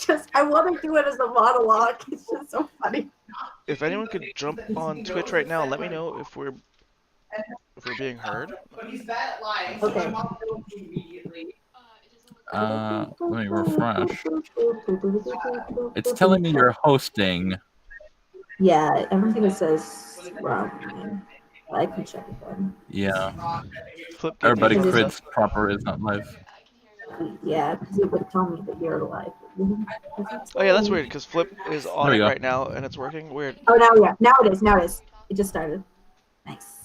just, I want to do it as a monologue. It's just so funny. If anyone could jump on Twitch right now, let me know if we're being heard. Okay. Let me refresh. It's telling me you're hosting. Yeah, everything that says wrong. I can check it then. Yeah. Flip, do you Everybody, hear Crit's stuff? proper is not live. Yeah, because it would tell me that you're alive. Oh yeah, that's weird because Flip is There on we it go. right now and it's working. Weird. Oh, now yeah, now it is. Now it is. It just started. Nice.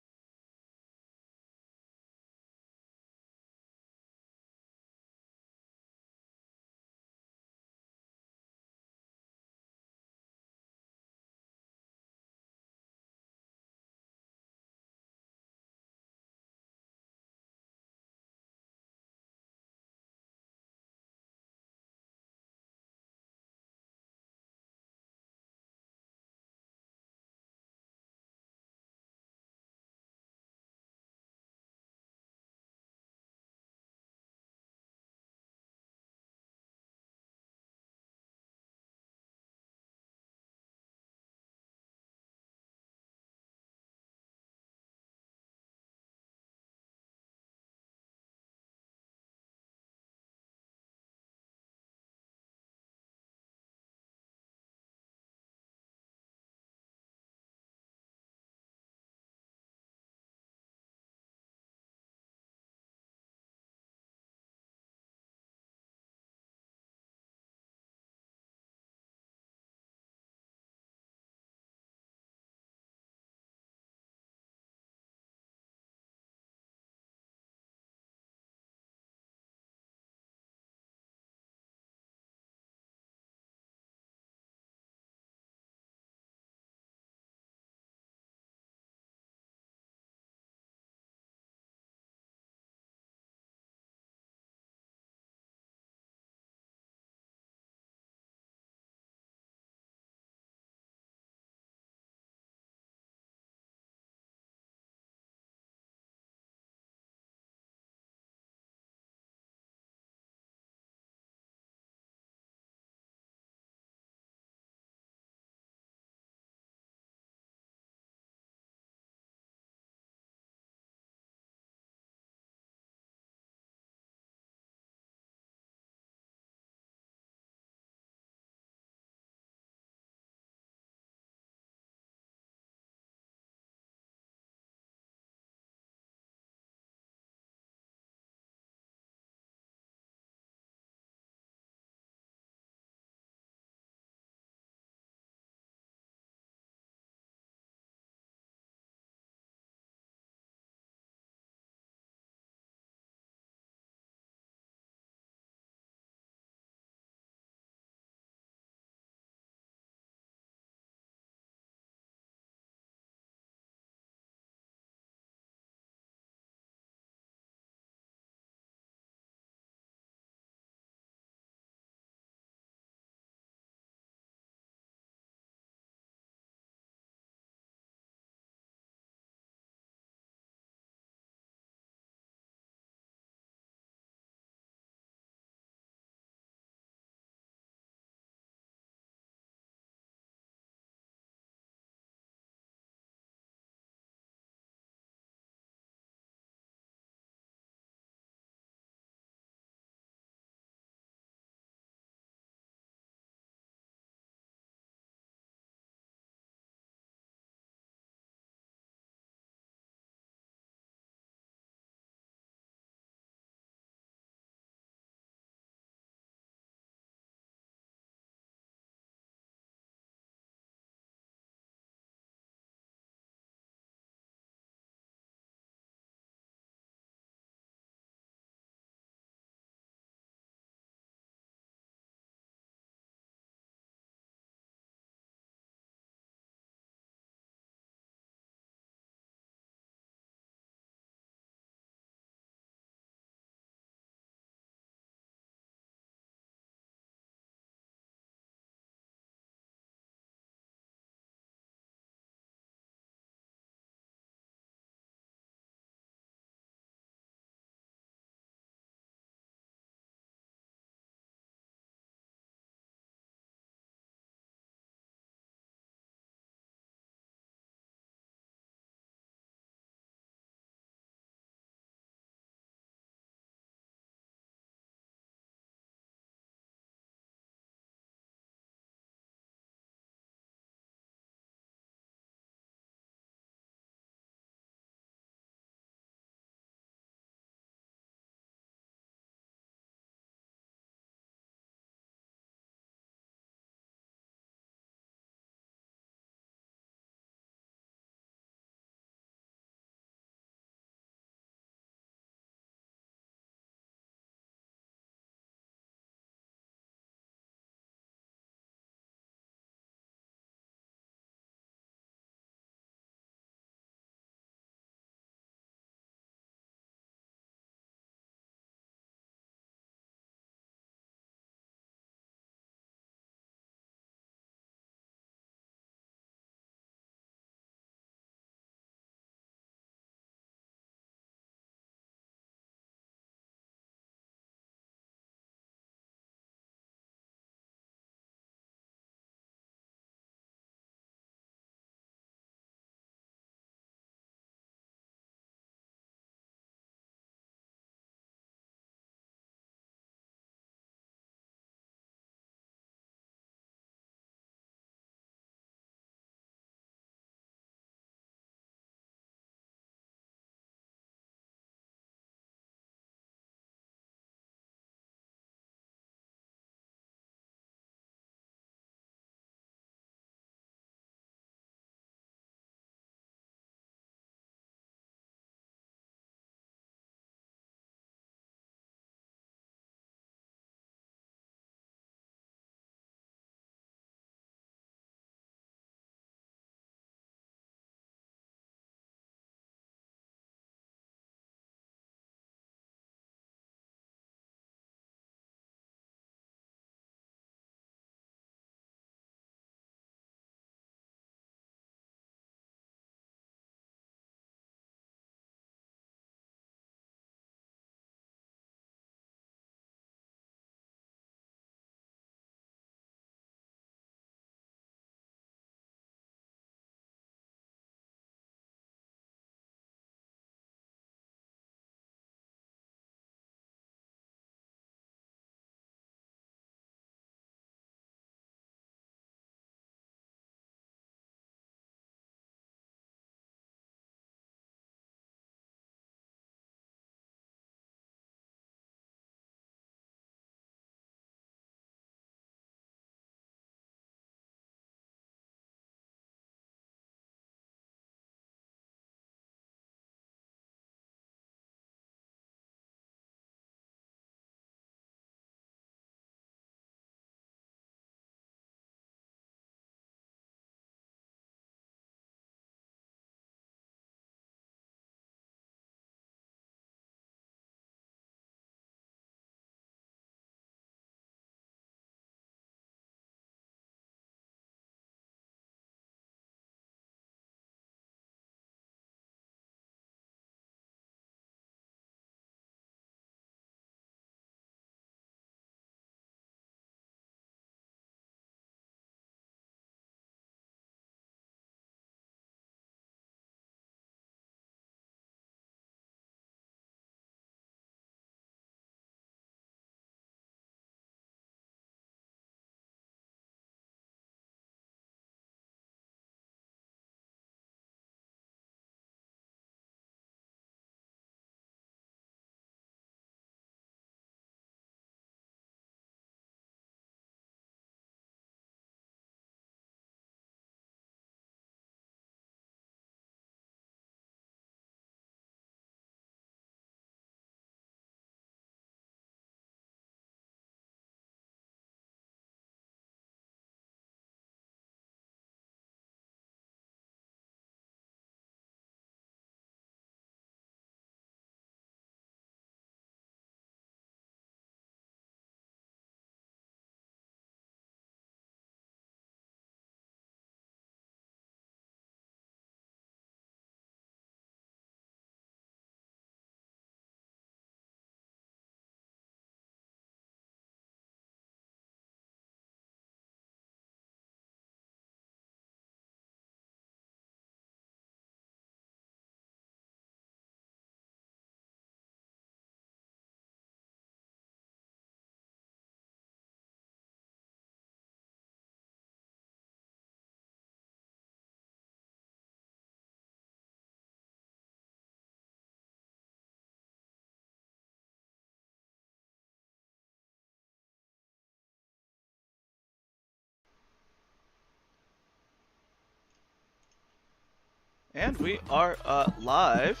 And we are live.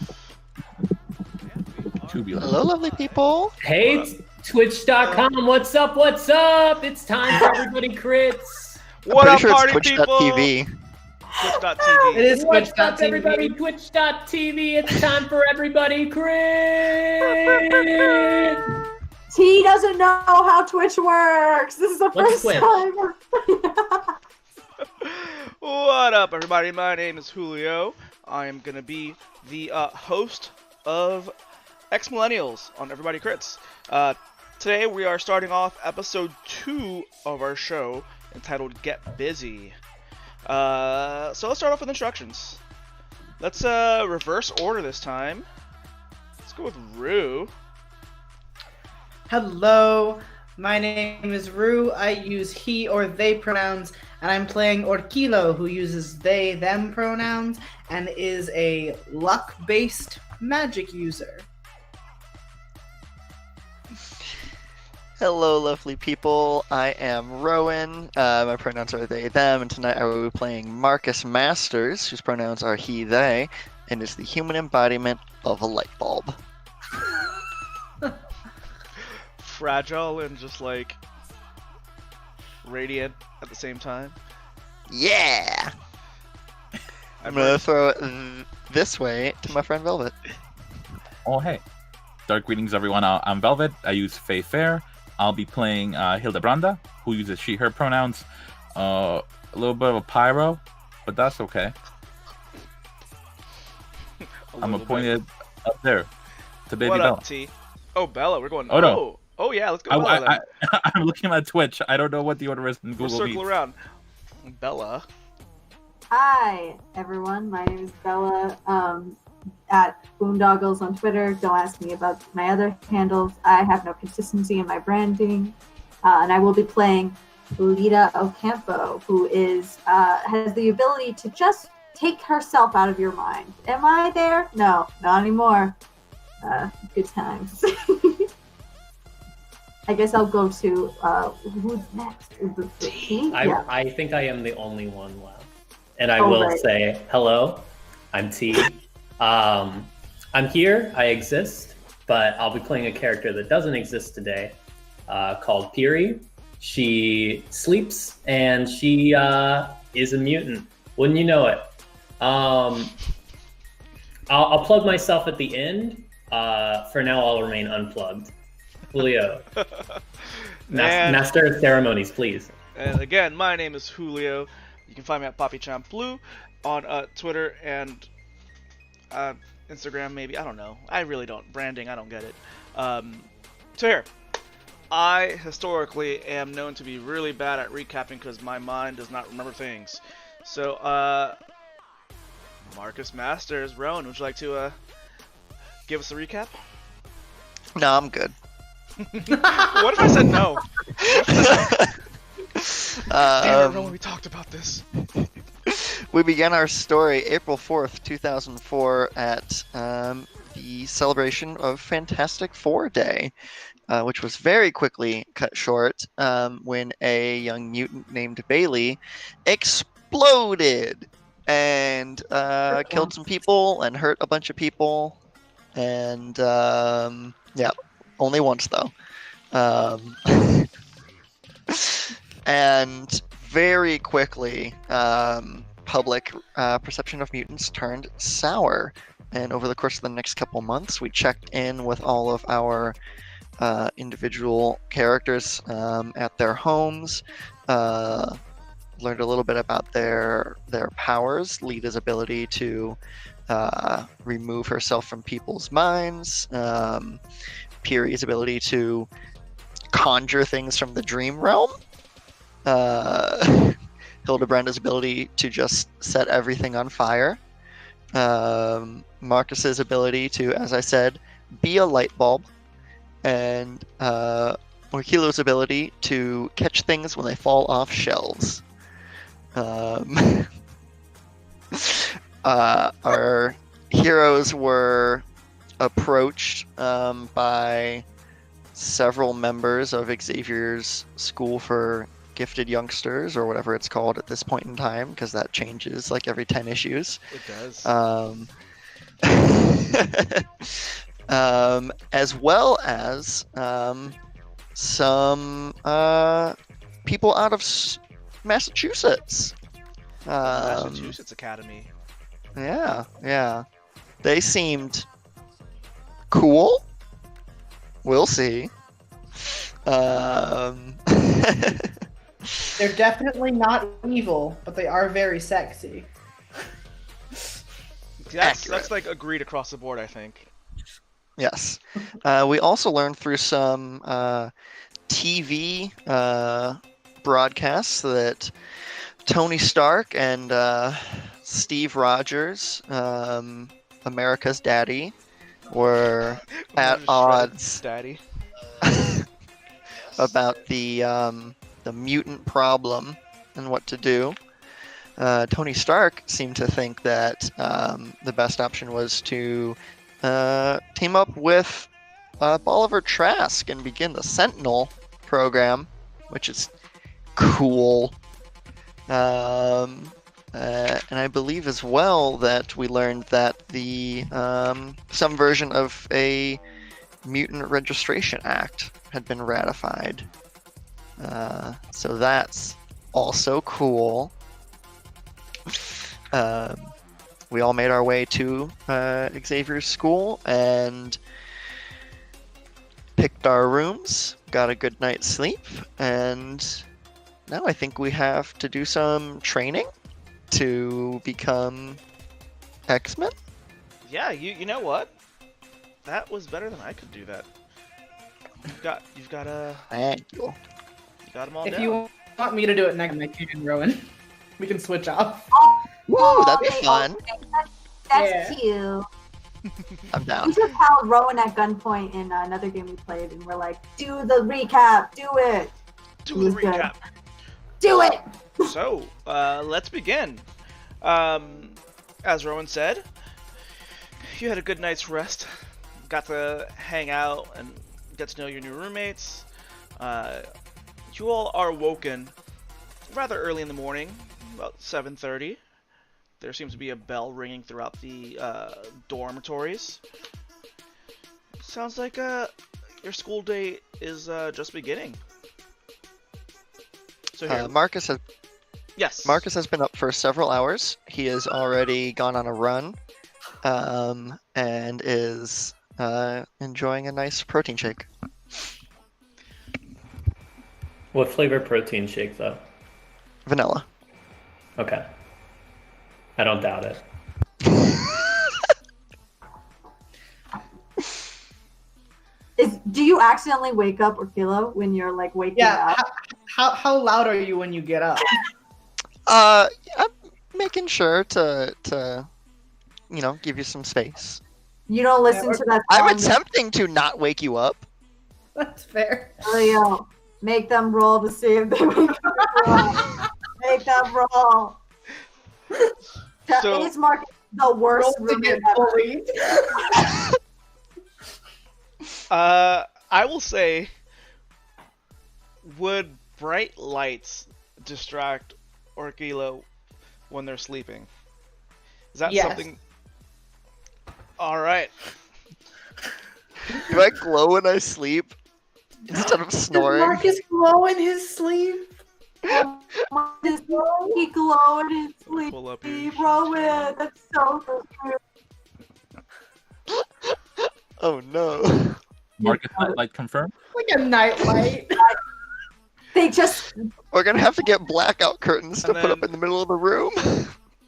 Tubular. Hello, lovely people. Hey, Twitch.com, what's up, what's up? It's time for Everybody Crits. What I'm up, pretty sure party it's people? Twitch.tv. Twitch.tv. It is What's up, Twitch.tv. everybody? Twitch.tv, it's time for Everybody Crits. T doesn't know how Twitch works. This is the What's first Twitch? time. What up, everybody? My name is Julio. I am gonna be the host of X-Millennials on Everybody Crits. Today we are starting off episode 2 of our show entitled Get Busy. So let's start off with instructions. Let's reverse order this time. Let's go with Rue. Hello, my name is Rue. I use he or they pronouns, and I'm playing Orkilo, who uses they, them pronouns, and is a luck-based magic user. Hello, lovely people. I am Rowan. My pronouns are they, them, and tonight I will be playing Marcus Masters, whose pronouns are he, they, and is the human embodiment of a light bulb. Fragile and just like radiant at the same time. Yeah! I'm gonna throw it this way to my friend Velvet. Oh, hey. Dark greetings, everyone. I'm Velvet. I use Faye Fair. I'll be playing Hildebranda, who uses she, her pronouns. A little bit of a pyro, but that's okay. I'm appointed up there to Baby What Bella. up, T? Oh, Bella, we're going. Oh, no. Oh yeah, let's go. Bella, then. I'm looking at Twitch. I don't know what the order is in We'll Google circle Meet. around. Bella. Hi, everyone. My name is Bella. At Boondoggles on Twitter. Don't ask me about my other handles. I have no consistency in my branding. And I will be playing Lita Ocampo, who is has the ability to just take herself out of your mind. Am I there? No, not anymore. Good times. I guess I'll go to who's next? Is this the T? Yeah. I think I am the only one left. And I Oh, will right. say, hello, I'm T. I'm here, I exist, but I'll be playing a character that doesn't exist today, called Piri. She sleeps, and she is a mutant. Wouldn't you know it? I'll plug myself at the end. For now, I'll remain unplugged. Julio, Master of Ceremonies, please. And again, my name is Julio. You can find me at PoppyChampBlue on Twitter and Instagram, maybe. I don't know. I really don't. Branding, I don't get it. So here, I historically am known to be really bad at recapping because my mind does not remember things. So, Marcus Masters, Rowan, would you like to give us a recap? No, I'm good. What if I said no? Damn it, Rowan, we talked about this. We began our story April 4th, 2004 at the celebration of Fantastic Four Day, which was very quickly cut short when a young mutant named Bailey exploded and killed some people and hurt a bunch of people. And yeah, only once though. And very quickly, public perception of mutants turned sour. And over the course of the next couple months, we checked in with all of our individual characters at their homes, learned a little bit about their powers, Lita's ability to remove herself from people's minds, Piri's ability to conjure things from the dream realm, Hildebranda's ability to just set everything on fire, Marcus's ability to, as I said, be a light bulb, and Orkilo's ability to catch things when they fall off shelves. Our heroes were approached by several members of Xavier's School for gifted youngsters, or whatever it's called at this point in time, because that changes like every 10 issues. It does. As well as some people out of Massachusetts. Massachusetts Academy. Yeah. They seemed cool. We'll see. They're definitely not evil, but they are very sexy. That's like agreed across the board, I think. Yes. We also learned through some TV broadcasts that Tony Stark and Steve Rogers, America's daddy, were at odds Daddy. about the mutant problem and what to do. Tony Stark seemed to think that the best option was to team up with Bolivar Trask and begin the Sentinel program, which is cool. And I believe as well that we learned that the some version of a Mutant Registration Act had been ratified. So that's also cool. We all made our way to Xavier's school and picked our rooms, got a good night's sleep, and now I think we have to do some training to become X-Men. Yeah, you know what? That was better than I could do that. You've got Thank you. you got them all If down. you want me to do it next, I can, Rowan. We can switch off. Woo, that'd be fun. That's Yeah. cute. I'm We down. just held Rowan at gunpoint in another game we played, and we're like, do the recap, do it, Do It the was good. recap. do it. So, let's begin. As Rowan said, you had a good night's rest. Got to hang out and get to know your new roommates. You all are woken rather early in the morning, about 7:30. There seems to be a bell ringing throughout the dormitories. Sounds like your school day is just beginning. So here, Marcus yes. has been up for several hours. He has already gone on a run, and is enjoying a nice protein shake. What flavor protein shake, though? Vanilla. Okay. I don't doubt it. Do you accidentally wake up Orkilo when you're like waking Yeah. up? How loud are you when you get up? I'm making sure to give you some space. You don't listen to that I'm song. attempting to not wake you up. That's fair. Leo, make them roll to see if they wake up. Make them roll. So- Is Marcus the worst Roll to roommate get ever? bullied. I will say, would bright lights distract Orkilo when they're sleeping? Is that Yes. something? All right. Do I glow when I sleep instead of Does snoring? Marcus glow in his sleep? Marcus, he glowed in sleep. Pull up your. Rowan, that's so cute. Oh no. Marcus Nightlight confirmed. Like a nightlight. They just We're gonna have to get blackout curtains to And put up then- in the middle of the room.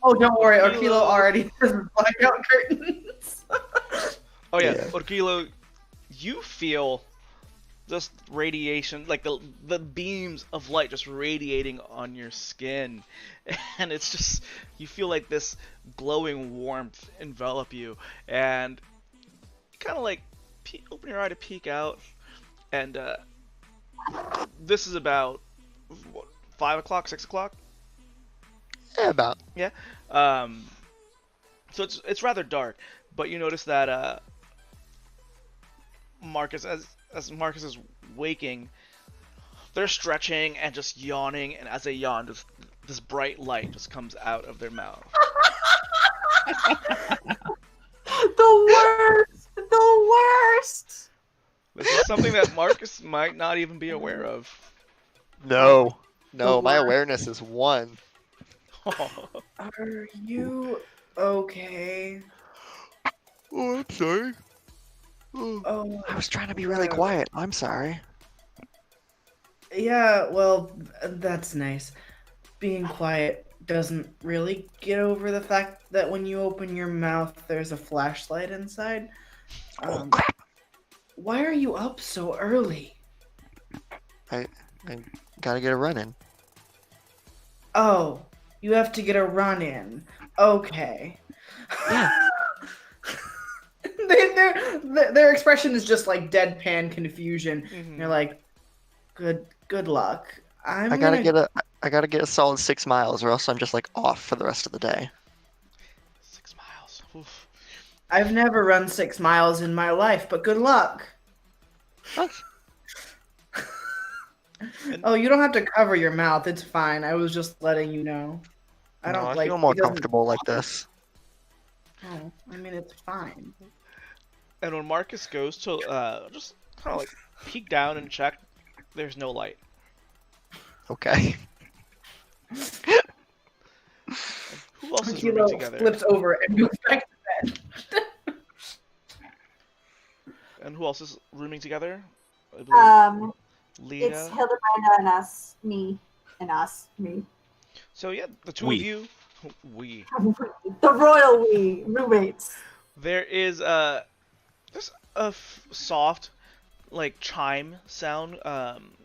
Oh, don't worry. Orkilo already has blackout curtains. Oh yeah, Yeah. Orkilo, you feel just radiation, like the beams of light just radiating on your skin, and it's just you feel like this glowing warmth envelop you, and kind of like open your eye to peek out, and this is about what, 5 o'clock, 6 o'clock. Yeah, about. So it's rather dark, but you notice that Marcus, as Marcus is waking, they're stretching and just yawning, and as they yawn, just this bright light just comes out of their mouth. The worst! The worst! This is something that Marcus might not even be aware of. No, no, my worst. awareness is 1. Are you okay? Oh, I'm sorry. Oh, I was trying to be really quiet. I'm sorry. yeah, well, that's nice. Being quiet doesn't really get over the fact that when you open your mouth, there's a flashlight inside. Oh crap! Why are you up so early? I gotta get a run in. Oh, you have to get a run in. Okay. Yeah. Their expression is just like deadpan confusion. Mhm. They're like, good luck. I gotta get a solid 6 miles, or else I'm just like off for the rest of the day. 6 miles. Oof. I've never run 6 miles in my life, but good luck. What? Oh, you don't have to cover your mouth. It's fine. I was just letting you know. I don't No, I like. feel more it doesn't- comfortable like this. Oh, I mean, it's fine. And when Marcus goes to just kind of like peek down and check, there's no light. Okay. Who else is Kilo rooming together? flips over and goes back to bed. And who else is rooming together? I believe It's Lita. Hildebrand and us, me, and us, me. So yeah, the two We. of you, we. The royal we roommates. There is just a soft, like chime sound,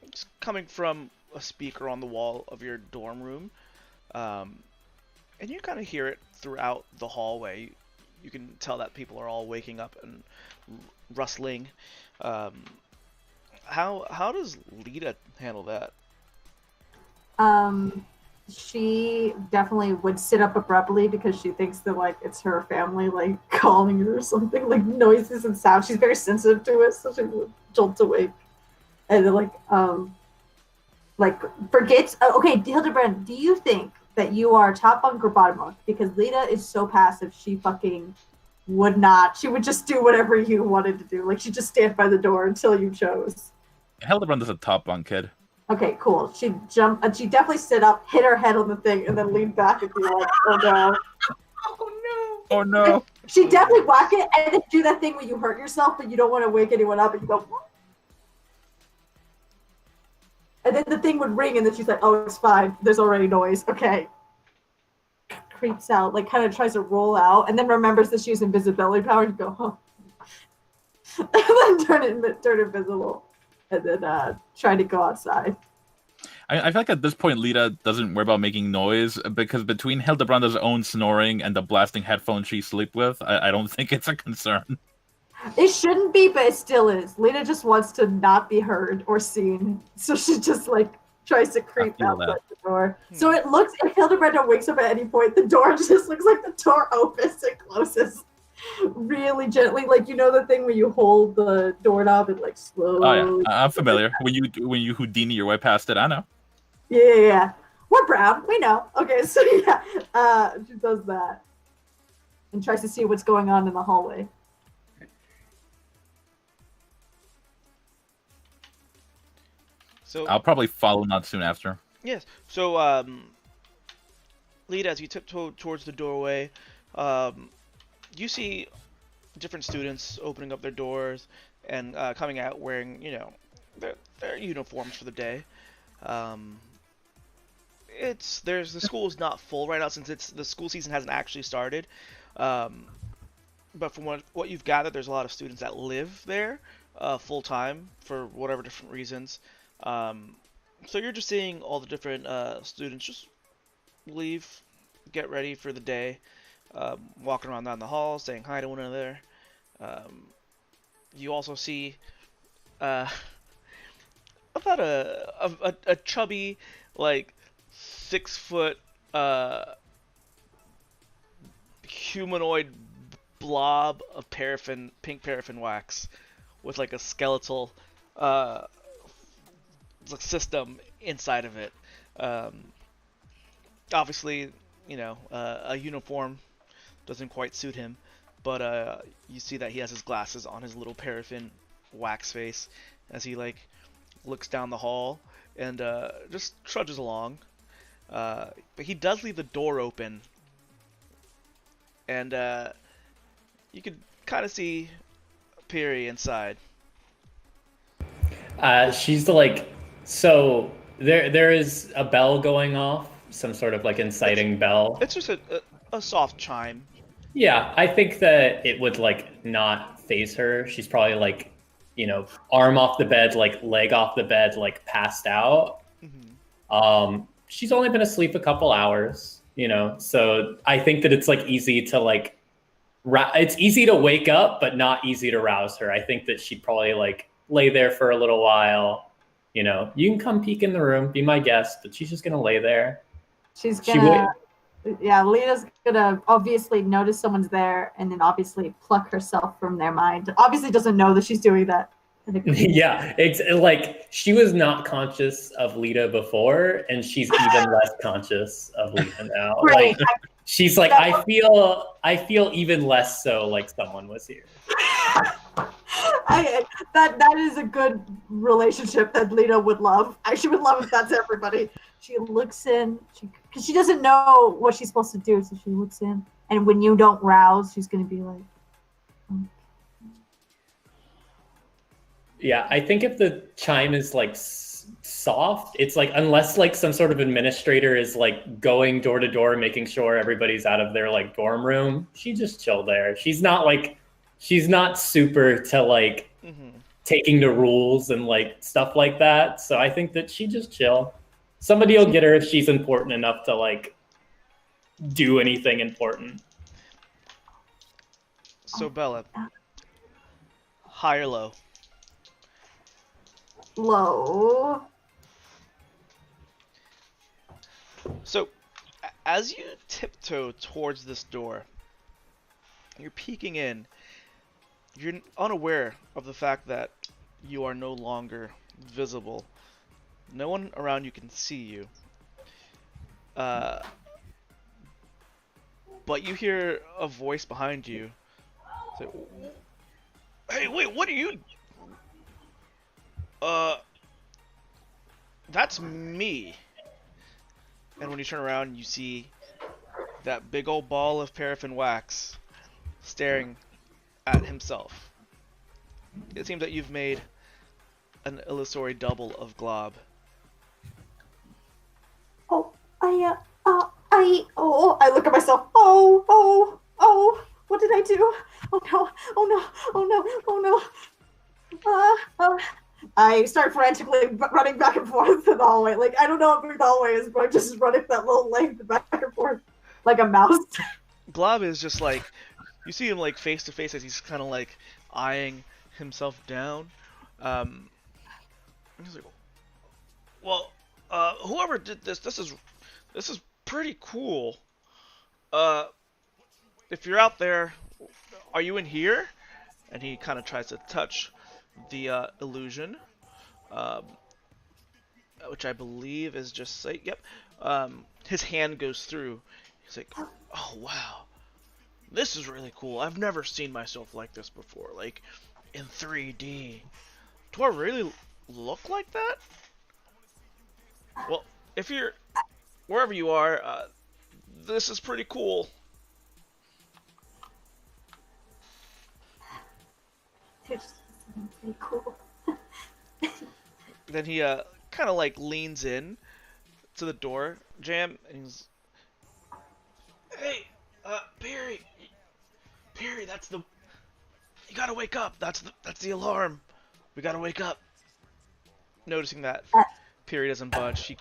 just coming from a speaker on the wall of your dorm room, and you kind of hear it throughout the hallway. You can tell that people are all waking up and rustling. How does Lita handle that? She definitely would sit up abruptly because she thinks that like it's her family like calling her or something, like noises and sounds. She's very sensitive to it, so she would jolt awake and then like forgets. Okay, Hildebrand, do you think that you are top bunk or bottom bunk? Because Lita is so passive, she fucking would not. She would just do whatever you wanted to do. Like she'd just stand by the door until you chose. Hildebrand is a top bunk kid. Okay, cool. She'd jump and she'd definitely sit up, hit her head on the thing, and then lean back and be like, oh no. Oh Oh no! She'd definitely whack it and then do that thing where you hurt yourself but you don't want to wake anyone up and you go, and then the thing would ring and then she's like, oh, it's fine. There's already noise. Okay. Creeps out, like kind of tries to roll out and then remembers that she has invisibility power and go, huh. And then turn invisible. And then try to go outside. I feel like at this point, Lita doesn't worry about making noise because between Hildebranda's own snoring and the blasting headphones she sleeps with, I don't think it's a concern. It shouldn't be, but it still is. Lita just wants to not be heard or seen, so she just like tries to creep feel outside that. the door. So it looks, if Hildebrand wakes up at any point, the door just looks like the door opens and closes really gently, like you know the thing where you hold the doorknob and like slowly. Oh yeah, I'm familiar. When you Houdini your way past it, I know. Yeah. We're brown. We know. Okay, so yeah, she does that and tries to see what's going on in the hallway. So I'll probably follow not soon after. yes. So Lita, as you tiptoe towards the doorway, you see different students opening up their doors and coming out wearing, their uniforms for the day. The school is not full right now since the school season hasn't actually started. But from what you've gathered, there's a lot of students that live there full time for whatever different reasons. So you're just seeing all the different students just leave, get ready for the day, walking around down the hall, saying hi to one another. You also see about a chubby, like 6 foot humanoid blob of pink paraffin wax with like a skeletal system inside of it. Obviously, a uniform doesn't quite suit him, but you see that he has his glasses on his little paraffin wax face as he looks down the hall and just trudges along. But he does leave the door open, and you could kind of see Piri inside. She's like, so there is a bell going off, some sort of inciting bell. It's just a soft chime. Yeah, I think that it would not phase her. She's probably arm off the bed, leg off the bed, passed out. Mm-hmm. She's only been asleep a couple hours, so I think that it's easy to it's easy to wake up, but not easy to rouse her. I think that she'd probably lay there for a little while. You can come peek in the room, be my guest, but she's just gonna lay there. She's gonna, Lena's gonna obviously notice someone's there, and then obviously pluck herself from their mind. Obviously doesn't know that she's doing that. Yeah, it's she was not conscious of Lita before, and she's even less conscious of Lita now. Right. She's I feel even less so like someone was here. That is a good relationship that Lita would love. She would love if that's everybody. She looks in, because she doesn't know what she's supposed to do, so she looks in, and when you don't rouse, she's gonna be like. Yeah, I think if the chime is soft, it's unless some sort of administrator is going door to door making sure everybody's out of their dorm room, she just chill there. She's not super to Mm-hmm. taking the rules and stuff like that. So I think that she just chill. Somebody will get her if she's important enough to do anything important. So Bella, high or low? Low. So, as you tiptoe towards this door, you're peeking in. You're unaware of the fact that you are no longer visible. No one around you can see you. But you hear a voice behind you say, "Hey, wait, what are you? That's me." And when you turn around, you see that big old ball of paraffin wax staring at himself. It seems that you've made an illusory double of Glob. I look at myself. What did I do? Oh no. I start frantically running back and forth in the hallway. I don't know how big the hallway is, but I'm just running that little length back and forth like a mouse. Glob is just you see him face to face as he's kind of eyeing himself down. He's like, well, whoever did this is pretty cool. If you're out there, are you in here? And he kind of tries to touch the illusion, which I believe is just yep. His hand goes through. He's like, oh wow, this is really cool. I've never seen myself like this before, in 3D. Do I really look like that? Well, if you're wherever you are, this is pretty cool. Pretty cool. Then he kind of leans in to the door jam, and he's, hey, Piri, that's the, you gotta wake up. That's the alarm. We gotta wake up. Noticing that Piri doesn't budge, she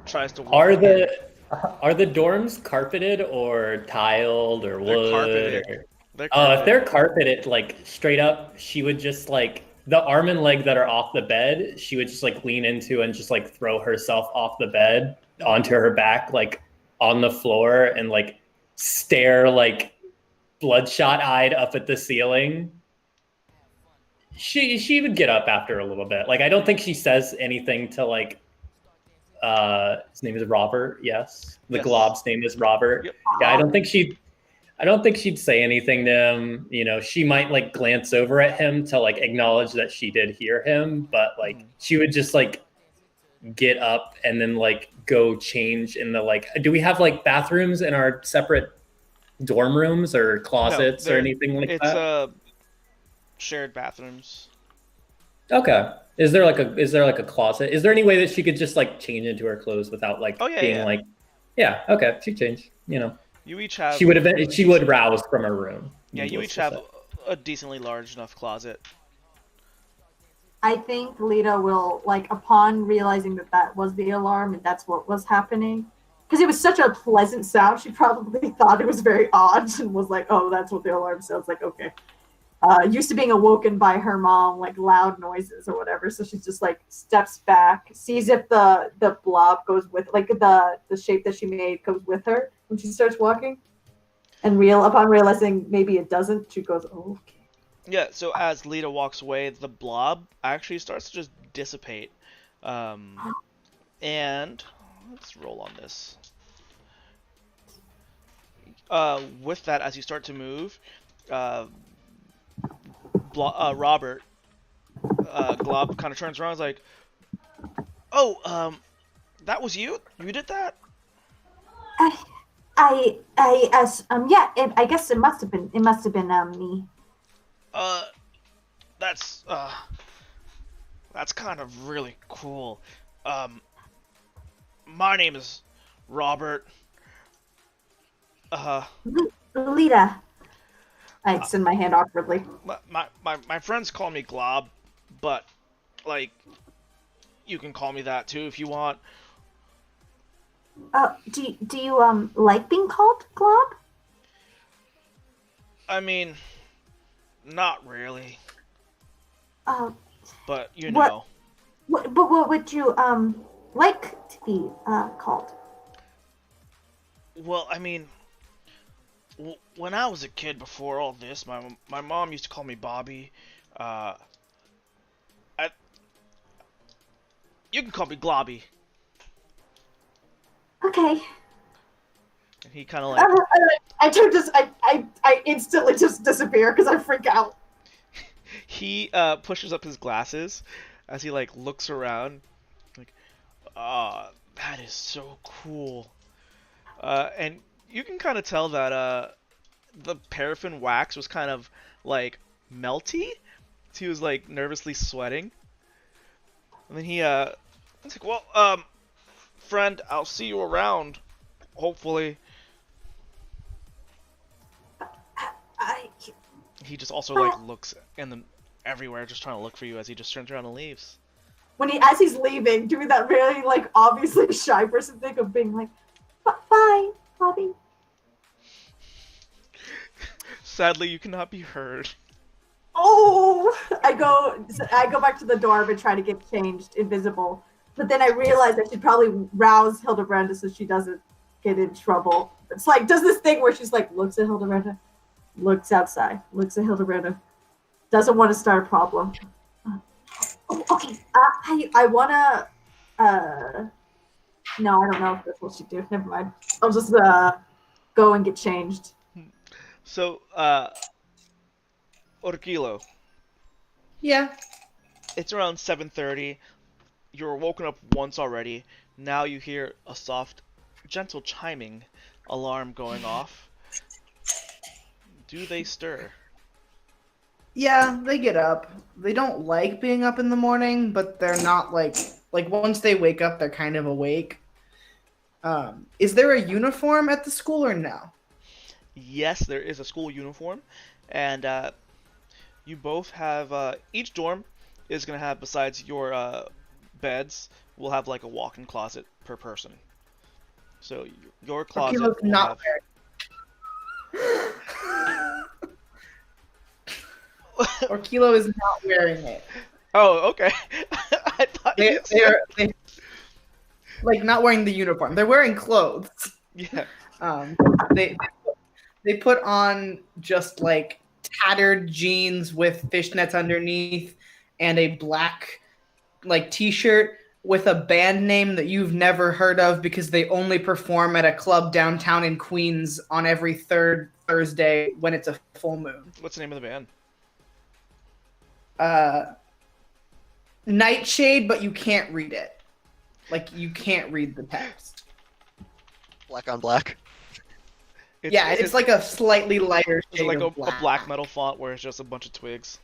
tries to walk. Are the dorms carpeted or tiled or wood? Carpeted. If they're carpeted, straight up, she would just the arm and leg that are off the bed, she would just lean into and just throw herself off the bed onto her back, on the floor, and stare bloodshot eyed up at the ceiling. She would get up after a little bit. Like, I don't think she says anything to like. His name is Robert. Yes, the Yes. Glob's name is Robert. Yep. Yeah, I don't think she'd say anything to him. You know, she might like glance over at him to like acknowledge that she did hear him, but like she would just like get up and then like go change in the like. Do we have like bathrooms in our separate dorm rooms or closets or anything like it's that? Shared bathrooms. Okay. Is there like a closet? Is there any way that she could just like change into her clothes without like being like, yeah, okay, she changed. You know, you each have. She would rouse from her room. Yeah, you each have a decently large enough closet. I think Lita will, like, upon realizing that that was the alarm and that's what was happening, because it was such a pleasant sound, she probably thought it was very odd and was like, oh, that's what the alarm sounds like, okay. Used to being awoken by her mom, like loud noises or whatever, so she just like steps back, sees if the blob goes with, like the shape that she made goes with her when she starts walking, and upon realizing maybe it doesn't, she goes, oh, okay. Yeah, so as Lita walks away, the blob actually starts to just dissipate. And let's roll on this. With that, as you start to move, Robert Glob kind of turns around and is like, oh, that was you? You did that? I guess it must have been me. That's kind of really cool. My name is Robert. Lita. I extend my hand awkwardly. My friends call me Glob, but like, you can call me that too if you want. Do you like being called Glob? I mean, not really. But you know. What would you like to be called? Well, I mean, when I was a kid before all this, my mom used to call me Bobby. You can call me Globby. Okay. And he kind of like. I instantly just disappear because I freak out. He pushes up his glasses as he like looks around, like, that is so cool. And you can kind of tell that the paraffin wax was kind of like melty. He was like nervously sweating. And then he's like, well, friend, I'll see you around, hopefully. He just also like looks everywhere, just trying to look for you as he just turns around and leaves. As he's leaving, doing that very like obviously shy person thing of being like, bye, Bobby. Sadly, you cannot be heard. Oh, I go back to the dorm and try to get changed invisible, but then I realize I should probably rouse Hildebranda so she doesn't get in trouble. It's like does this thing where she's like looks at Hildebranda, looks outside, looks at Hildebranda, doesn't want to start a problem. Okay. I wanna. No, I don't know if that's what she do. Never mind. I'll just go and get changed. So, Orkilo. Yeah. It's around 7:30. You're woken up once already. Now you hear a soft, gentle chiming alarm going off. Do they stir? Yeah, they get up. They don't like being up in the morning, but they're not like once they wake up, they're kind of awake. Is there a uniform at the school or no? Yes, there is a school uniform, and you both have. Each dorm is gonna have, besides your beds, will have like a walk-in closet per person. So your closet. Orkilo's not Orkilo is not wearing it. Oh, okay. I thought they're like not wearing the uniform. They're wearing clothes. Yeah. They put on just like tattered jeans with fishnets underneath and a black like t-shirt with a band name that you've never heard of because they only perform at a club downtown in Queens on every third Thursday when it's a full moon. What's the name of the band? Nightshade, but you can't read it. Like, you can't read the text. Black on black. It's like a slightly lighter It's shade like of a black metal font where it's just a bunch of twigs.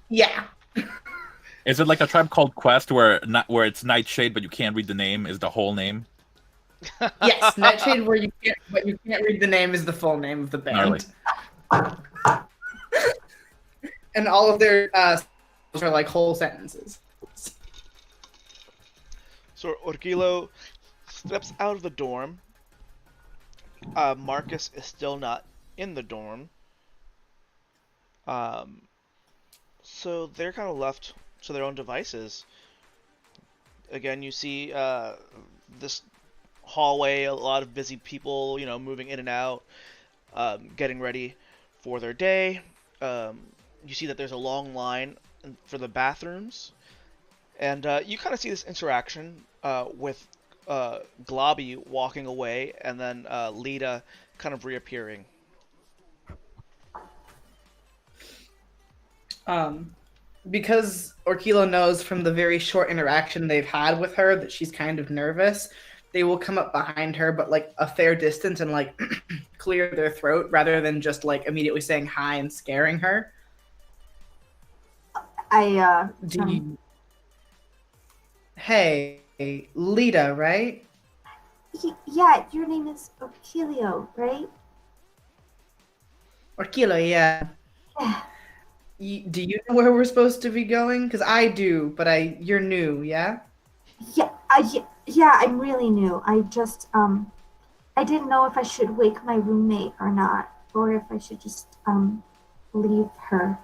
Yeah. Is it like a Tribe Called Quest where it's Nightshade but you can't read the name is the whole name? Yes, Nightshade where you can't read the name is the full name of the band. And all of their are like whole sentences. So Orkilo steps out of the dorm. Marcus is still not in the dorm. So they're kind of left to their own devices. Again, you see this hallway, a lot of busy people, moving in and out, getting ready for their day. You see that there's a long line for the bathrooms. And you kind of see this interaction with Globby walking away and then Lita kind of reappearing. Because Orkilo knows from the very short interaction they've had with her that she's kind of nervous, they will come up behind her, but like a fair distance and like clear their throat rather than just like immediately saying hi and scaring her. Hey, Lita, right? Yeah, your name is Orkilio, right? Orkilo, yeah. Yeah. Do you know where we're supposed to be going? Because I do, but you're new, yeah? Yeah, I'm really new. I just, I didn't know if I should wake my roommate or not, or if I should just, leave her.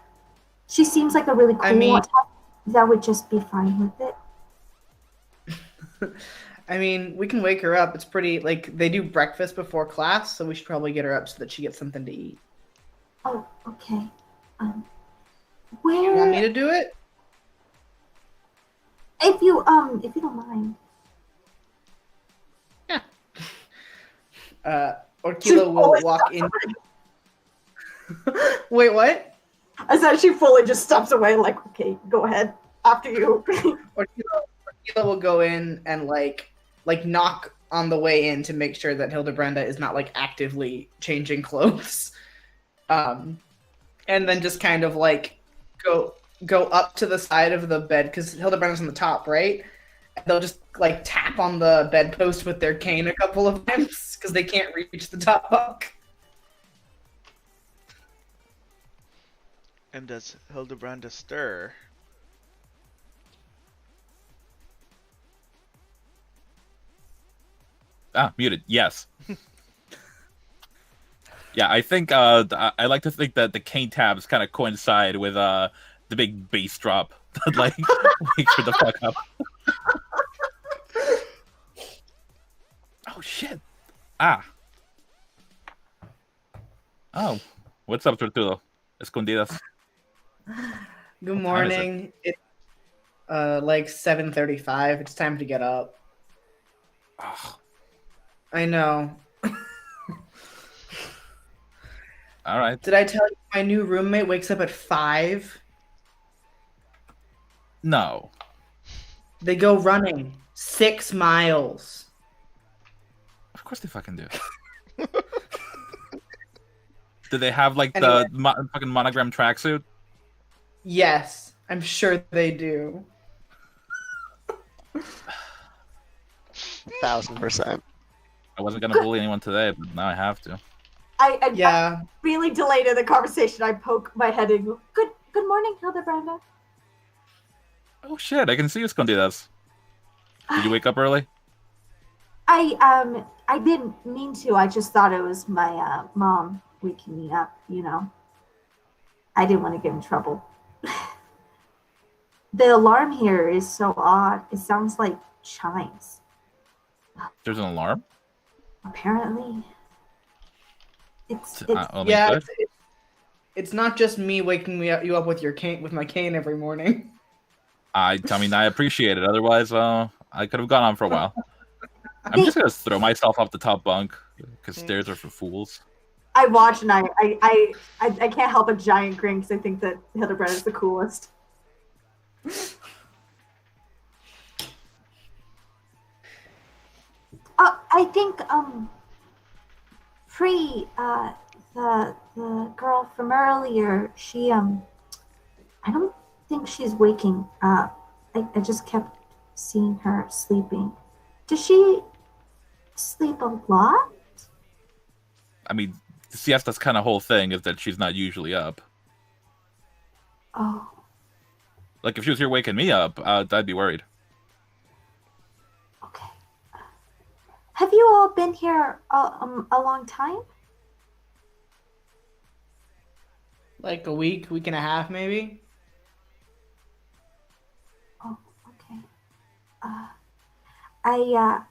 She seems like a really cool one. That would just be fine with it. I mean, we can wake her up. It's pretty, like, they do breakfast before class, so we should probably get her up so that she gets something to eat. Oh, okay. Where... You want me to do it? If you don't mind. Yeah. Orkilo will walk in. Wait, what? I said she fully just steps away, like, okay, go ahead. After you. Orkilo will go in and like knock on the way in to make sure that Hildebranda is not like actively changing clothes. And then just kind of like go up to the side of the bed because Hildebranda's on the top, right? And they'll just like tap on the bedpost with their cane a couple of times because they can't reach the top bunk. And does Hildebranda stir? Muted. Yes. Yeah, I think I like to think that the cane tabs kind of coincide with the big bass drop that like wakes her the fuck up. Oh shit! Oh, what's up, Tortulo? Escondidas. Good morning. It's like 7:35. It's time to get up. Oh. I know. All right. Did I tell you my new roommate wakes up at 5? No. They go running 6 miles. Of course they fucking do. Do they have like Anyway. the fucking monogram tracksuit? Yes, I'm sure they do. 1000%. I wasn't gonna bully anyone today, but now I have to. I really delayed in the conversation. I poke my head in. Good morning, Hildebranda. Oh shit! I can see you, Escondidas. Did you wake up early? I didn't mean to. I just thought it was my mom waking me up. I didn't want to get in trouble. The alarm here is so odd. It sounds like chimes. There's an alarm? Apparently. It's Yeah, It's not just me waking you up with your cane with my cane every morning. I mean, I appreciate it. Otherwise, I could have gone on for a while. I'm just gonna throw myself off the top bunk because stairs are for fools. I watch and I can't help a giant grin because I think that Hildebrand is the coolest. I think the girl from earlier, she I don't think she's waking up. I just kept seeing her sleeping. Does she sleep a lot? I mean, the siesta's kind of whole thing is that she's not usually up. Oh, Like if she was here waking me up, I'd be worried. okay. Have you all been here a long time? Like a week and a half, maybe. Oh, okay. I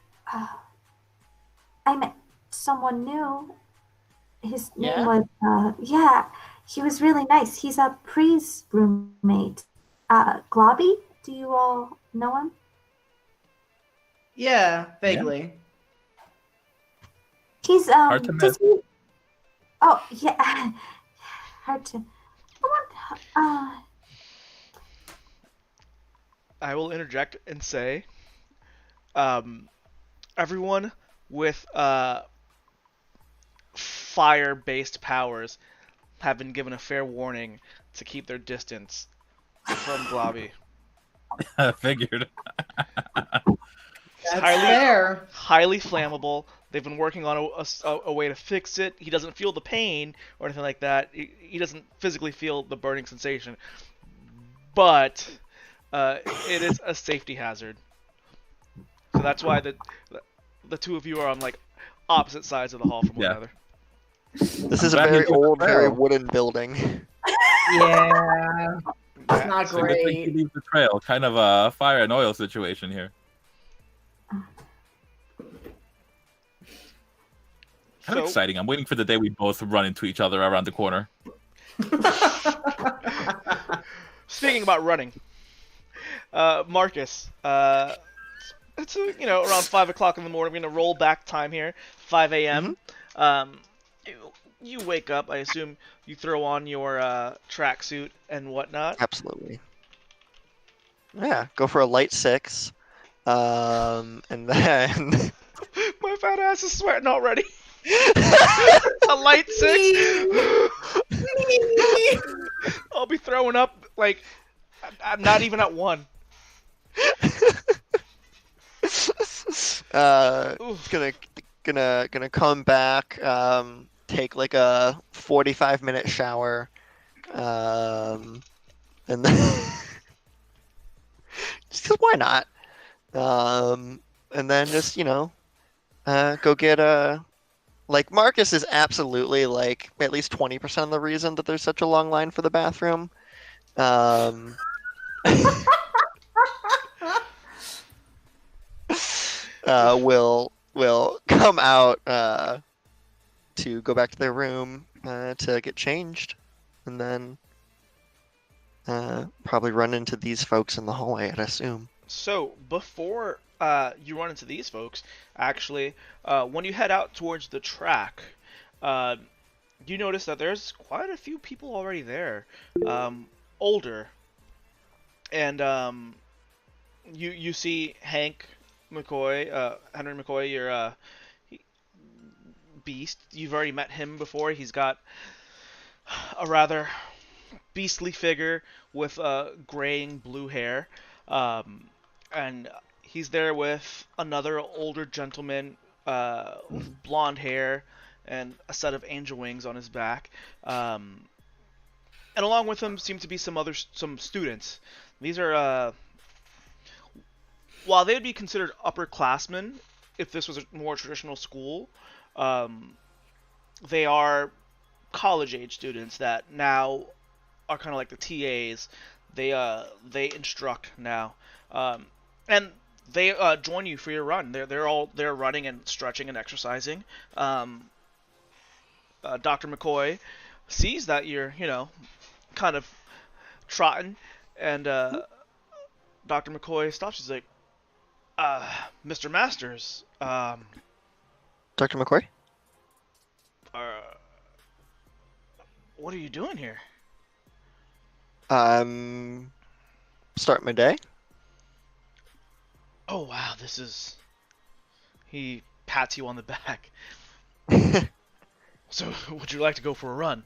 met someone new. His name was he was really nice. He's a Pre's roommate. Globby, do you all know him? Yeah, vaguely. He's Hard to miss. Oh yeah, hard to. I I will interject and say, everyone with fire-based powers have been given a fair warning to keep their distance from Globby. I figured. That's fair. Highly flammable. They've been working on a way to fix it. He doesn't feel the pain or anything like that. He doesn't physically feel the burning sensation, but it is a safety hazard. So that's why the two of you are on like opposite sides of the hall from one another. This is a glad very you did the old, very trail. wooden building. Yeah. It's not So good thing great. he leaves the trail. Kind of a fire and oil situation here. Kind of exciting. I'm waiting for the day we both run into each other around the corner. Speaking about running, Marcus, it's around 5 o'clock in the morning. We're gonna roll back time here, 5 a.m. You wake up. I assume you throw on your tracksuit and whatnot. Absolutely. Yeah, go for a light 6. And then My fat ass is sweating already. A light 6. I'll be throwing up like I'm not even at 1. It's gonna come back, take like a 45-minute shower, and then just 'cause why not? And then just go get a. Like, Marcus is absolutely, like, at least 20% of the reason that there's such a long line for the bathroom. Will come out to go back to their room to get changed, and then probably run into these folks in the hallway, I'd assume. So before you run into these folks, actually, when you head out towards the track, you notice that there's quite a few people already there, older, and you see Henry McCoy, your beast. You've already met him before. He's got a rather beastly figure with graying blue hair, and he's there with another older gentleman with blonde hair and a set of angel wings on his back, and along with him seem to be some students. These are while they would be considered upperclassmen if this was a more traditional school, they are college-age students that now are kind of like the TAs. They instruct now, and they join you for your run. They're running and stretching and exercising. Dr. McCoy sees that you're, kind of trotting, and Dr. McCoy stops. He's like, Mr. Masters, Dr. McCoy? uh, what are you doing here? Start my day. Oh, wow, this is... He pats you on the back. So, would you like to go for a run?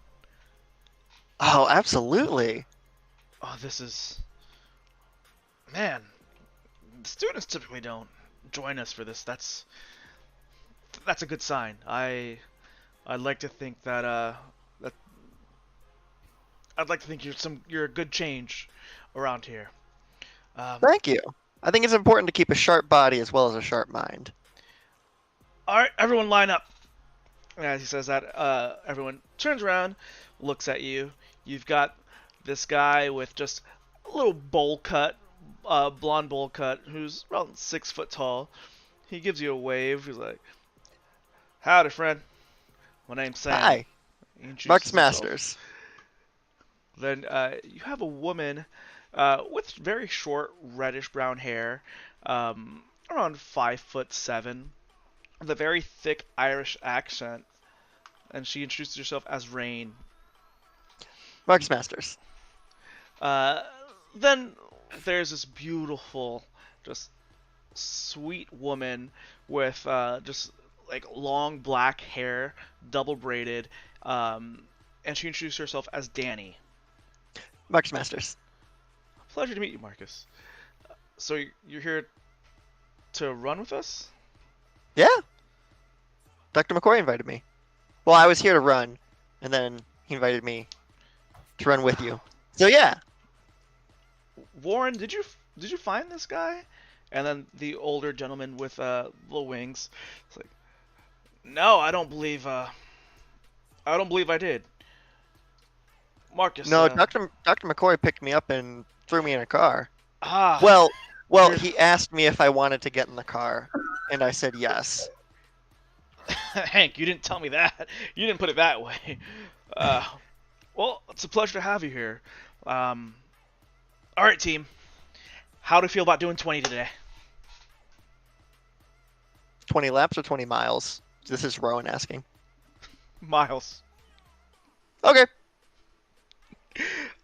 Oh, absolutely. Oh, this is... Man, students typically don't join us for this. That's a good sign. I'd like to think that I'd like to think you're a good change around here. Thank you. I think it's important to keep a sharp body as well as a sharp mind. All right, everyone, line up. And as he says that, everyone turns around, looks at you. You've got this guy with just a little bowl cut, blonde bowl cut, who's around 6 foot tall. He gives you a wave. He's like, "Howdy, friend. My name's Sam." Hi, He introduces Marcus himself. Masters. Then you have a woman with very short reddish brown hair, around 5'7", with a very thick Irish accent, and she introduces herself as Rain. Marcus Masters. Then there's this beautiful, just sweet woman with just like long black hair, double braided, and she introduced herself as Danny. Marcus Masters. Pleasure to meet you, Marcus. So you're here to run with us? Yeah. Dr. McCoy invited me. Well, I was here to run, and then he invited me to run with you. So yeah. Warren, did you find this guy? And then the older gentleman with little wings. It's like, no, I don't believe I did. Marcus. No, Dr. McCoy picked me up and threw me in a car. Ah. Well, you're- he asked me if I wanted to get in the car, and I said yes. Hank, you didn't tell me that. You didn't put it that way. Well, it's a pleasure to have you here. All right, team. How do you feel about doing 20 today? 20 laps or 20 miles? This is Rowan asking. Miles. Okay.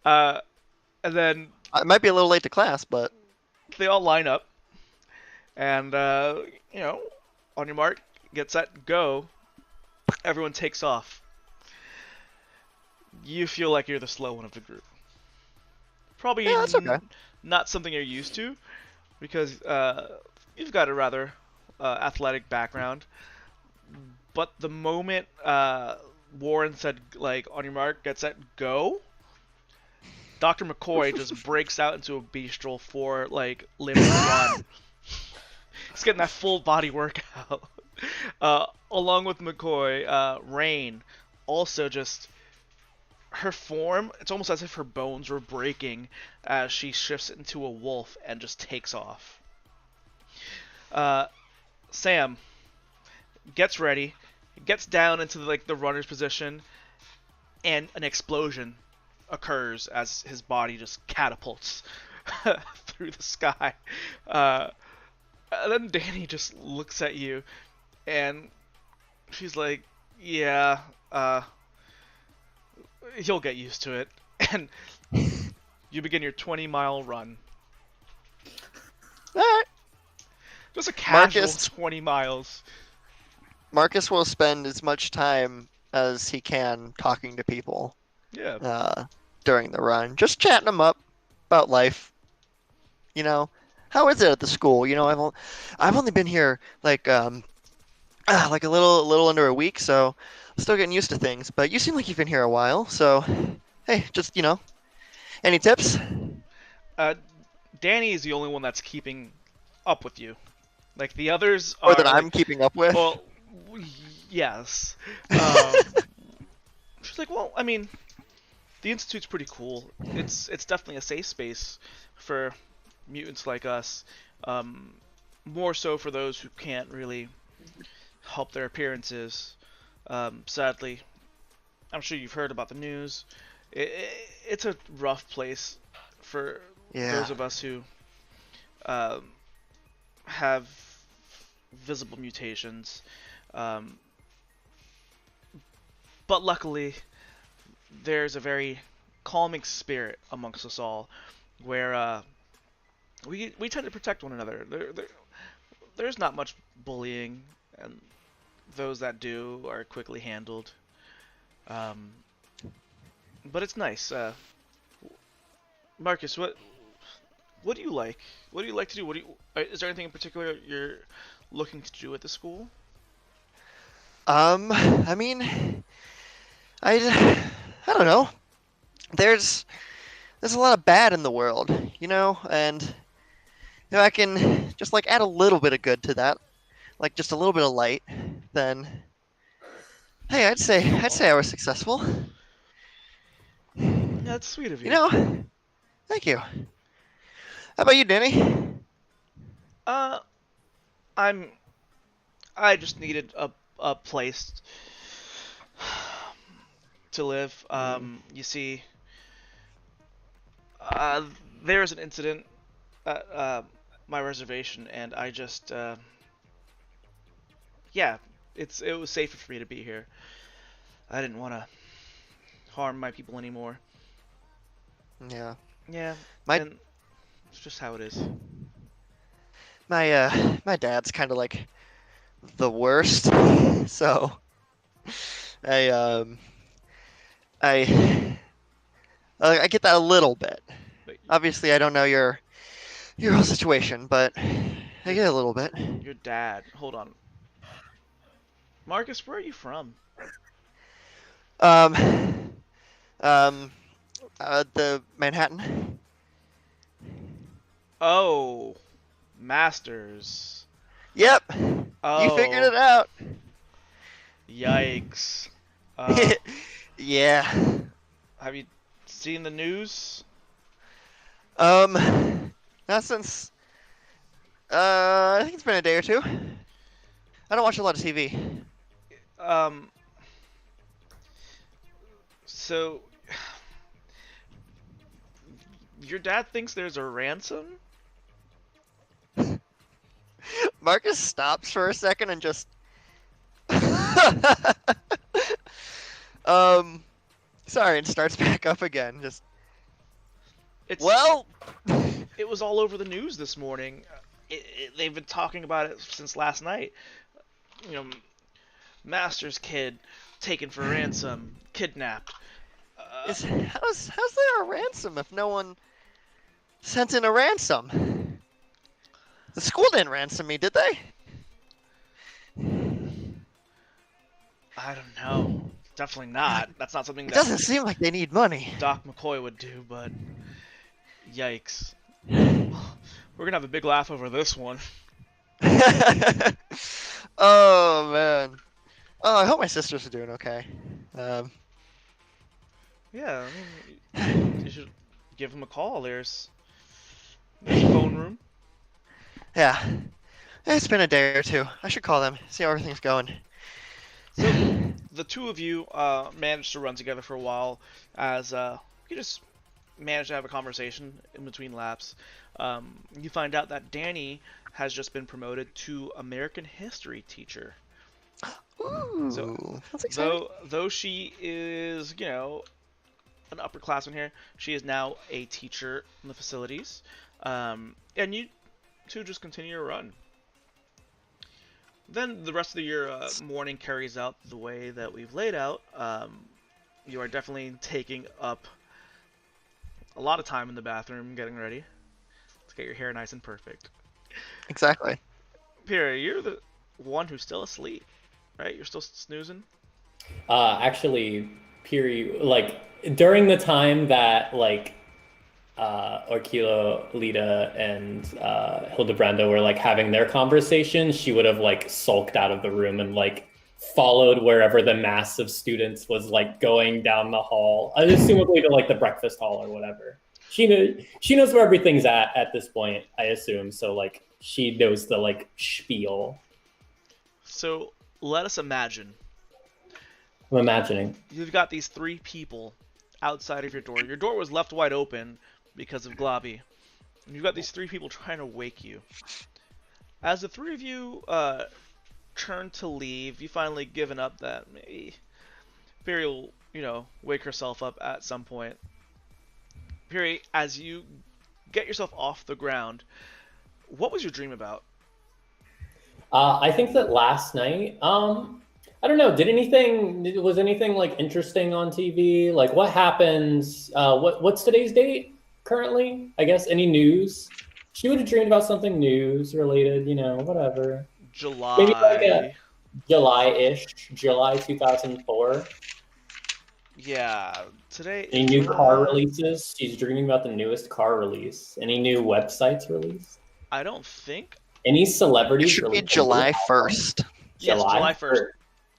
And then I might be a little late to class, but they all line up. And, on your mark, get set, go. Everyone takes off. You feel like you're the slow one of the group. Probably Yeah, that's okay. not something you're used to, because you've got a rather athletic background. But the moment Warren said, like, on your mark, get set, go, Dr. McCoy just breaks out into a bestial for, like, limited run. He's getting that full body workout. Along with McCoy, Rain also just... Her form, it's almost as if her bones were breaking as she shifts into a wolf and just takes off. Sam gets ready, gets down into the runner's position, and an explosion occurs as his body just catapults through the sky. And then Danny just looks at you, and she's like, "Yeah, you'll get used to it." And you begin your 20-mile run. alright. Just a casual Marcus- 20 miles. Marcus will spend as much time as he can talking to people Yeah. during the run, just chatting them up about life. You know, how is it at the school? You know, I've only been here like a little under a week, so I'm still getting used to things. But you seem like you've been here a while, so hey, just any tips? Danny is the only one that's keeping up with you. Like, the others Or are... that I'm keeping up with? Well, yes. She's like, well, I mean, the Institute's pretty cool. It's definitely a safe space for mutants like us. More so for those who can't really help their appearances. Sadly, I'm sure you've heard about the news. It's a rough place for Yeah. those of us who um, have visible mutations. Um, but luckily, there's a very calming spirit amongst us all, where we tend to protect one another. There's not much bullying, and those that do are quickly handled. Um, but it's nice. Marcus, what do you like? What do you like to do? Is there anything in particular you're looking to do at the school? I mean, I don't know. There's a lot of bad in the world, and I can just like add a little bit of good to that, like just a little bit of light. Then, hey, I'd say I was successful. That's sweet of you. Thank you. How about you, Danny? Uh, I just needed a place to live. You see, there was an incident at my reservation, and I just, yeah, it was safer for me to be here. I didn't want to harm my people anymore. Yeah. Yeah, My and it's just how it is. my dad's kind of like the worst, so I I I get that a little bit. But Obviously, I don't know your whole situation, but I get a little bit. your dad, hold on. Marcus, where are you from? Um, um, the Manhattan. Oh, Masters. Yep, Oh, you figured it out. yikes. Yeah. Have you seen the news? Not since. I think it's been a day or two. I don't watch a lot of TV. So your dad thinks there's a ransom? Marcus stops for a second and just. Sorry, and starts back up again. Just. It's Well. it was all over the news this morning. They've been talking about it since last night. You know, Master's kid taken for ransom, kidnapped. How's there a ransom if no one sent in a ransom? The school didn't ransom me, did they? I don't know. Definitely not. That's not something It that doesn't seem like they need money. Doc McCoy would do, but yikes. We're gonna have a big laugh over this one. Oh man. Oh, I hope my sisters are doing okay. Yeah, I mean, you should give him a call. There's a phone room. Yeah. It's been a day or two. I should call them, see how everything's going. So the two of you managed to run together for a while, as you just managed to have a conversation in between laps. You find out that Danny has just been promoted to American History teacher. Ooh, So, that's exciting. though she is, an upperclassman here, she is now a teacher in the facilities. And you two just continue to run. Then the rest of your morning carries out the way that we've laid out. You are definitely taking up a lot of time in the bathroom getting ready to get your hair nice and perfect. Exactly. Pierre, you're the one who's still asleep, right? You're still snoozing? Actually, Piri, like, during the time that, like, Orkilo, Lita, and Hildebranda were, like, having their conversation, she would have, like, sulked out of the room and, like, followed wherever the mass of students was, like, going down the hall, assumably to, like, the breakfast hall or whatever. She knows where everything's at this point, I assume, so, like, she knows the, like, spiel. So let us imagine I'm imagining. You've got these three people outside of your door. Your door was left wide open because of Globby. And you've got these three people trying to wake you. As the three of you turn to leave, you finally given up that maybe Piri will, wake herself up at some point. Piri, as you get yourself off the ground, what was your dream about? I think that last night, I don't know, was anything like interesting on TV? Like what happens, what's today's date currently? I guess any news? She would have dreamed about something news related, whatever. July. Maybe like a July-ish, July 2004. Yeah, today. Any new car releases? She's dreaming about the newest car release. Any new websites released? I don't think. Any It celebrities? should be July 1st. Yes, July 1st.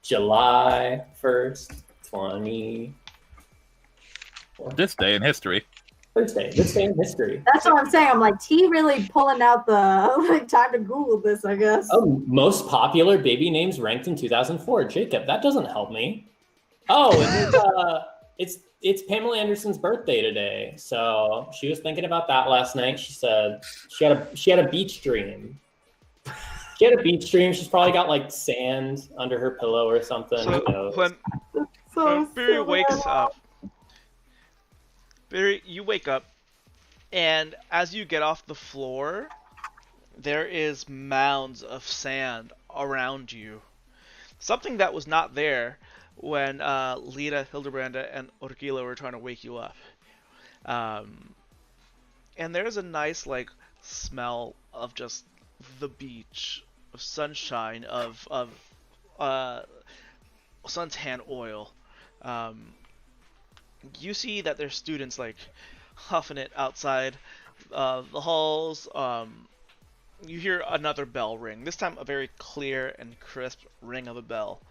July 1st, 20. This day in history. Thursday. This day in history. That's what I'm saying. I'm like, T really pulling out the time to Google this, I guess. Oh, most popular baby names ranked in 2004. Jacob, that doesn't help me. Oh, it's Pamela Anderson's birthday today, so she was thinking about that last night. She said she had a beach dream. She had a beach dream. She's probably got like sand under her pillow or something. Who So knows? when Piri wakes up, Piri, you wake up, and as you get off the floor, there is mounds of sand around you. Something that was not there when Lita, Hildebranda, and Orkila were trying to wake you up. And there's a nice smell of just the beach, of sunshine, of suntan oil. You see that there's students huffing it outside the halls. You hear another bell ring. This time a very clear and crisp ring of a bell.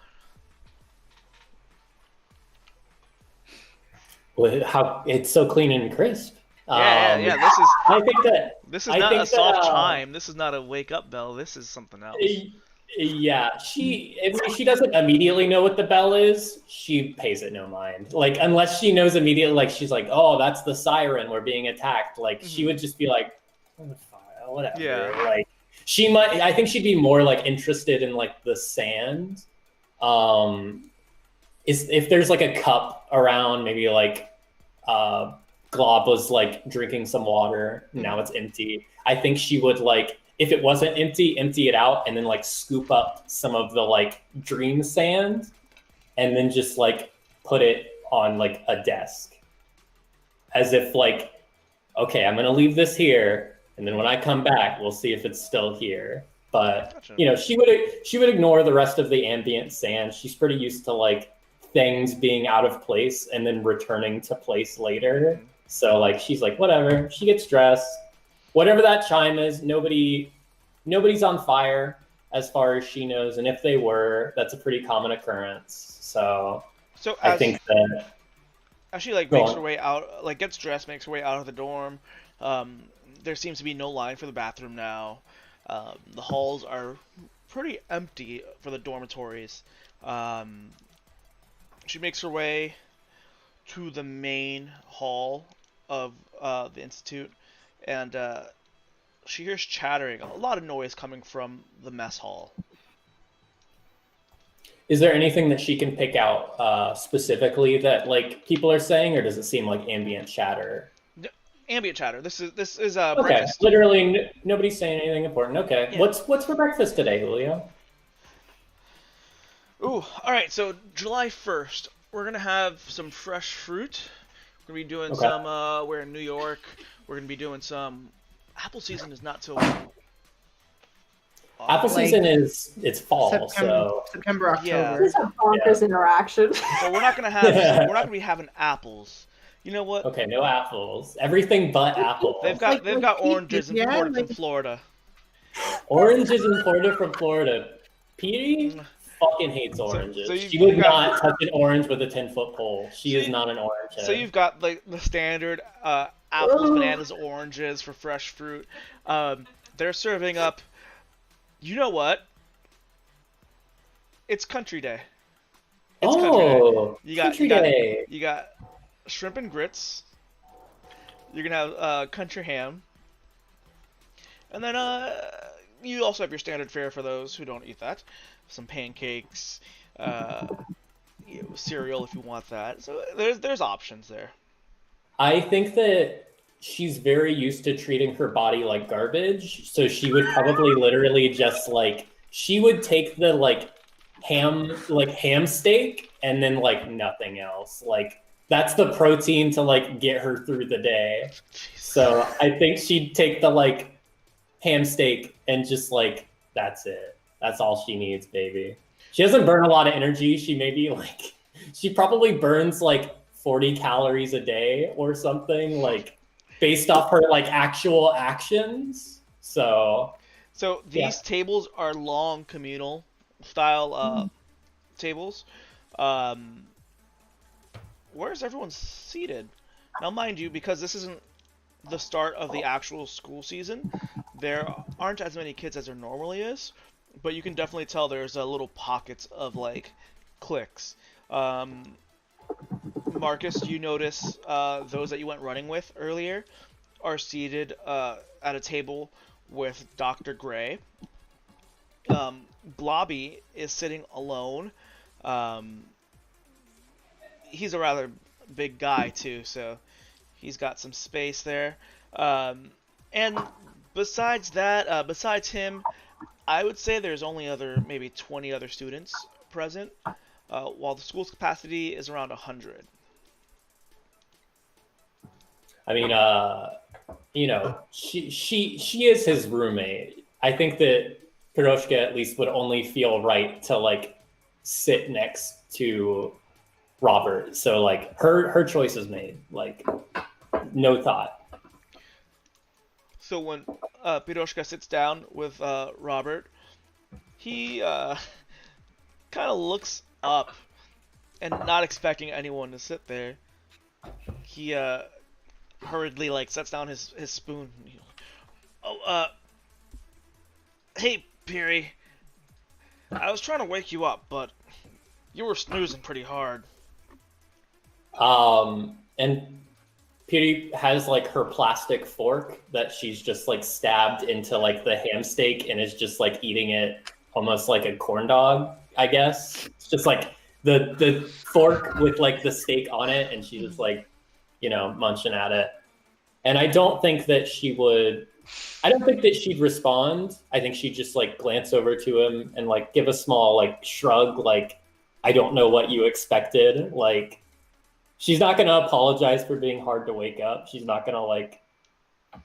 How it's so clean and crisp. Yeah. I think that This is not a soft chime. This is not a wake up bell. This is something else. Yeah, if she doesn't immediately know what the bell is, she pays it no mind. Unless she knows immediately, she's like, oh, that's the siren, we're being attacked. She would just be like, oh, whatever. Yeah. I think she'd be more interested in the sand. If there's a cup around, maybe Glob was drinking some water, now it's empty. I think she would if it wasn't empty it out and then scoop up some of the dream sand and then just put it on a desk as if okay, I'm gonna leave this here and then when I come back we'll see if it's still here. But Gotcha. she would ignore the rest of the ambient sand. She's pretty used to things being out of place and then returning to place later. So she's whatever. She gets dressed. Whatever that chime is, nobody's on fire as far as she knows, and if they were, that's a pretty common occurrence. So I think that as she makes her way out, gets dressed, makes her way out of the dorm, there seems to be no line for the bathroom now. The halls are pretty empty for the dormitories. She makes her way to the main hall of the institute, and she hears chattering, a lot of noise coming from the mess hall. Is there anything that she can pick out specifically that people are saying, or does it seem like ambient chatter? Ambient chatter. This is Okay, breakfast. literally nobody's saying anything important. Okay, Yeah. What's for breakfast today, Julio? Ooh, all right. So July 1st, we're gonna have some fresh fruit. We're gonna be doing some. We're in New York. We're gonna be doing some. Apple season is not till. Apple season it's fall, September, October. Yeah. This is a bonkers interaction. So we're not gonna be having apples. You know what? Okay, no apples. Everything but apples. They've got oranges yeah, imported from Florida. Oranges imported from Florida. Petey fucking hates oranges. She would not touch an orange with a 10-foot pole. She is not an orange head. So you've got the standard apples, bananas, oranges for fresh fruit. They're serving up. You know what? It's Country Day. It's country day. Oh, You got country day. you got shrimp and grits. You're gonna have country ham, and then you also have your standard fare for those who don't eat that. Some pancakes, cereal if you want that. So there's options there. I think that she's very used to treating her body like garbage, so she would probably literally just like she would take the ham steak and then like nothing else. Like that's the protein to like get her through the day. So I think she'd take the like ham steak and just like that's it. That's all she needs, baby. She doesn't burn a lot of energy. She probably burns like 40 calories a day or something, like based off her like actual actions. So these tables are long communal style tables. Where's everyone seated? Now, mind you, because this isn't the start of the actual school season, there aren't as many kids as there normally is, but you can definitely tell there's a little pockets of like cliques. Marcus, you notice those that you went running with earlier are seated at a table with Dr. Gray. Blobby is sitting alone. He's a rather big guy too, so he's got some space there. And besides that, besides him, I would say there's only maybe 20 other students present, while the school's capacity is around 100. I mean, she is his roommate. I think that Piroshka at least would only feel right to like sit next to Robert. So like her choice is made. Like no thought. So when Piroshka sits down with Robert, he kind of looks up and not expecting anyone to sit there. He hurriedly like sets down his spoon. Hey, Peary. I was trying to wake you up, but you were snoozing pretty hard. And Peary has like her plastic fork that she's just like stabbed into like the ham steak and is just like eating it almost like a corn dog, I guess. It's just like the fork with like the steak on it, and she's just like, munching at it. And I don't think that she'd respond. I think she'd just like glance over to him and like give a small like shrug, like, I don't know what you expected. Like, she's not going to apologize for being hard to wake up. She's not going to like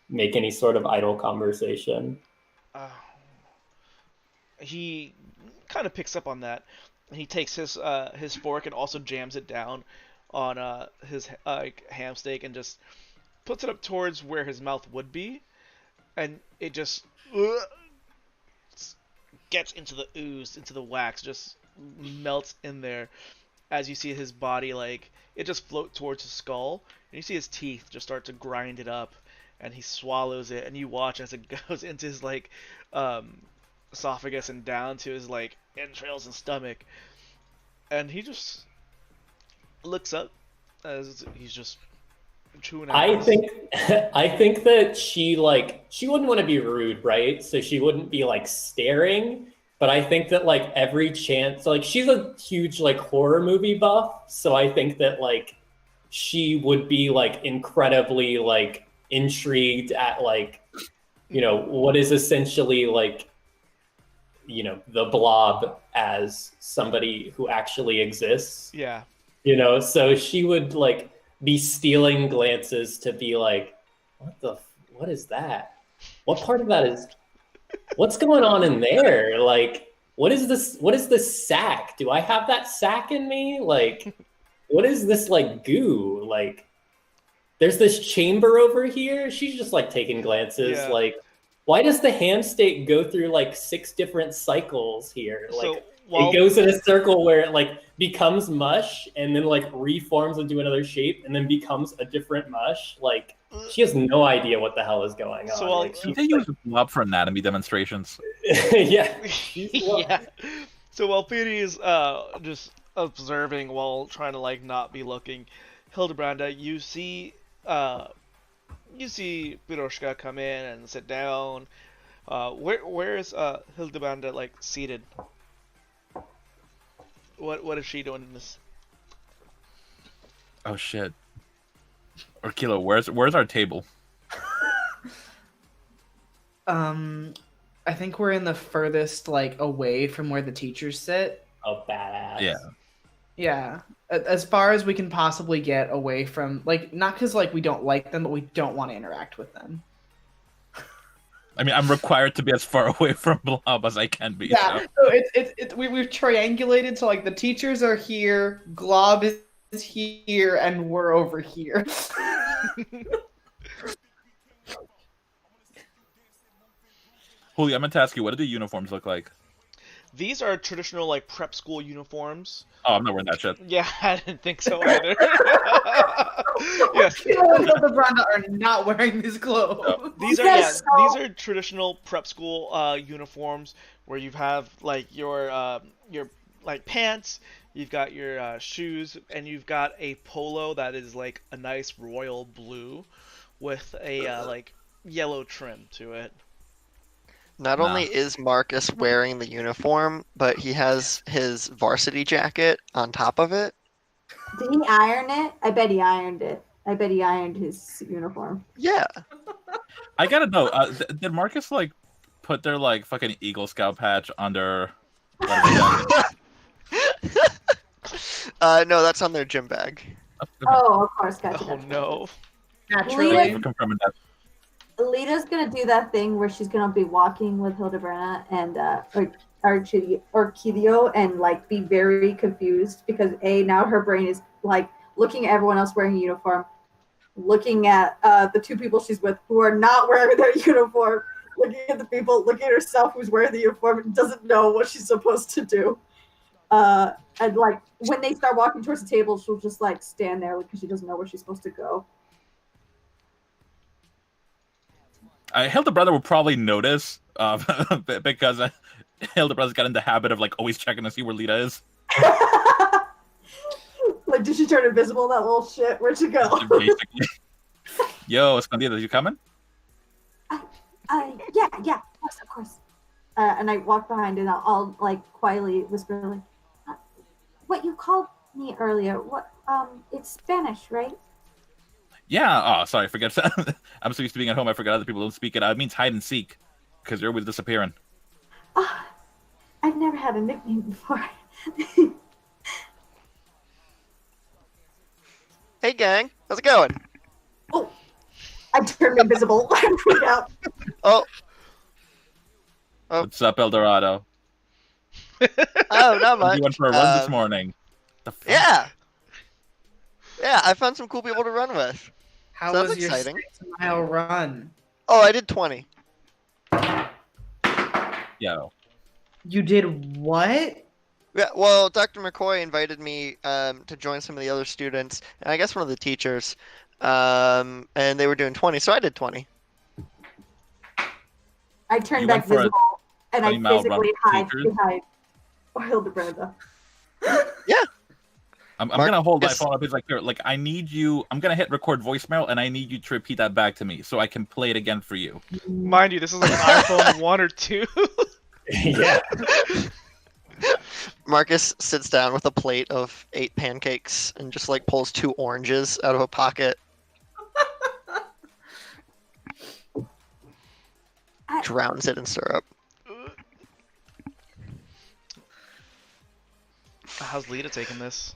make any sort of idle conversation. He kind of picks up on that. He takes his fork and also jams it down on his ham steak and just puts it up towards where his mouth would be, and it just gets into the ooze, into the wax, just melts in there. As you see his body, like, it just float towards his skull, and you see his teeth just start to grind it up, and he swallows it, and you watch as it goes into his like esophagus and down to his like entrails and stomach, and he just looks up as he's just chewing at I think that she wouldn't want to be rude, right? So she wouldn't be like staring, but I think that like every chance, like she's a huge like horror movie buff, so I think that like she would be like incredibly like intrigued at like what is essentially like the blob as somebody who actually exists. Yeah. So she would like be stealing glances to be like, what is that? What part of that is, what's going on in there? Like, what is this sack? Do I have that sack in me? Like, what is this like goo? Like, there's this chamber over here. She's just like taking glances. Yeah. Like, why does the ham steak go through like 6 different cycles here? Like, it goes in a circle where it like becomes mush and then like reforms into another shape and then becomes a different mush. Like, she has no idea what the hell is going on. Like, Did they use a blob for anatomy demonstrations? yeah. Yeah. So while Petey is just observing while trying to like not be looking. Hildebranda, you see Piroshka come in and sit down. Where is Hildebranda like seated? What is she doing in this? Oh shit. Or Kilo, where's our table? I think we're in the furthest like away from where the teachers sit. Oh, badass. Yeah. Yeah, as far as we can possibly get away from, like, not because like we don't like them, but we don't want to interact with them. I mean, I'm required to be as far away from Blob as I can be. Yeah, So. so we've triangulated, so like the teachers are here, Glob is here, and we're over here. Julio, I meant to ask you, what do the uniforms look like? These are traditional like prep school uniforms. Oh, I'm not wearing that shit. Yeah, I didn't think so either. Yes. Kilo and Hildebranda are not wearing these clothes. No. These are traditional prep school uniforms where you have like your like pants, you've got your shoes, and you've got a polo that is like a nice royal blue with a like yellow trim to it. Not only is Marcus wearing the uniform, but he has his varsity jacket on top of it. Did he iron it? I bet he ironed it. I bet he ironed his uniform. Yeah. I gotta know, did Marcus like put their like fucking Eagle Scout patch under? No, that's on their gym bag. Oh, of course, gotcha. Oh no. Naturally. Leah- Confirming that. Lita's gonna do that thing where she's gonna be walking with Hildebrand and Archideo and like be very confused because now her brain is like looking at everyone else wearing a uniform, looking at the two people she's with who are not wearing their uniform, looking at looking at herself who's wearing the uniform and doesn't know what she's supposed to do. And like when they start walking towards the table, she'll just like stand there because she doesn't know where she's supposed to go. Hildebrand will probably notice because Hildebrand's got in the habit of like always checking to see where Lita is. Like, did she turn invisible? That little shit. Where'd she go? Basically. Yo, Escondida, you coming? Yeah, of course. And I walk behind and I'll like quietly whisper like, "What you called me earlier? What? It's Spanish, right?" Yeah. Oh, sorry. Forget. I'm so used to being at home. I forgot other people don't speak it. It means hide and seek because you're always disappearing. I've never had a nickname before. Hey, gang. How's it going? Oh, I turned invisible. I freak out. Oh. What's up, Eldorado? Oh, not much. You went for a run this morning. The fuck? Yeah. Yeah, I found some cool people to run with. How Sounds was your exciting. 6-mile run? Oh, I did 20. Yo. You did what? Yeah, well, Dr. McCoy invited me to join some of the other students, and I guess one of the teachers, and they were doing 20, so I did 20. I turned You back went for a visible and I 20-mile run physically with hide teachers? behind Hildebrand. Yeah. I'm gonna hold my Marcus- phone up. He's like, here, like I need you. I'm gonna hit record voicemail, and I need you to repeat that back to me so I can play it again for you. Mind you, this is like an iPhone 1 or 2. Yeah. Marcus sits down with a plate of 8 pancakes and just like pulls 2 oranges out of a pocket. Drowns it in syrup. How's Lita taking this?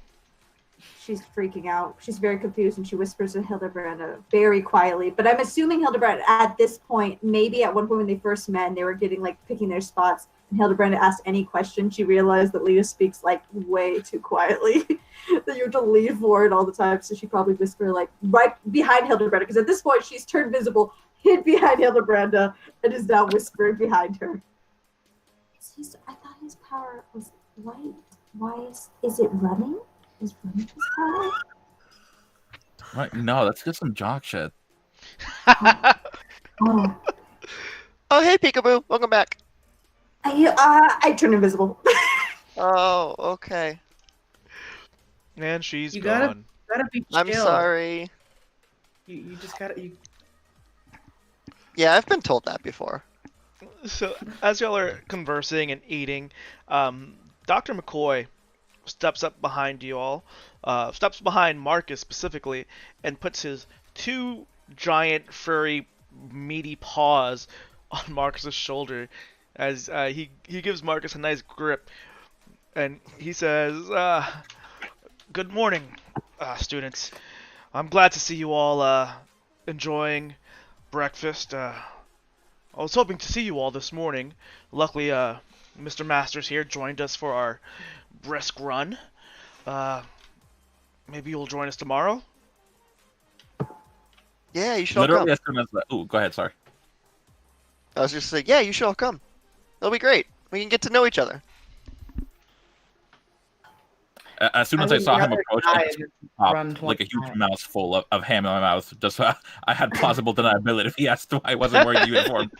She's freaking out. She's very confused and she whispers to Hildebrand very quietly. But I'm assuming Hildebrand at this point, maybe at one point when they first met and they were getting like picking their spots, and Hildebrand asked any question, she realized that Lita speaks like way too quietly. That you have to lean forward all the time. So she probably whisper like right behind Hildebrand because at this point she's turned visible, hid behind Hildebrand, and is now whispering behind her. I thought his power was light. Why is it running? Is running his power? Right? No, that's just some jock shit. Oh, Oh, hey, Peekaboo. Welcome back. I turn invisible. Oh, okay. And she's You gone. gotta be chill. I'm sorry. You just gotta. Yeah, I've been told that before. So, as y'all are conversing and eating, Dr. McCoy steps up behind you all, steps behind Marcus specifically, and puts his two giant, furry, meaty paws on Marcus's shoulder as he gives Marcus a nice grip. And he says, "Good morning, students. I'm glad to see you all enjoying breakfast. I was hoping to see you all this morning. Luckily, Mr. Masters here joined us for our brisk run. Maybe you'll join us tomorrow?" Yeah, you should all Literally come. as soon as go ahead, sorry. I was just saying, yeah, you should all come. It'll be great. We can get to know each other. As soon as I would saw him rather approach, die I just than popped run like a 20 huge miles. mouthful of ham in my mouth. Just so I had plausible deniability if he asked why I wasn't wearing the uniform.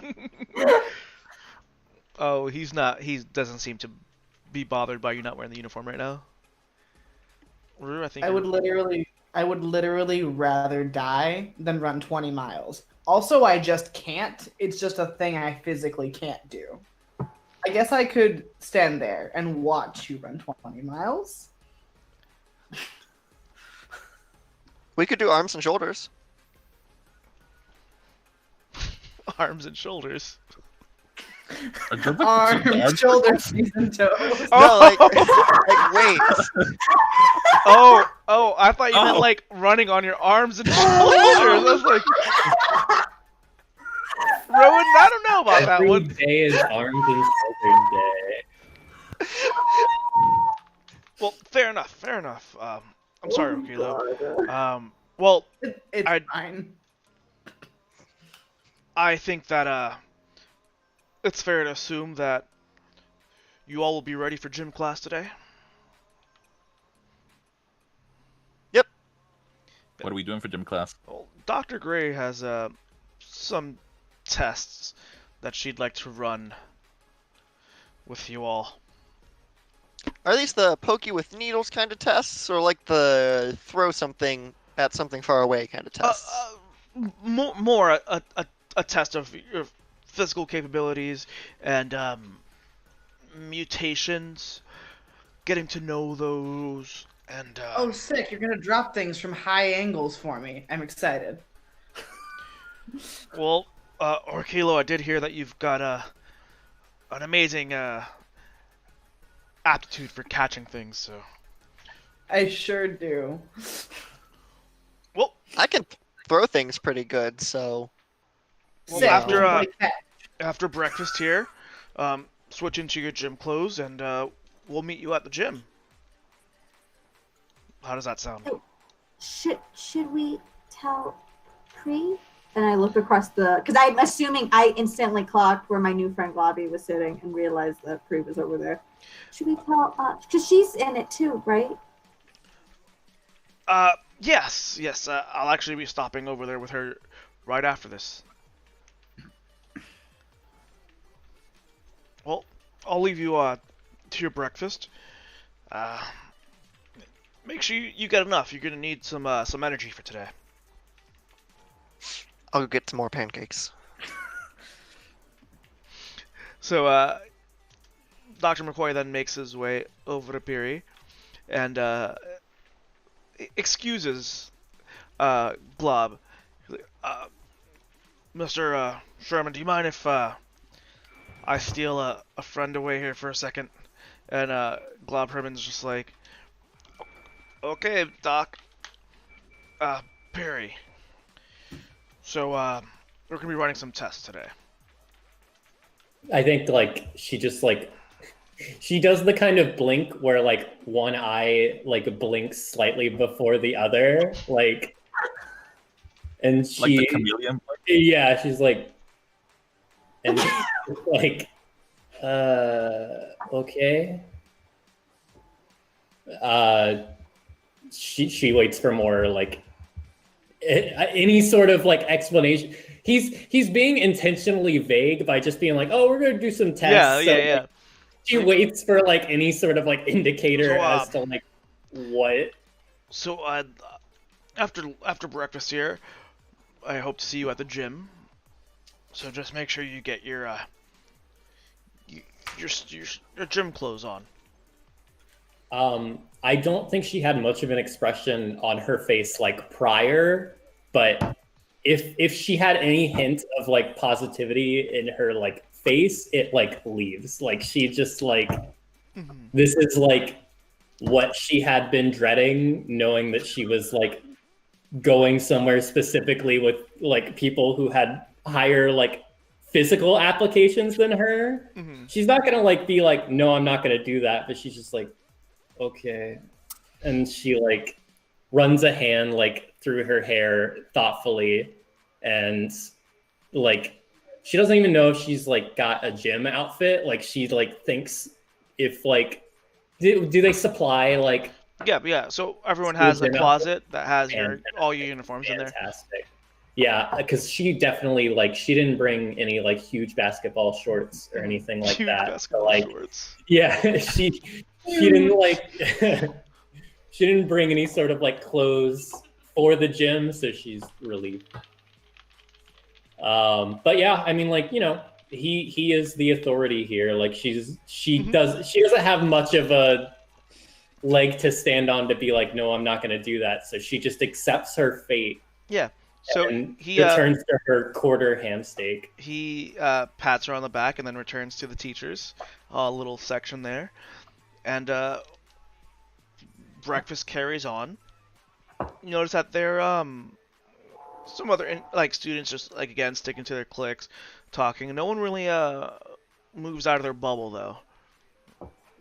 Oh, he's not. He doesn't seem to be bothered by you not wearing the uniform right now. Rue, I think I would literally rather die than run 20 miles. Also, I just can't. It's just a thing I physically can't do. I guess I could stand there and watch you run 20 miles. We could do arms and shoulders. arms and shoulders. Arms, shoulders, knees, and toes. No, like weights. Oh, I thought you meant like running on your arms and shoulders. I was like, Rowan, I don't know about that Every one. day is arms and shoulders day. Well, fair enough. I'm sorry, Kilo. Well, It's I'd- fine. I think that it's fair to assume that you all will be ready for gym class today. What are we doing for gym class? Well, Dr. Gray has some tests that she'd like to run with you all. Are these the poke you with needles kind of tests, or like the throw something at something far away kind of tests? More a test of your physical capabilities and mutations, getting to know those, and Oh, sick. You're going to drop things from high angles for me. I'm excited. well, Orkilo, I did hear that you've got an amazing aptitude for catching things, so. I sure do. Well, I can throw things pretty good, so Well, Sick. after, We'll play catch. after breakfast here, switch into your gym clothes, and we'll meet you at the gym. How does that sound? Should we tell Pre? And I look across because I'm assuming I instantly clocked where my new friend Globby was sitting and realized that Pre was over there. Should we tell? Because she's in it too, right? Yes. I'll actually be stopping over there with her right after this. Well, I'll leave you to your breakfast. Make sure you get enough. You're gonna need some energy for today. I'll go get some more pancakes. So, Dr. McCoy then makes his way over to Peary and excuses Glob. Mr. Sherman, do you mind if I steal a friend away here for a second? And Glob Herman's just like, okay, Doc. Perry. So, we're gonna be running some tests today. I think like she just like she does the kind of blink where like one eye like blinks slightly before the other, like, and she Like the chameleon? yeah, she's like, and like, okay. She waits for more like any sort of like explanation. He's being intentionally vague by just being like, "Oh, we're gonna do some tests." Yeah. She waits for like any sort of like indicator So, as to like what. So after breakfast here, I hope to see you at the gym. So just make sure you get y- your gym clothes on. I don't think she had much of an expression on her face like prior, but if she had any hint of like positivity in her like face, it like leaves. Like she just like Mhm. this is like what she had been dreading, knowing that she was like going somewhere specifically with like people who had higher like physical applications than her. Mhm. She's not gonna like be like, no, I'm not gonna do that, but she's just like, okay. And she like runs a hand like through her hair thoughtfully and like she doesn't even know if she's like got a gym outfit. Like she like thinks if like do they supply like Yeah, but yeah. So everyone school has a gym outfit? closet that has all your Fantastic. uniforms in there. Fantastic. Yeah, because she definitely like she didn't bring any like huge basketball shorts or anything like Huge that. So basketball like shorts. yeah, she didn't like she didn't bring any sort of like clothes for the gym, so she's relieved. But yeah, I mean, like he is the authority here. Like she Mhm. doesn't have much of a leg to stand on to be like, no, I'm not going to do that. So she just accepts her fate Yeah. So and he returns to her quarter ham steak. he pats her on the back and then returns to the teachers, a little section there, and breakfast carries on. You notice that there some other like students just like again sticking to their cliques, talking. No one really moves out of their bubble though.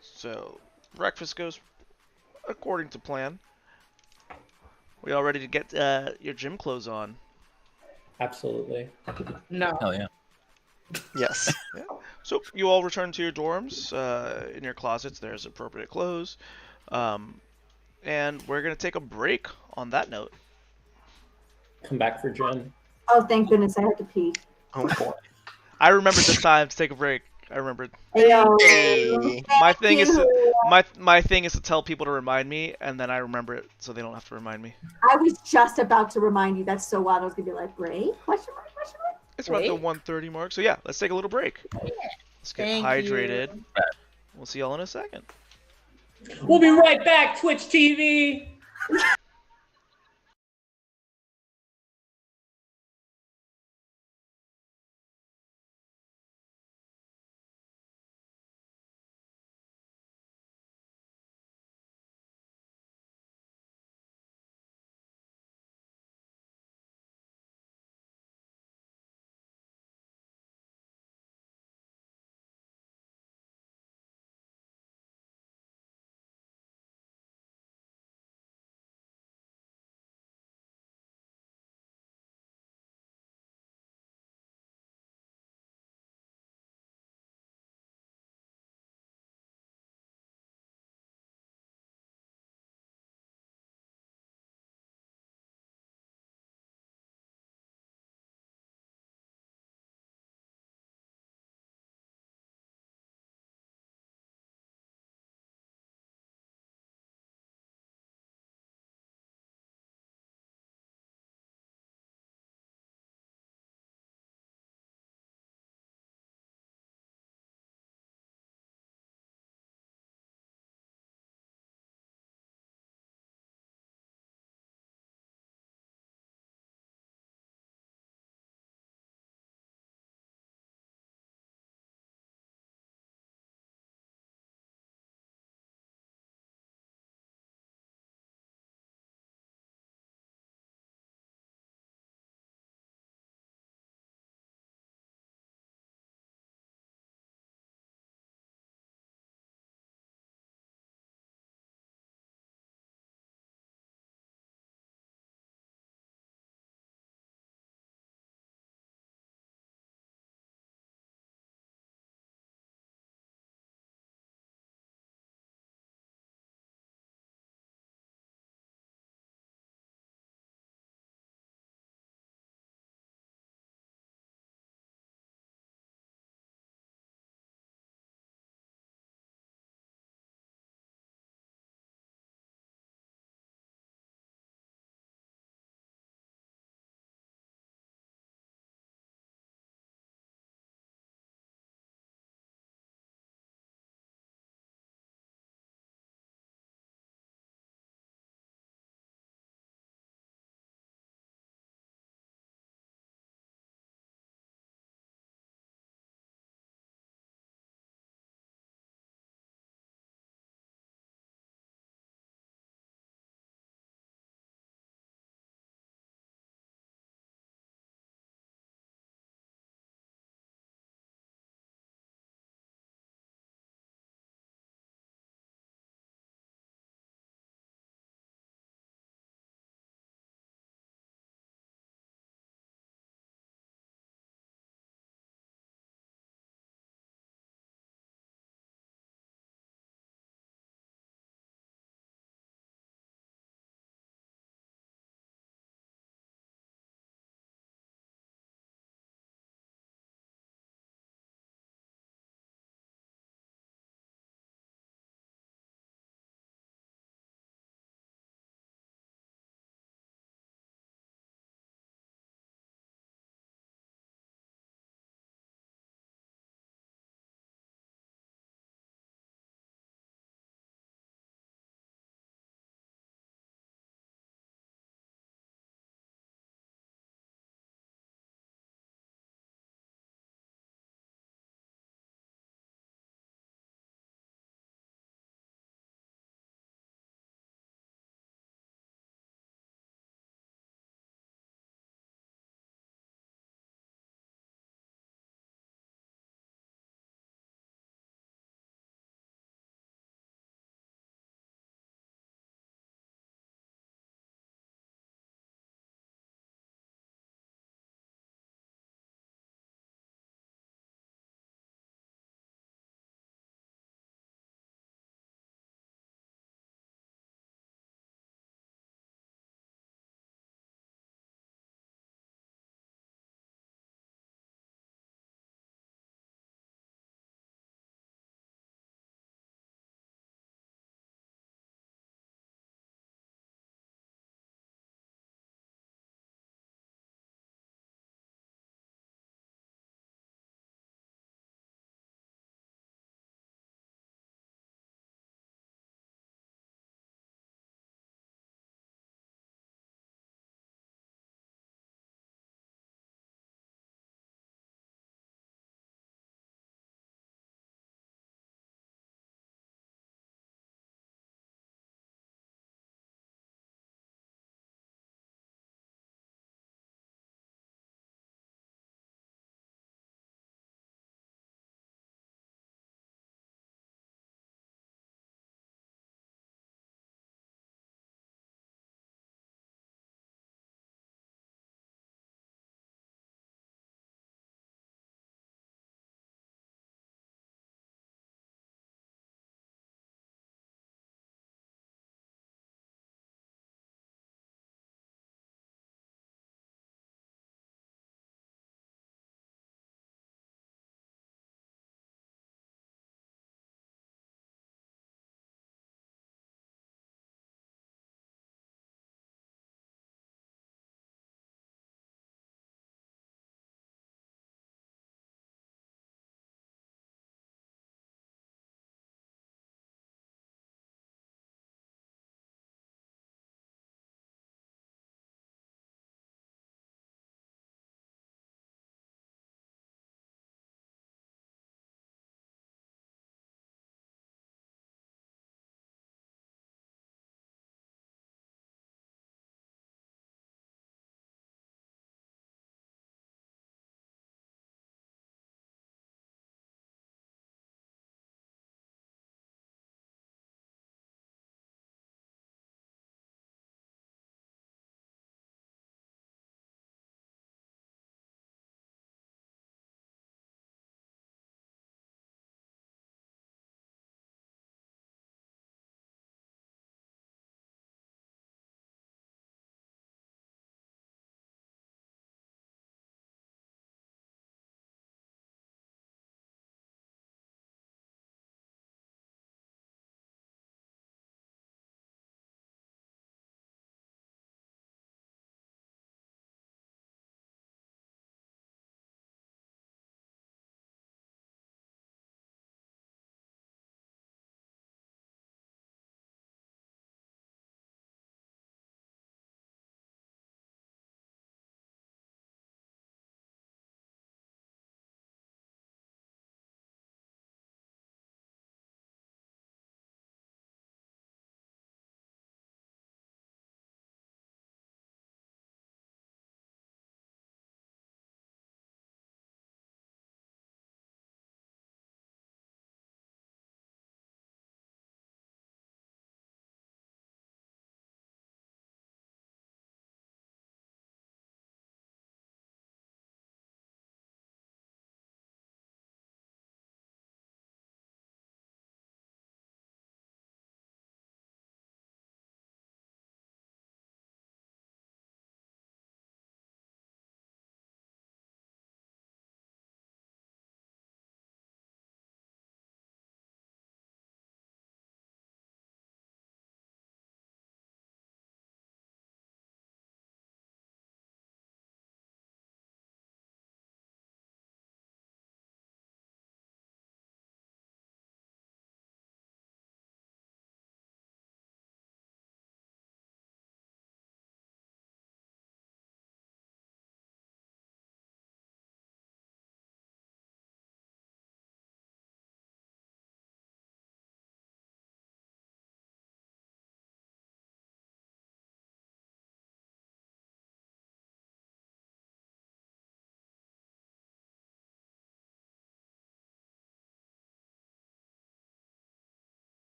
So breakfast goes according to plan. We all ready to get your gym clothes on? Absolutely. No. Hell yeah. Yes. Yeah. So you all return to your dorms. In your closets, there's appropriate clothes. Um, and we're gonna take a break on that note. Come back for gym. Oh, thank goodness I had to pee. Oh boy. I remembered this time to take a break. I remembered. Ayo. Hey. My Thank thing is to, you. my thing is to tell people to remind me, and then I remember it, so they don't have to remind me. I was just about to remind you. That's so wild. I was gonna be like, break? Question mark? Question mark? It's about the Wait. 1:30 mark, so yeah, let's take a little break. Let's get Thank hydrated. you. We'll see y'all in a second. We'll be right back, Twitch TV.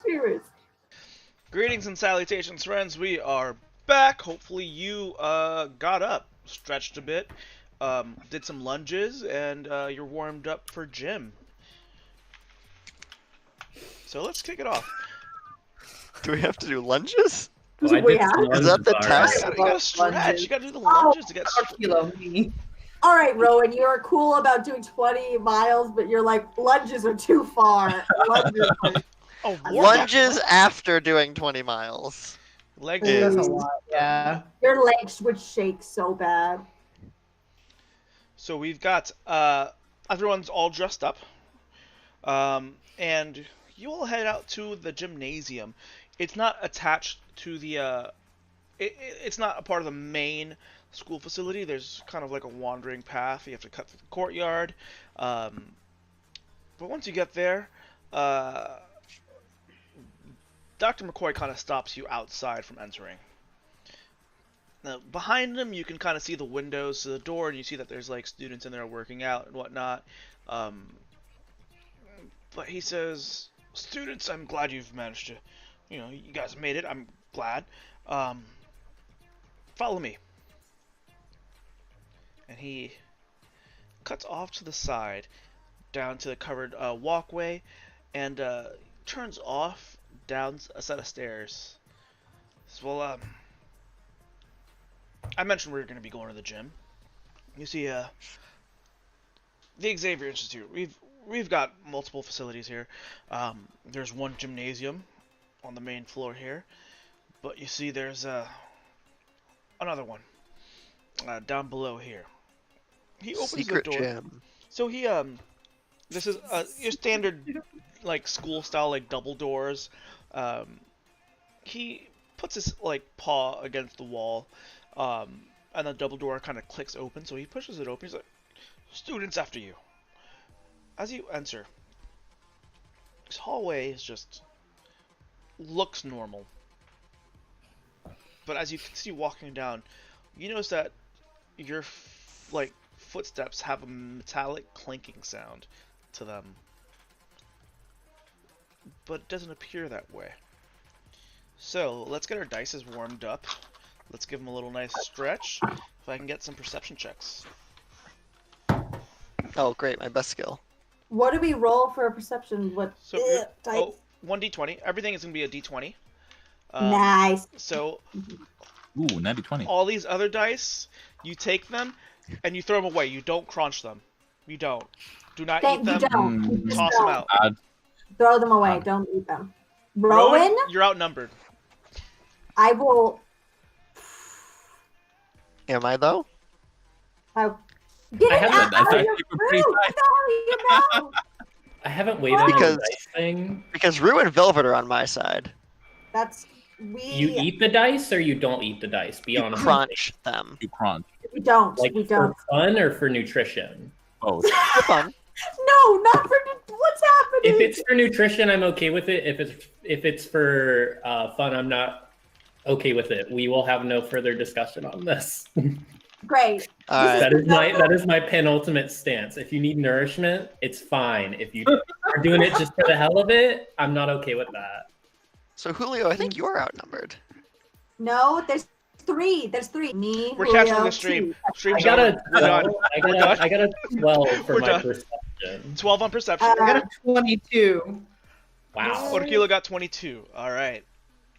Cheers. Greetings and salutations, friends. We are back. Hopefully you got up, stretched a bit, did some lunges, and you're warmed up for gym. So let's kick it off. Do we have to do lunges? Oh, I did some Is that the lunges test? You already. gotta stretch. Lunges. You gotta do the lunges to get Kilo me. All right, Rowan, you're cool about doing 20 miles, but you're like, lunges are too far. Lunges are... Oh, warm up. Lunges after doing 20 miles. Leg Yeah. That's day. a lot. Yeah. Your legs would shake so bad. So we've got everyone's all dressed up, and you all head out to the gymnasium. It's not attached to the it's not a part of the main school facility. There's kind of like a wandering path. You have to cut through the courtyard. But once you get there, Dr. McCoy kind of stops you outside from entering. Now, behind him, you can kind of see the windows to the door, and you see that there's like students in there working out and whatnot. But he says, "Students, I'm glad you've managed to, you guys made it. I'm glad. Follow me." And he cuts off to the side, down to the covered walkway, and turns off down a set of stairs. Says, "Well, I mentioned we were going to be going to the gym. You see, the Xavier Institute. We've got multiple facilities here. There's one gymnasium on the main floor here, but you see, there's another one down below here." He opens Secret the door. gym. So he this is your standard like school style like double doors. He puts his like paw against the wall, and the double door kind of clicks open. So he pushes it open. He's like, "Students, after you." As you enter, this hallway is just looks normal, but as you can see walking down, you notice that your like footsteps have a metallic clinking sound to them, but it doesn't appear that way. So let's get our dices warmed up. Let's give them a little nice stretch. If I can get some perception checks. Oh, great, my best skill. What do we roll for a perception? What? So Dice? oh, 1d20. Everything is gonna be a d20. Nice. So Ooh, 90-20. all these other dice, you take them and you throw them away. You don't crunch them. You don't. Do not eat You them. don't. You just Toss them don't. out. Throw them away. Fine. Don't eat them. Rowan, you're outnumbered. I will. Am I, though? Get I it haven't- out I of your think we're pretty fruit. Get out of your mouth. I haven't weighed in on Because- the dice thing. Because Rue and Velvet are on my side. That's You eat the dice or you don't eat the dice? Be You honest. crunch them. You crunch. We don't. Like we for don't. fun or for nutrition? Both. For fun. No, not for what's happening. If it's for nutrition, I'm okay with it. If it's for fun, I'm not okay with it. We will have no further discussion on this. Great. All right. That is my penultimate stance. If you need nourishment, it's fine. If you are doing it just for the hell of it, I'm not okay with that. So, Julio, I think you are outnumbered. No, there's three. There's three. Me. We're Julio, canceling the stream. Steve. Stream's I got over. a We're done. 12. We're done. I got a 12 for We're my done. perception. 12 on perception. I got a 22. Wow. Orkila got 22. All right.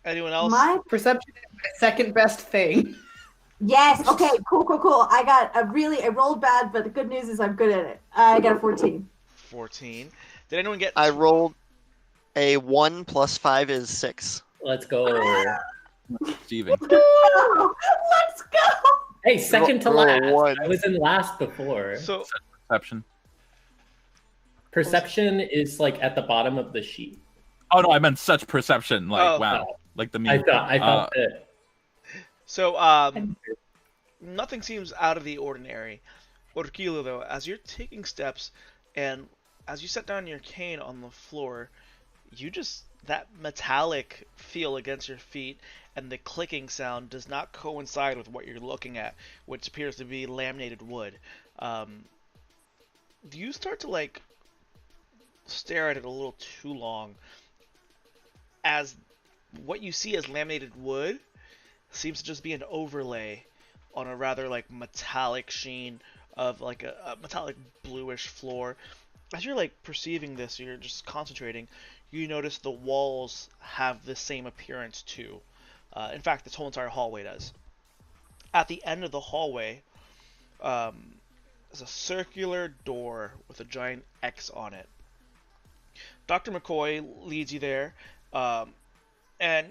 Anyone else? My Perception is my second best thing. yes. Okay. Cool. I rolled bad, but the good news is I'm good at it. I got a 14. 14. Did anyone get? I rolled a 1 plus 5 is 6. Let's go. Steven. No, let's go. Hey, second to Roll a last. one. I was in last before. So Perception. Perception is like at the bottom of the sheet. Oh no, I meant such perception. Like Oh. wow, like the I meme. thought that. nothing seems out of the ordinary. Orkila, though, as you're taking steps and as you set down your cane on the floor, that metallic feel against your feet and the clicking sound does not coincide with what you're looking at, which appears to be laminated wood. You start to like stare at it a little too long, as what you see as laminated wood seems to just be an overlay on a rather like metallic sheen of like a metallic bluish floor. As you're like perceiving this, you're just concentrating, you notice the walls have the same appearance too. In fact, this whole entire hallway does. At the end of the hallway, there's a circular door with a giant X on it. Dr. McCoy leads you there, and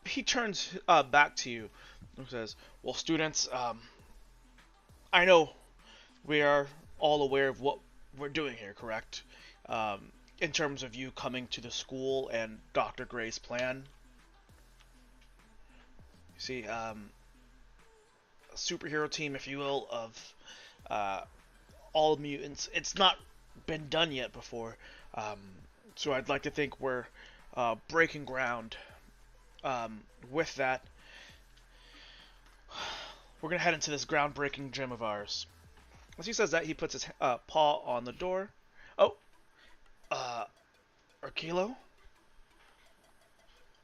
he turns back to you and says, "Well, students, I know we are all aware of what we're doing here, correct? In terms of you coming to the school and Dr. Gray's plan. You see, a superhero team, if you will, of all mutants. It's not been done yet before, so I'd like to think we're breaking ground with that. We're gonna head into this groundbreaking gym of ours." As he says that, he puts his paw on the door. "Oh, Arkilo?"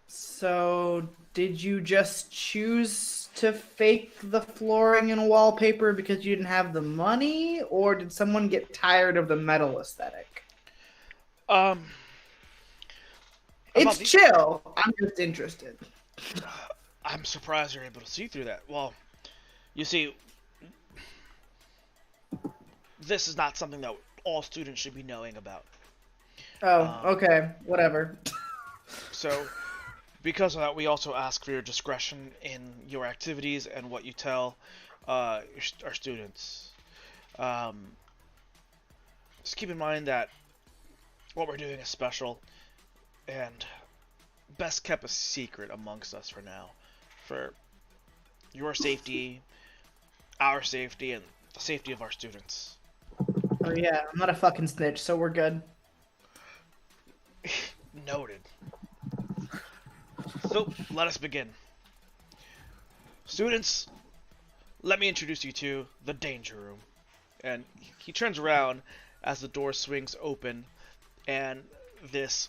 So, did you just choose to fake the flooring and wallpaper because you didn't have the money, or did someone get tired of the metal aesthetic? It's chill. I'm just interested. I'm surprised you're able to see through that. Well, you see, this is not something that all students should be knowing about. Oh, okay. Whatever. So, because of that, we also ask for your discretion in your activities and what you tell our students. Just keep in mind that what we're doing is special and best kept a secret amongst us for now. For your safety, our safety, and the safety of our students. Oh yeah, I'm not a fucking snitch, so we're good. Noted. So, let us begin. Students, let me introduce you to the Danger Room. And he turns around as the door swings open, and this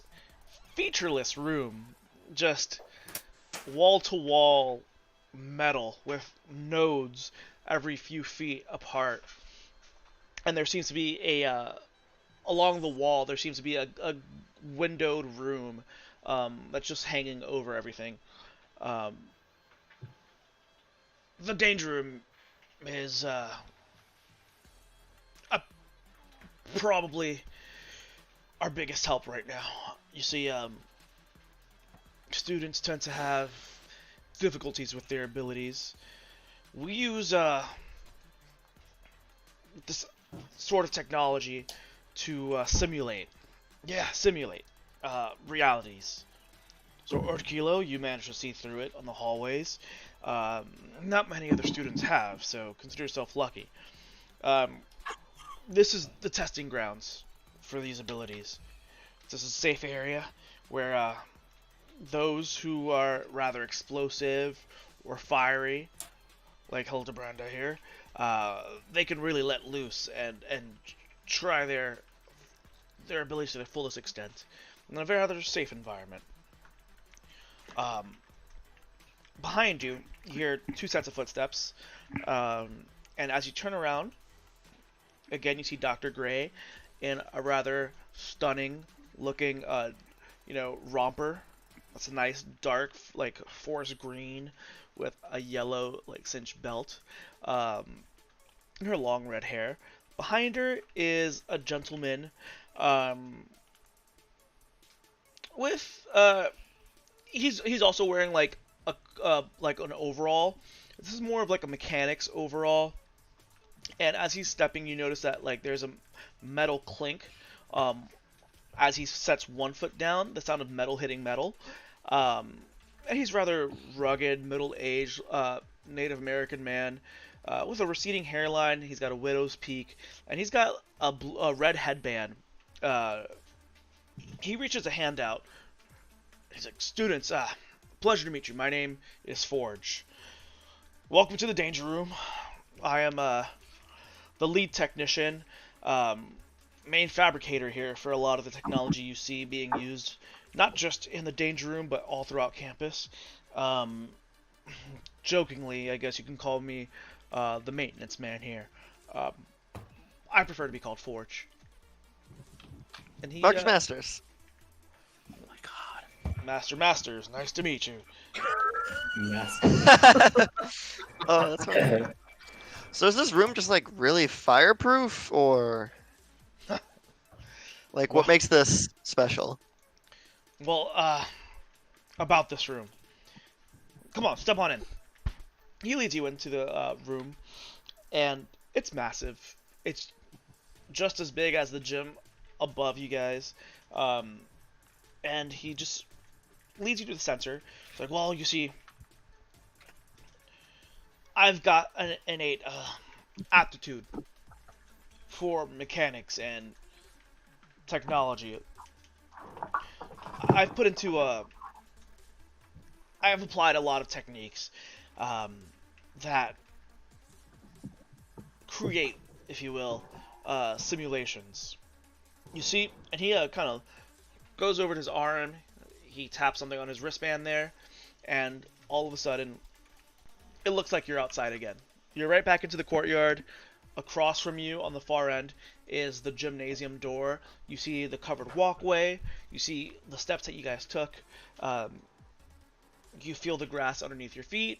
featureless room, just wall-to-wall metal with nodes every few feet apart. And there seems to be along the wall, there seems to be a windowed room that's just hanging over everything. The Danger Room is probably our biggest help right now. You see, students tend to have difficulties with their abilities. We use this sort of technology to simulate realities. So, Orkilo, you managed to see through it on the hallways. Not many other students have, so consider yourself lucky. This is the testing grounds for these abilities. This is a safe area where those who are rather explosive or fiery, like Hildebranda here, they can really let loose and try their abilities to the fullest extent in a very rather safe environment. Behind you, you hear two sets of footsteps, and as you turn around, again you see Dr. Gray in a rather stunning looking, romper. That's a nice dark, like forest green with a yellow, like cinched belt. And her long red hair. Behind her is a gentleman, with he's also wearing like like an overall. This is more of like a mechanic's overall. And as he's stepping, you notice that like there's a metal clink. As he sets one foot down, the sound of metal hitting metal. And he's rather rugged, middle-aged, Native American man with a receding hairline. He's got a widow's peak, and he's got a red headband. He reaches a hand out. He's like, "Students, pleasure to meet you. My name is Forge. Welcome to the Danger Room. I am the lead technician, main fabricator here for a lot of the technology you see being used not just in the danger room, but all throughout campus. Um, Jokingly, I guess you can call me the maintenance man here. Um, I prefer to be called Forge. And he, Marcus Masters. Oh my god. Master Masters, nice to meet you. Oh, that's funny. So is this room just like really fireproof, or like what makes this special? Well, about this room. Come on, step on in. He leads you into the room, and it's massive. It's just as big as the gym above you guys. And he just leads you to the center. It's like, well, you see, I've got an innate aptitude for mechanics and technology. I've put into I've applied a lot of techniques that create, if you will, simulations. You see, and he kind of goes over to his arm, he taps something on his wristband there, and all of a sudden, it looks like you're outside again. You're right back into the courtyard. Across from you on the far end is the gymnasium door. You see the covered walkway. You see the steps that you guys took. You feel the grass underneath your feet.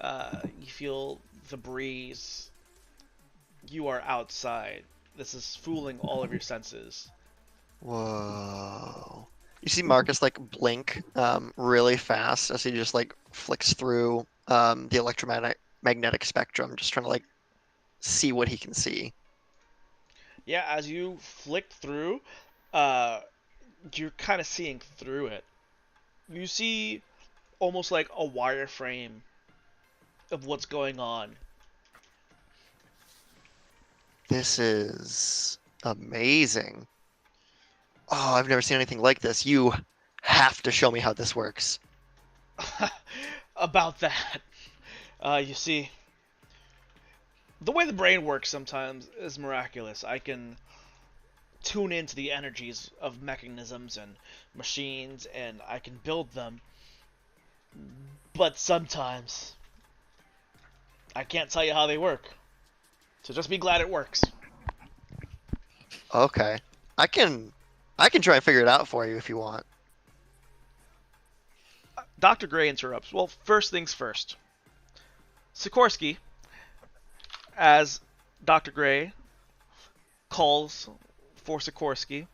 You feel the breeze. You are outside. This is fooling all of your senses. Whoa. You see Marcus like blink really fast as he just like flicks through the electromagnetic spectrum, just trying to like see what he can see. Yeah, as you flick through, you're kind of seeing through it. You see almost like a wireframe of what's going on. This is amazing. Oh, I've never seen anything like this. You have to show me how this works. About that, you see, the way the brain works sometimes is miraculous. I can tune into the energies of mechanisms and machines, and I can build them. But sometimes, I can't tell you how they work. So just be glad it works. Okay. I can try and figure it out for you if you want. Dr. Gray interrupts. Well, first things first. Sikorsky, as Dr. Gray calls for Sikorsky,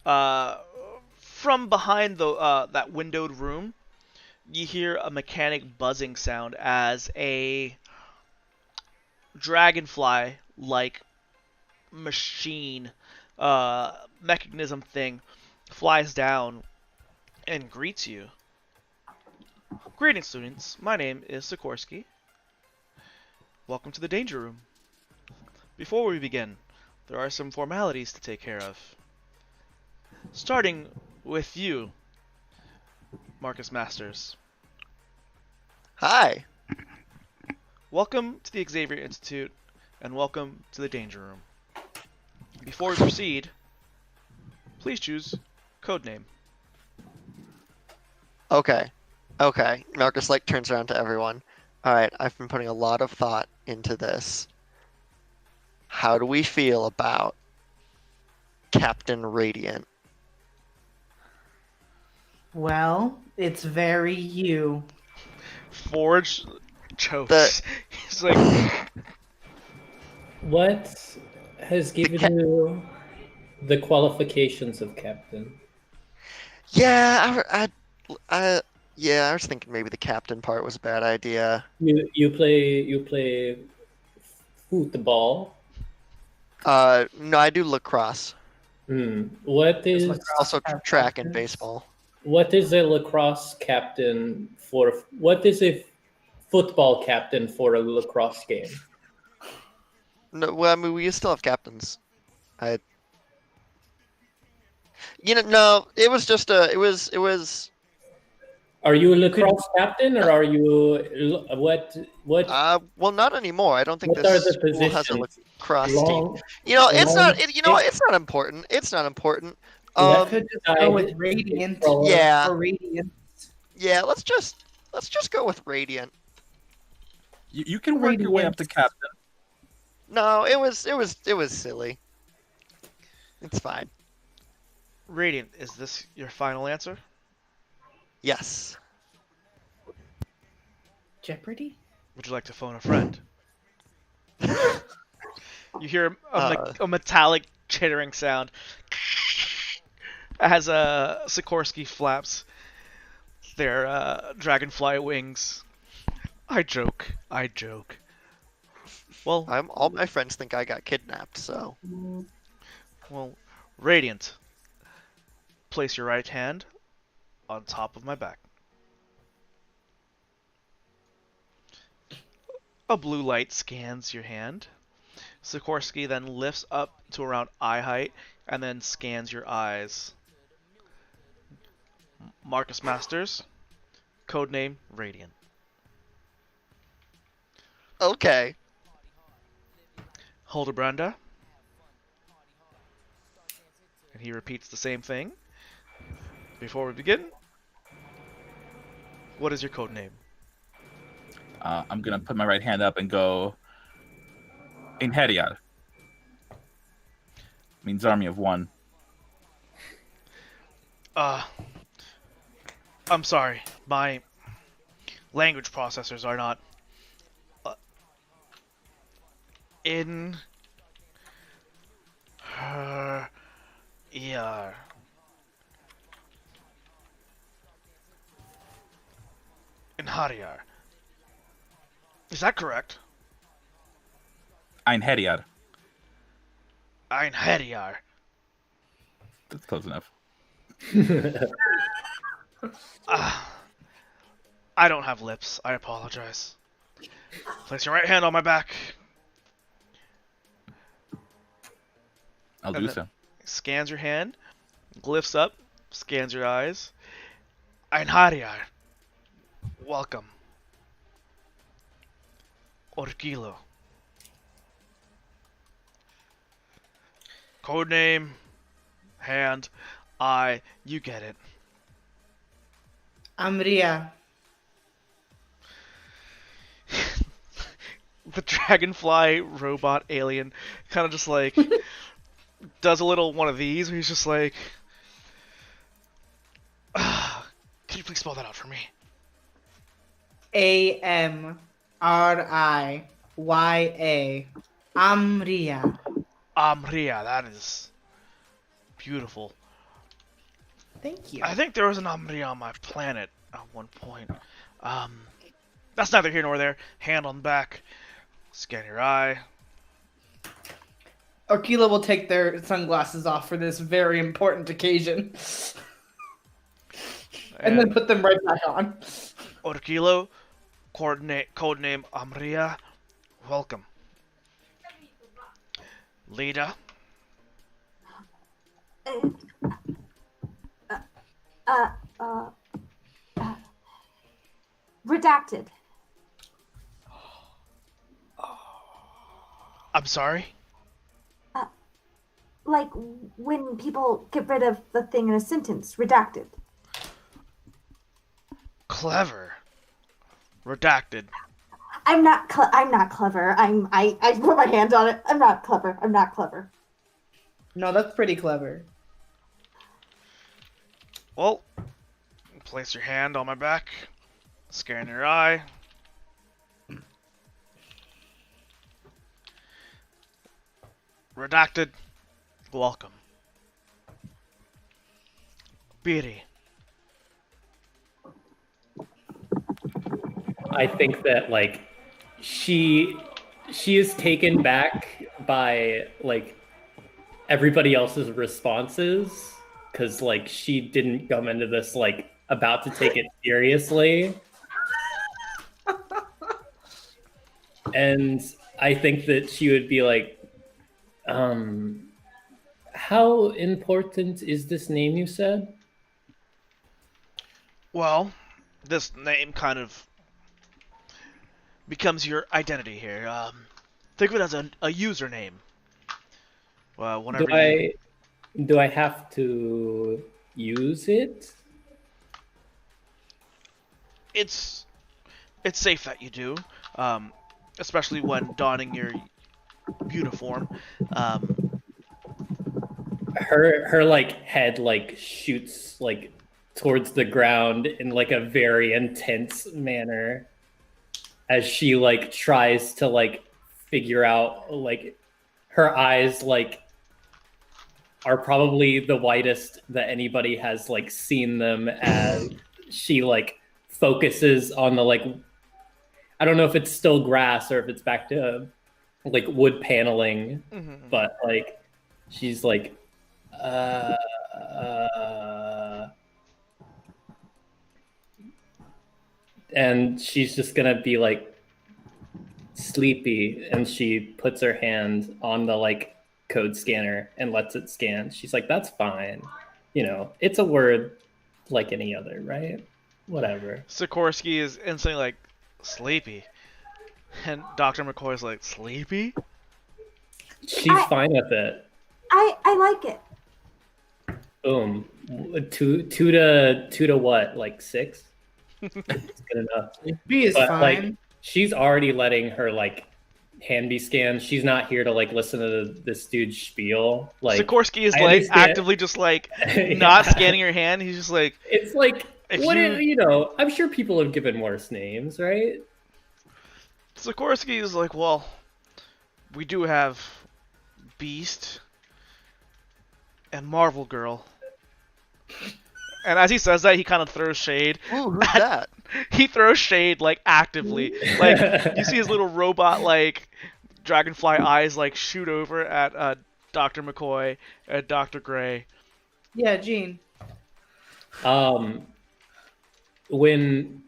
from behind the that windowed room, you hear a mechanic buzzing sound as a dragonfly-like machine, mechanism thing flies down and greets you. Greetings, students. My name is Sikorsky. Welcome to the Danger Room. Before we begin, there are some formalities to take care of. Starting with you, Marcus Masters. Hi. Welcome to the Xavier Institute, and welcome to the Danger Room. Before we proceed, please choose codename. Okay. Okay. Marcus like turns around to everyone. All right, I've been putting a lot of thought into this. How do we feel about Captain Radiant? Well, it's very you. Forge chokes. He's like, What has given you the qualifications of captain? Yeah, yeah, I was thinking maybe the captain part was a bad idea. You play football. No, I do lacrosse. What is Also track and baseball. What is a lacrosse captain for? What is a football captain for a lacrosse game? No, well, I mean, we still have captains. No, it was just it was. Are you a lacrosse captain, or are you what? Well, not anymore. I don't think What are this the school has a positions? lacrosse Long- team. It's long not. It's not important. It's not important. I could just go I with did- radiant. Yeah. Or radiant. Yeah, let's just go with radiant. You can work your way up to captain. No, it was silly. It's fine. Radiant, is this your final answer? Yes. Jeopardy? Would you like to phone a friend? You hear Uh. a metallic chittering sound as Sikorsky flaps their dragonfly wings. I joke. Well, All my friends think I got kidnapped, so. well, Radiant, place your right hand on top of my back. A blue light scans your hand. Sikorsky then lifts up to around eye height and then scans your eyes. Marcus Masters, codename Radiant. Okay. Hildebranda. And he repeats the same thing. Before we begin, what is your codename? I'm gonna put my right hand up and go. Inheriar. Means army of one. I'm sorry. My language processors are not in her ear. In Hariar. Is that correct? Einherjar. Ein Hariar. That's close enough. I don't have lips. I apologize. Place your right hand on my back. I'll And do then so. Scans your hand, lifts up, scans your eyes. Ein Hariar. Welcome. Orkilo. Codename, hand, eye, you get it. Amria. The dragonfly robot alien kind of just like does a little one of these where he's just like, can you please spell that out for me? Amria. Amria. Amria, that is beautiful. Thank you. I think there was an Amria on my planet at one point. That's neither here nor there. Hand on the back. Scan your eye. Orkila will take their sunglasses off for this very important occasion. And then put them right back on. Orkilo, codename Amria, welcome. Lida, Redacted. I'm sorry? Like when people get rid of the thing in a sentence, redacted. Clever. Redacted. I'm not clever. I put my hand on it. I'm not clever. No, that's pretty clever. Well, place your hand on my back. Scan your eye. Redacted. Welcome. Beatty. I think that like she is taken back by like everybody else's responses because like she didn't come into this like about to take it seriously. And I think that she would be like, how important is this name you said? Well, this name kind of becomes your identity here. Think of it as a username. Whenever Do I have to use it? It's safe that you do, especially when donning your uniform. Um, Her like head like shoots like towards the ground in like a very intense manner as she like tries to like figure out like her eyes like are probably the whitest that anybody has like seen them as she like focuses on the like I don't know if it's still grass or if it's back to like wood paneling, mhm. but like she's like uh, uh and she's just gonna be like sleepy and she puts her hand on the like code scanner and lets it scan. She's like, that's fine. You know, it's a word like any other, right? Whatever. Sikorsky is instantly like, sleepy. And Dr. McCoy's like, sleepy? She's fine with it. I like it. Boom. Two to what? Like 6? It's good enough. B is But like fine. she's already letting her like hand be scanned. She's not here to like listen to this dude's spiel. Like Sikorsky is I like understand- actively just like Yeah. not scanning your hand. He's just like, It's like If what you- you know, I'm sure people have given worse names, right? Sikorsky is like, well, we do have Beast and Marvel Girl. And as he says that, he kind of throws shade. Ooh, who's that? He throws shade like actively. Like you see his little robot like dragonfly eyes like shoot over at Dr. McCoy and Dr. Gray. Yeah, Gene. When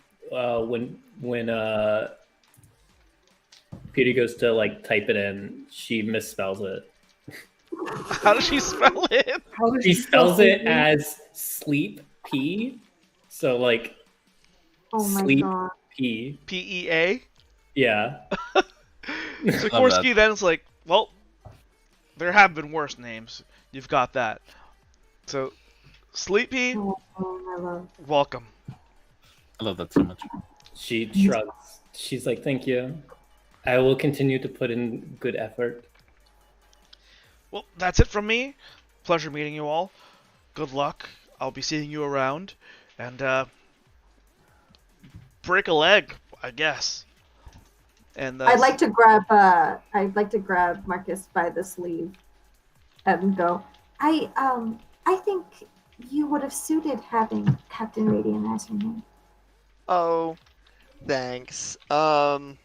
Peter goes to like type it in, she misspells it. How does she spell it? How does She spells it sleepy? as sleep p. So like Oh my sleep god. p. PEA? Yeah. Sikorsky then is like, well, there have been worse names. You've got that. So, Sleepy, Oh, my love. welcome. I love that so much. She shrugs. She's like, "Thank you. I will continue to put in good effort." Well, that's it from me. Pleasure meeting you all. Good luck. I'll be seeing you around. And, break a leg, I guess. And I'd like to grab Marcus by the sleeve and go, I think you would have suited having Captain Radiant as your name. Oh, thanks. No,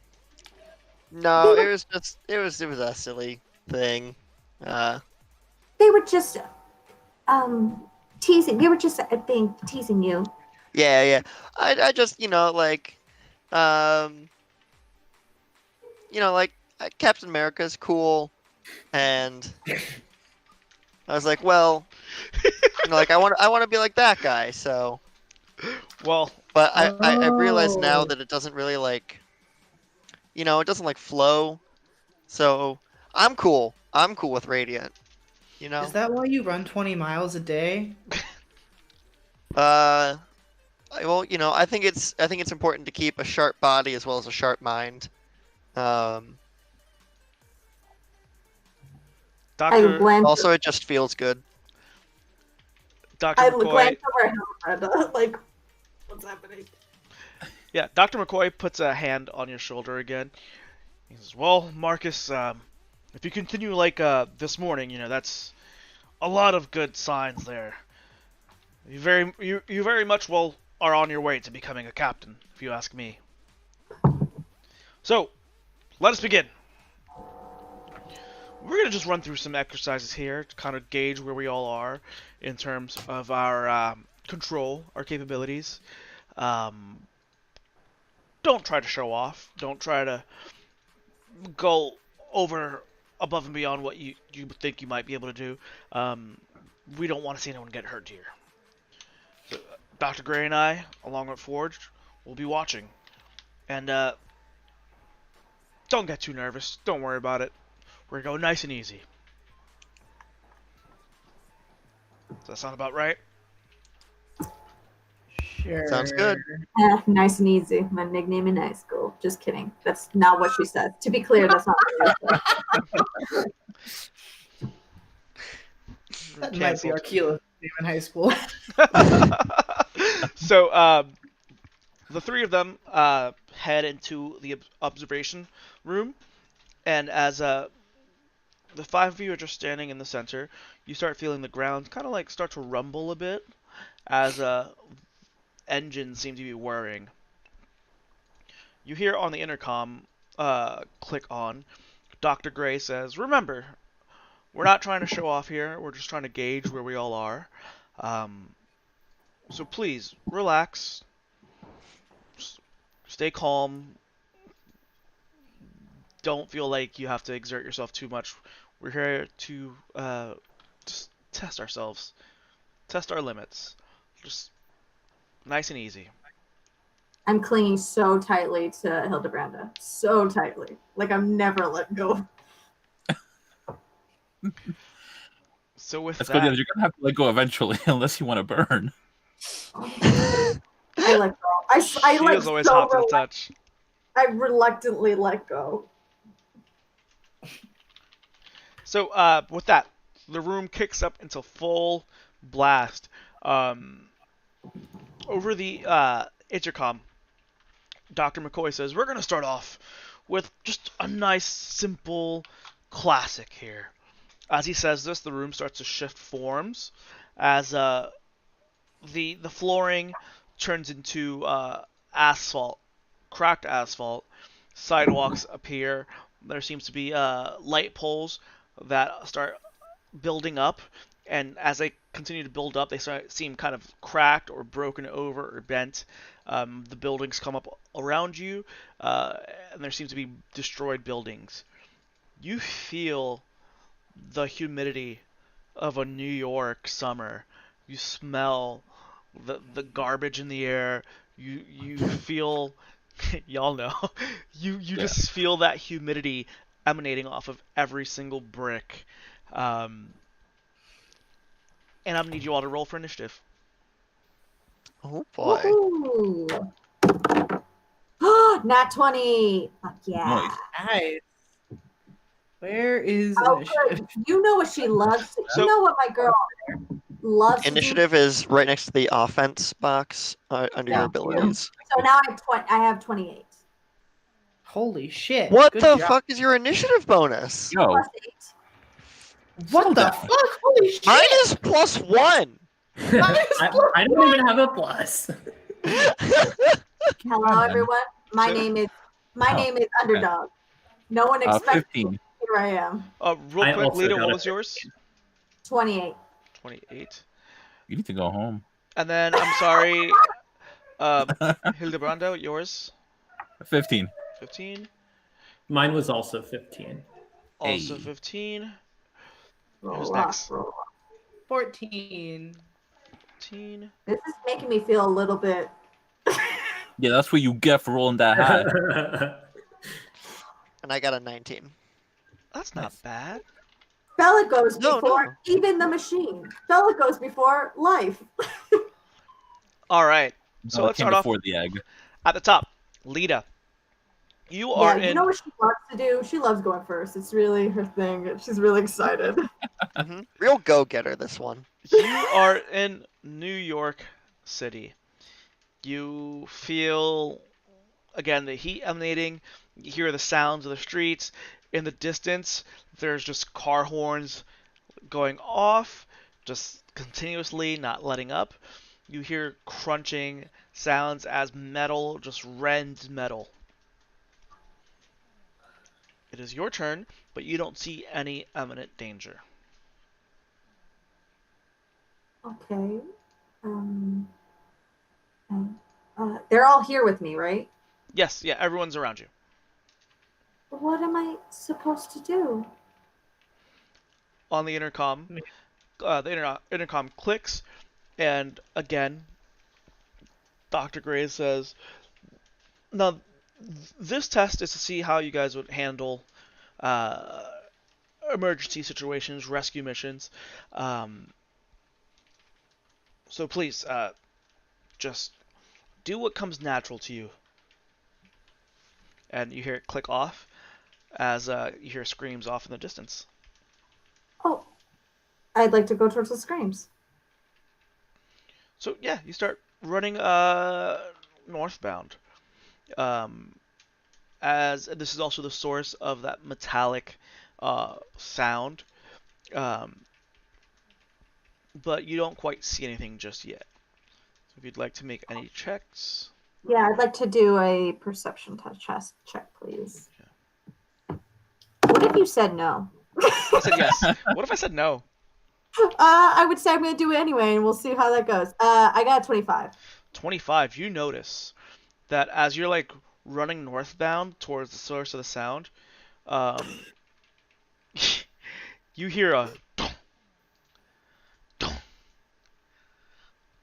it was just it was a silly thing. They were just teasing. They were just teasing you. Yeah. I just Captain America's cool, and I was like, well, I want to be like that guy. So, well, but I realize now Oh. that it doesn't really it doesn't flow. So I'm cool. I'm cool with Radiant. Is that why you run 20 miles a day? Well, I think it's important to keep a sharp body as well as a sharp mind. I Dr. glance. Also, it just feels good. Dr. I McCoy. glance over at Brenda. Like, what's happening? Yeah, Dr. McCoy puts a hand on your shoulder again. He says, well, Marcus, if you continue like this morning, that's a lot of good signs there. You very much are on your way to becoming a captain, if you ask me. So, let us begin. We're going to just run through some exercises here to kind of gauge where we all are in terms of our control, our capabilities. Don't try to show off. Don't try to go over above and beyond what you think you might be able to do. We don't want to see anyone get hurt here. So, Dr. Gray and I, along with Forged, will be watching. And don't get too nervous. Don't worry about it. We're going to go nice and easy. Does that sound about right? Sure. Sounds good. Nice and easy. My nickname in high school. Just kidding. That's not what she said. To be clear, that's not what she said. That might be Arkeela's name in high school. So, the three of them head into the observation room, and as the five of you are just standing in the center, you start feeling the ground kind of like start to rumble a bit as engines seem to be whirring. You hear on the intercom, click on, Dr. Gray says, "Remember, we're not trying to show off here, we're just trying to gauge where we all are. So please, relax, stay calm, don't feel like you have to exert yourself too much. We're here to just test ourselves, test our limits. Just nice and easy." I'm clinging so tightly to Hildebranda. So tightly. Like I'm never let go. So with That's good. that, You're gonna have to let go eventually, unless you want to burn. I let go. I she like is always so hot to the touch. I reluctantly let go. So with that, the room kicks up into full blast. Over the intercom, Dr. McCoy says, "We're going to start off with just a nice, simple classic here." As he says this, the room starts to shift forms as the flooring turns into asphalt, cracked asphalt. Sidewalks appear. There seems to be light poles that start building up, and as they continue to build up, they seem kind of cracked or broken over or bent. The buildings come up around you, and there seems to be destroyed buildings. You feel the humidity of a New York summer. You smell the garbage in the air. You feel y'all know. You just feel that humidity emanating off of every single brick. And I'm gonna need you all to roll for initiative. Oh boy. Woohoo! Nat 20. Fuck yeah. Nice. Where is Oh, initiative? good. You know what she loves. So- You know what my girl loves. Initiative is right next to the offense box under your Yeah. abilities. So now I have 28. Holy shit. What Good the job. fuck is your initiative bonus? Yo, Plus 8. What Settle the down. fuck? Holy shit. Mine is +1. I don't even have a plus. Hello, on, then. everyone. My So- name is okay. Underdog. No one expects 15. me. Here I am. Real I quick, also Lita, got what a was yours? 28. 28. You need to go home. And then I'm sorry, Hildebrando, yours 15. 15. Mine was also 15. Also Hey. 15. Roll Who's off, next? roll off. 14. 15. This is making me feel a little bit. Yeah, that's what you get for rolling that high. And I got a 19. That's not Nice. bad. Bella goes No, before no. even the machine. Bella goes before life. All right. So No, it let's came start off before the egg. at the top. Lita, you Yeah, are you in. know what she loves to do? She loves going first. It's really her thing. She's really excited. Real go-getter, this one. You are in New York City. You feel, again, the heat emanating. You hear the sounds of the streets. In the distance, there's just car horns going off, just continuously, not letting up. You hear crunching sounds as metal just rends metal. It is your turn, but you don't see any imminent danger. Okay. They're all here with me, right? Yes, yeah, everyone's around you. What am I supposed to do? On the intercom, intercom clicks, and again, Dr. Gray says, "Now, this test is to see how you guys would handle emergency situations, rescue missions. So please, just do what comes natural to you. And you hear it click off as you hear screams off in the distance. Oh, I'd like to go towards the screams. So yeah, you start running northbound. Um, as this is also the source of that metallic sound, um, but you don't quite see anything just yet. So if you'd like to make any checks, Yeah, I'd like to do a perception test check, please. What if you said no? I said yes. What if I said no? I would say I'm going to do it anyway, and we'll see how that goes. I got a 25. 25. You notice that as you're like running northbound towards the source of the sound, um, you hear a dong, dong,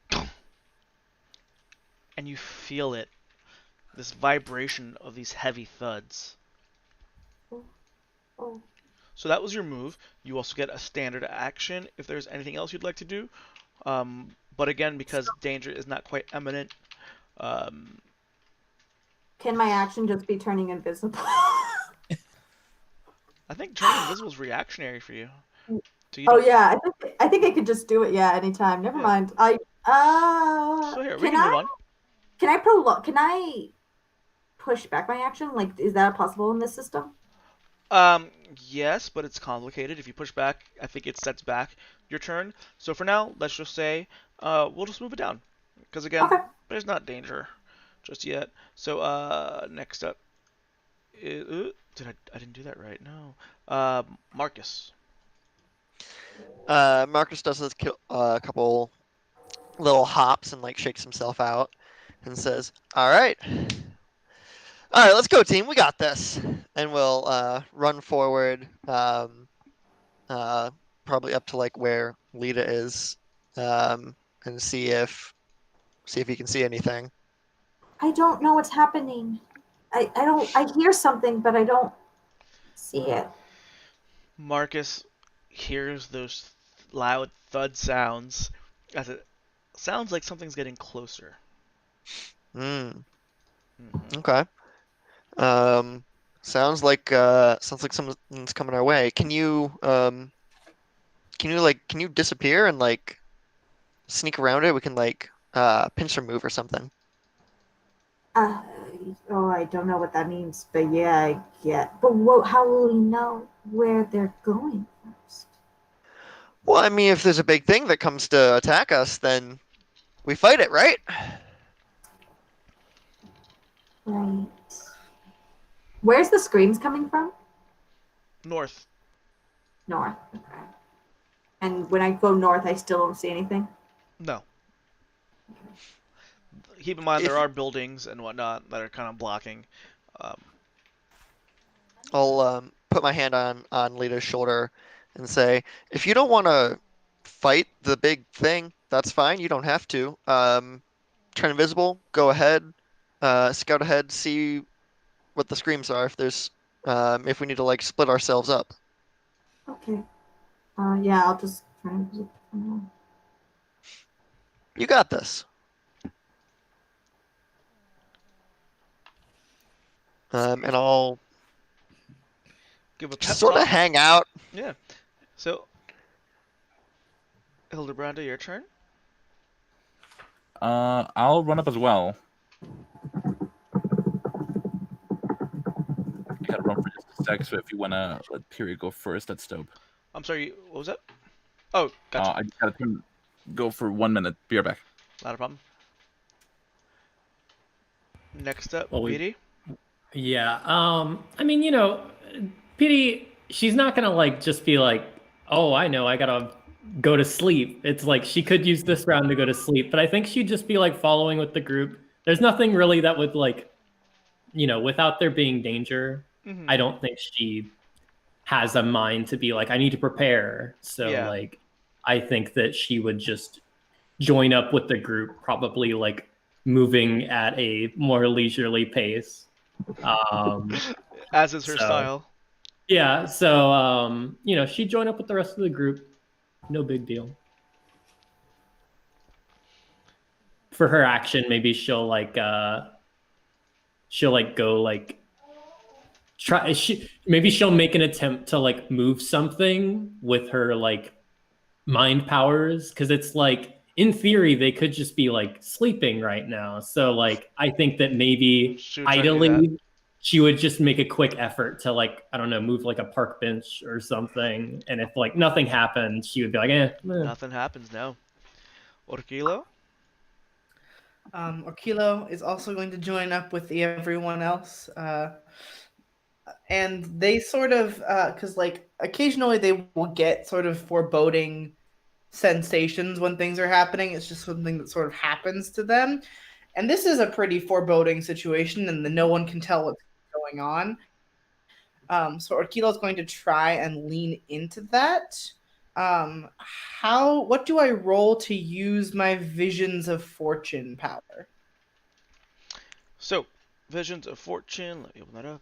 dong, and you feel it. This vibration of these heavy thuds. Oh. So that was your move. You also get a standard action if there's anything else you'd like to do. But again, because danger is not quite imminent, um, Can my action just be turning invisible? I think turning invisible is reactionary for you. So you Oh don't. yeah, I think I could just do it. Yeah, anytime. Never Yeah. mind. So here, we Can can move I on. Can I push back my action? Like, is that possible in this system? Yes, but it's complicated. If you push back, I think it sets back your turn. So for now, let's just say, we'll just move it down. Because again, Okay. there's not danger just yet. So, next up is, I didn't do that right, no. Marcus. Marcus does a couple little hops and like shakes himself out and says, "All right, let's go, team. We got this." And we'll run forward, probably up to like where Lita is, and see if he can see anything. I don't know what's happening. I hear something, but I don't see it. Marcus hears those loud thud sounds as it sounds like something's getting closer. Hmm. Mhm. Okay. Sounds like someone's coming our way. Can you disappear and like sneak around it? We can like pincer move or something. Uh, I don't know what that means, but yeah, I get. But how will we know where they're going first? Well, I mean, if there's a big thing that comes to attack us, then we fight it, right? Right. Where's the screams coming from? North. North. Okay. And when I go north, I still don't see anything. No. Keep in mind If there are buildings and whatnot that are kind of blocking. Um, I'll put my hand on Lita's shoulder and say, if you don't want to fight the big thing, that's fine. You don't have to. Turn invisible. Go ahead. Scout ahead. See what the screams are. If we need to like split ourselves up. Okay. Yeah, I'll just try and. You got this. And I'll give a pep sort of talk. hang out. Yeah. So, Hildebranda, your turn. I'll run up as well. I gotta run for just a sec, so if you wanna let Piri go first, that's dope. I'm sorry, what was that? Oh, gotcha. I just gotta go for 1 minute. Be right back. Not a problem. Next up, Well, BD. Yeah. I mean, PD, she's not gonna like just be like, oh, I know, I gotta go to sleep. It's like she could use this round to go to sleep, but I think she'd just be like following with the group. There's nothing really that would like, without there being danger, Mm-hmm. I don't think she has a mind to be like, I need to prepare. So Yeah. like, I think that she would just join up with the group, probably like moving at a more leisurely pace. As is her so- style. Yeah, so she'd join up with the rest of the group. No big deal. for her action, maybe she'll go like maybe she'll make an attempt to like move something with her like mind powers, because it's like in theory they could just be like sleeping right now. So like I think that maybe She would try to do that. idly she would just make a quick effort to like, I don't know, move like a park bench or something. And if like nothing happened, she would be like, Nothing happens now. Orkilo? Orkilo is also going to join up with everyone else. And they sort of, because like occasionally they will get sort of foreboding sensations when things are happening. It's just something that sort of happens to them. And this is a pretty foreboding situation, and no one can tell what's going on. So Orkilo is going to try and lean into that. What do I roll to use my Visions of Fortune power? So, Visions of Fortune. Let me open that up.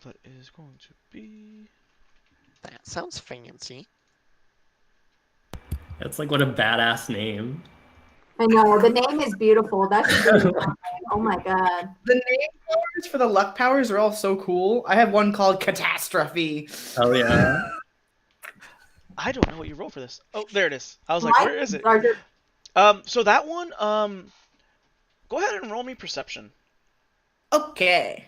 That is going to be. That sounds fancy. it's like, what a badass name. I know, the name is beautiful. That's really fun. Oh my god. The name powers for the luck powers are all so cool. I have one called Catastrophe. Oh yeah. I don't know what you roll for this. Oh, there it is. I was like, where is it? Larger. So that one, go ahead and roll me perception. Okay.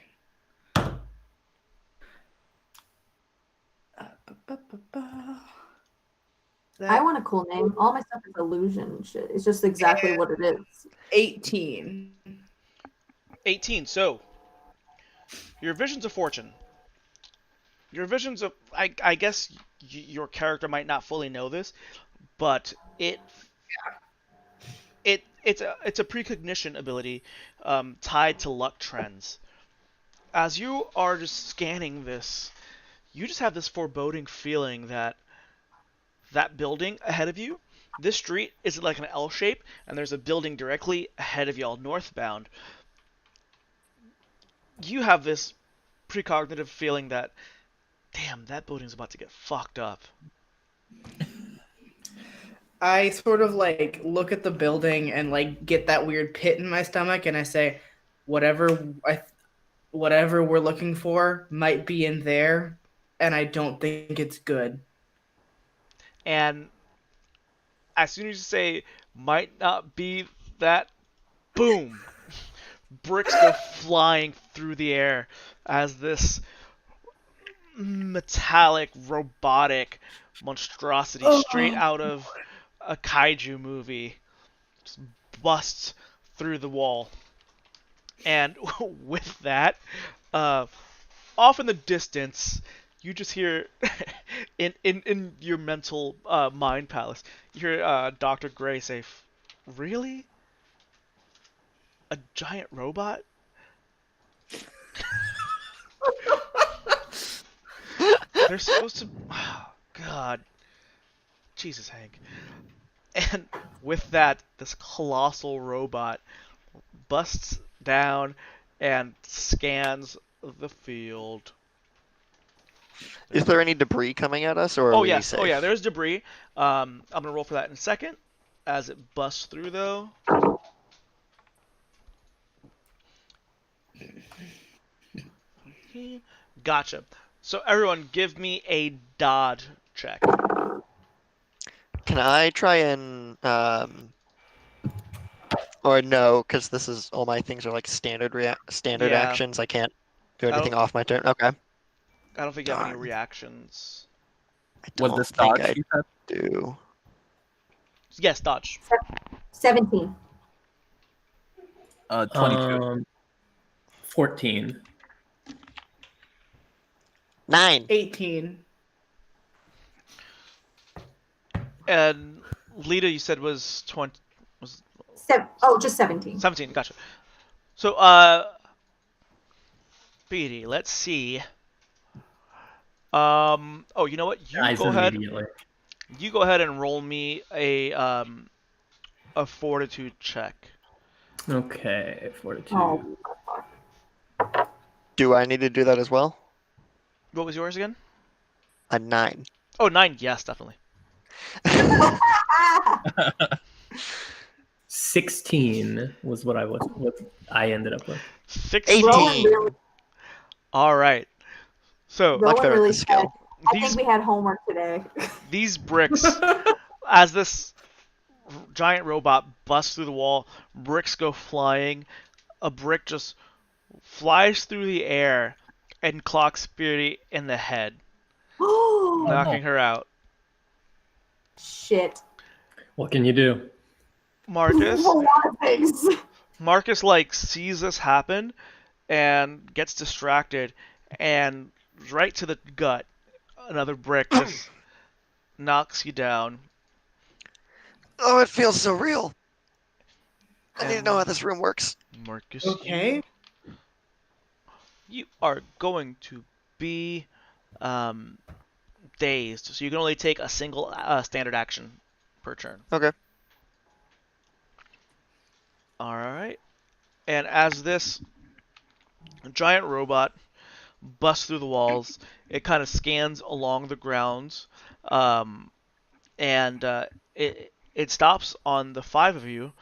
I want a cool name. All my stuff is illusion shit. It's just exactly what it is. 18. 18. So, your Visions of Fortune. Your Visions of... I guess your character might not fully know this, but it's a precognition ability tied to luck trends. As you are just scanning this, you just have this foreboding feeling that building ahead of you, this street is like an L shape, and there's a building directly ahead of y'all northbound. You have this precognitive feeling that, damn, that building's about to get fucked up. I sort of like look at the building and like get that weird pit in my stomach, and I say, whatever we're looking for might be in there, and I don't think it's good. And as soon as you say, might not be that, boom, bricks go flying through the air as this metallic, robotic monstrosity straight out of a kaiju movie just busts through the wall. And with that, off in the distance, you just hear, in your mental mind palace, you hear Dr. Gray say, really? A giant robot? They're supposed to... Oh, God. Jesus, Hank. And with that, this colossal robot busts down and scans the field. Is there any debris coming at us, or are Oh we yes, safe? oh yeah, there's debris. I'm gonna roll for that in a second. As it busts through, though. Gotcha. So everyone, give me a dodge check. Can I try and or no, because this is all my things are like standard Yeah. actions. I can't do don't- anything off my turn. Okay. I don't think you have any Darn. reactions. I don't Was this think dodge I you said? do. Yes, dodge. 17. 22. 14. 9. 18. And Lita, you said was 20, was Just 17. 17. Gotcha. So, Beatty, let's see. Oh, you know what? Dies immediately. You go ahead and roll me a fortitude check. Okay, 42. Oh, fuck. Do I need to do that as well? What was yours again? A 9. Oh, 9. Yes, definitely. 16 was what I ended up with. 16. Rowan really, All right. So Much Rowan better at really this skill. said, I these think we had homework today. these bricks, as this giant robot busts through the wall, bricks go flying. A brick just flies through the air and clocks Beardy in the head, Oh, knocking her out. shit. What can you do? Marcus, A lot of things. Marcus like sees this happen and gets distracted, and right to the gut, another brick just knocks you down. Oh, it feels so real. I need to And know how this room works. Marcus, Okay. you are going to be dazed, so you can only take a single standard action per turn. Okay. All right. And as this giant robot busts through the walls, it kind of scans along the grounds, um, and it stops on the 5 of you,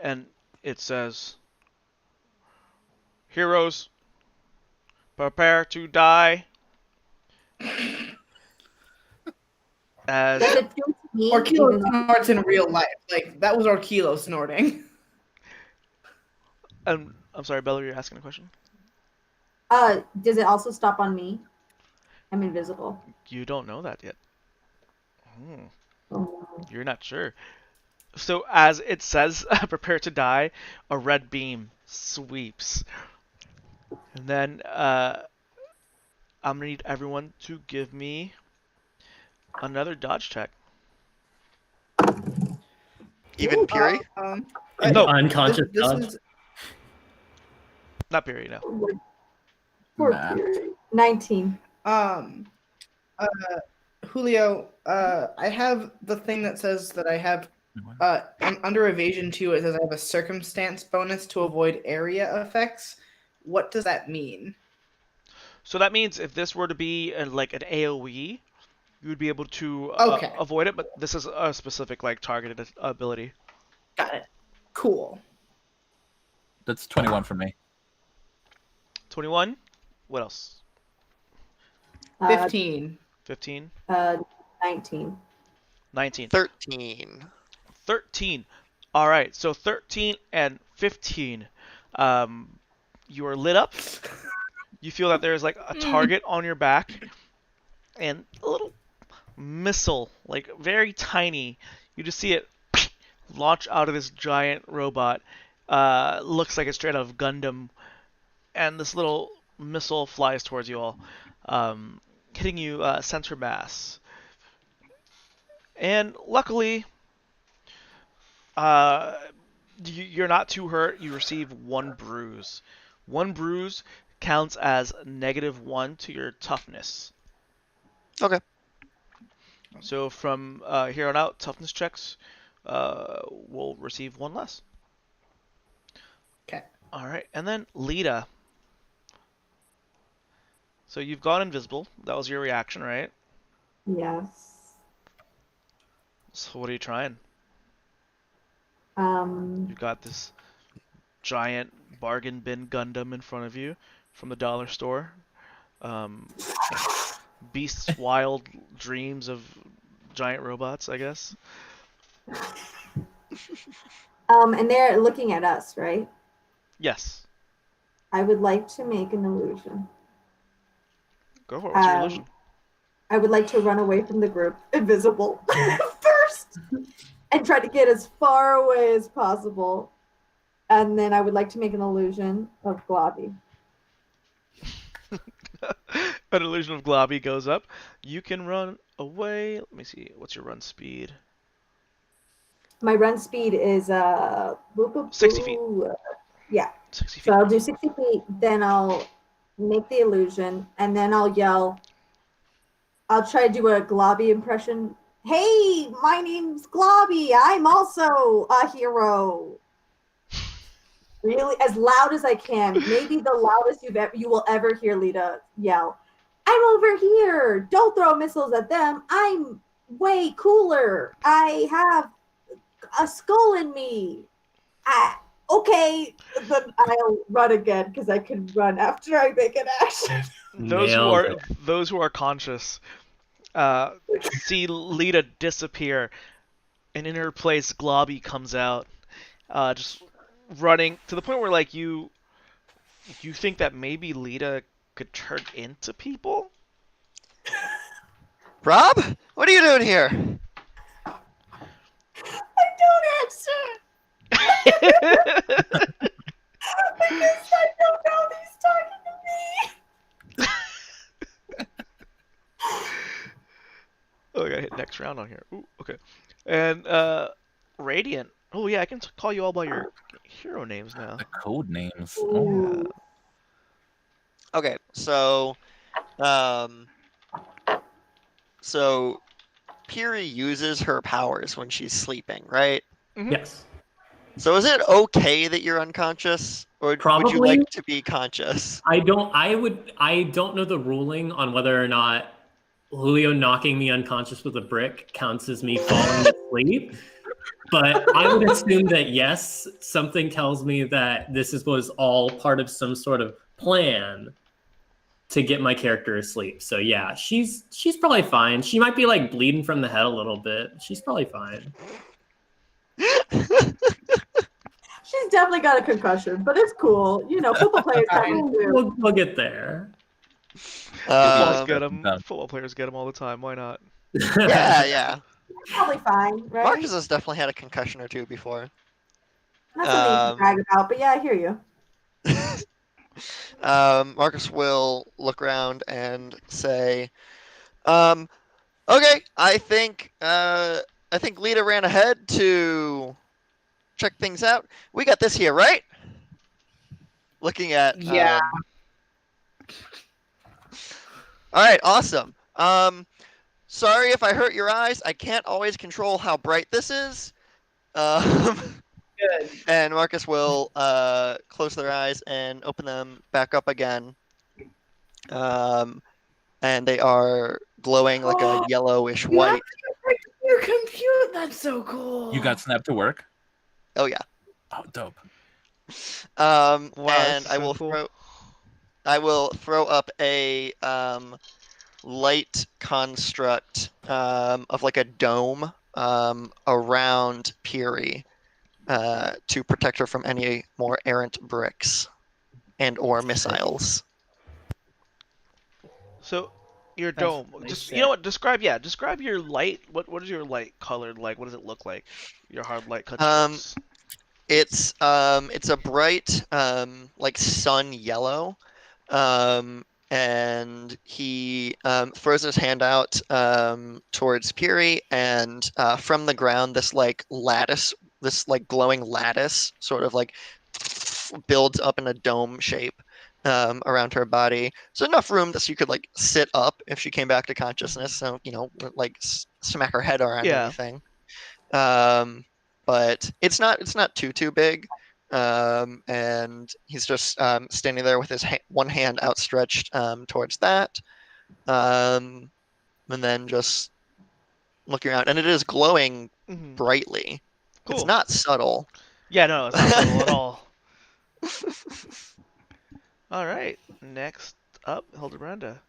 and it says, "Heroes, prepare to die." As Does it feel to me? Orkilo even though- snorts in real life. Like, that was Orkilo snorting. I'm sorry, Bella, you're asking a question. Does it also stop on me? I'm invisible. You don't know that yet. Oh. You're not sure. So as it says, "Prepare to die," a red beam sweeps, and then I'm gonna need everyone to give me another dodge check. Even Puri? No. Unconscious This dodge. is Not period, no. Poor Nah. Fury. 19. Julio, I have the thing that says that I have under evasion 2, it says I have a circumstance bonus to avoid area effects. What does that mean? So that means if this were to be like an AoE, you would be able to Okay. avoid it, but this is a specific like targeted ability. Got it. Cool. That's 21 for me. 21. What else? 15. 15. 19. 19. 13. 13. All right. So 13 and 15. You are lit up. You feel that there's like a target on your back, and a little missile, like very tiny. You just see it launch out of this giant robot. Looks like it's straight out of Gundam, and this little missile flies towards you all, hitting you center mass. And luckily, you're not too hurt. You receive 1 bruise. 1 bruise counts as -1 to your toughness. Okay. So from here on out, toughness checks will receive 1 less. Okay. All right, and then Lita. So you've gone invisible. That was your reaction, right? Yes. So what are you trying? Um, You've got this giant bargain bin Gundam in front of you from the dollar store. Beast's wild dreams of giant robots, I guess. and they're looking at us, right? Yes. I would like to make an illusion. Go for it. What's your Um, illusion? I would like to run away from the group, invisible, first, and try to get as far away as possible. And then I would like to make an illusion of Globby. An illusion of Globby goes up. You can run away. Let me see. What's your run speed? My run speed is boop, boop, 60 feet. Yeah. 60 feet. So I'll do 60 feet, then I'll make the illusion, and then I'll yell. I'll try to do a Globby impression. Hey, my name's Globby. I'm also a hero. Really, as loud as I can. Maybe the loudest you will ever hear Lita yell. I'm over here. Don't throw missiles at them. I'm way cooler. I have a skull in me. Okay, then I'll run again because I can run after I make an action. Nailed it. Those who are conscious see Lita disappear, and in her place, Globby comes out, just running to the point where like you think that maybe Lita could turn into people. Rob, what are you doing here? I don't answer because I don't know that he's talking to me. Oh, I gotta hit next round on here. Ooh, okay. And Radiant. Oh yeah, I can call you all by your hero names now. The code names. Yeah. Okay, so Piri uses her powers when she's sleeping, right? Mhm. Yes. So is it okay that you're unconscious, or would you Probably. like to be conscious? I don't know the ruling on whether or not Julio knocking me unconscious with a brick counts as me falling asleep. But I would assume that yes, something tells me that was all part of some sort of plan to get my character asleep. So yeah, she's probably fine. She might be like bleeding from the head a little bit. She's probably fine. She's definitely got a concussion, but it's cool. You know, football players have Fine. it too. We'll get there. Footballers get Um, them. Football players get them all the time. Why not? Yeah. Probably fine, right? Marcus has definitely had a concussion or two before. Not something to brag about, but yeah, I hear you. Marcus will look around and say, okay, I think Lita ran ahead to check things out. We got this here, right? Looking at Yeah. All right, awesome. Sorry if I hurt your eyes. I can't always control how bright this is. Good. And Marcus will close their eyes and open them back up again. And they are glowing like a yellowish white. Your compute, that's so cool. You got Snap to work? Oh yeah. Oh, dope. And that's I so will cool. throw up a light construct of like a dome around Piri to protect her from any more errant bricks and or missiles. So your That's dome. really Just sick. you know what? Describe your light. What is your light colored like? What does it look like? Your hard light constructs. It's a bright like sun yellow, and he throws his hand out towards Piri, and from the ground this like glowing lattice sort of like builds up in a dome shape around her body. So enough room that she could like sit up if she came back to consciousness. So like smack her head around or Yeah. anything. But it's not too big. And he's just standing there with his one hand outstretched towards that, and then just looking around, and it is glowing Mhm. brightly. Cool. It's not subtle. Yeah, no, it's not subtle at all. All right, next up, Hildebranda.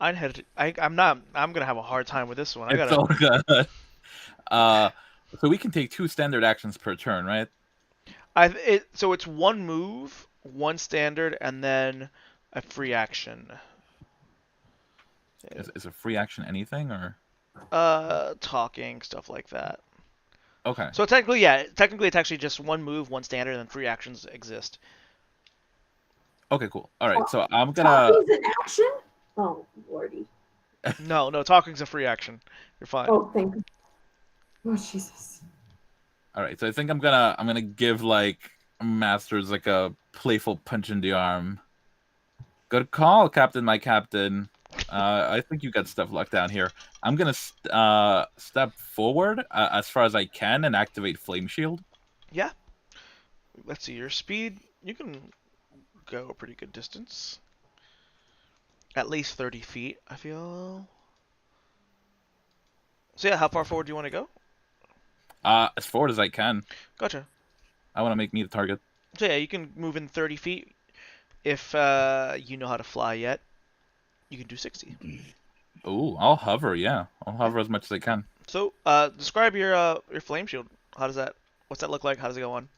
I'm gonna have a hard time with this one. I It's gotta. all good. So we can take 2 standard actions per turn, right? So it's one move, one standard, and then a free action. Is a free action anything or? Talking stuff like that. Okay. So technically it's actually just one move, one standard, and then three actions exist. Okay, cool. All right, so I'm gonna. Talking's an action? Oh, lordy. No, talking's a free action. You're fine. Oh, thank you. Oh, Jesus. All right, so I think I'm gonna give like Masters like a playful punch in the arm. Good call, Captain, my captain. I think you got stuff locked down here. I'm gonna step forward as far as I can and activate Flame Shield. Yeah. Let's see your speed. You can go a pretty good distance. At least 30 feet, I feel. So yeah, how far forward do you want to go? As forward as I can. Gotcha. I want to make me the target. So yeah, you can move in 30 feet. If you know how to fly yet, you can do 60. Ooh, I'll hover. Yeah, I'll hover as much as I can. So describe your flame shield. How does that? What's that look like? How does it go on?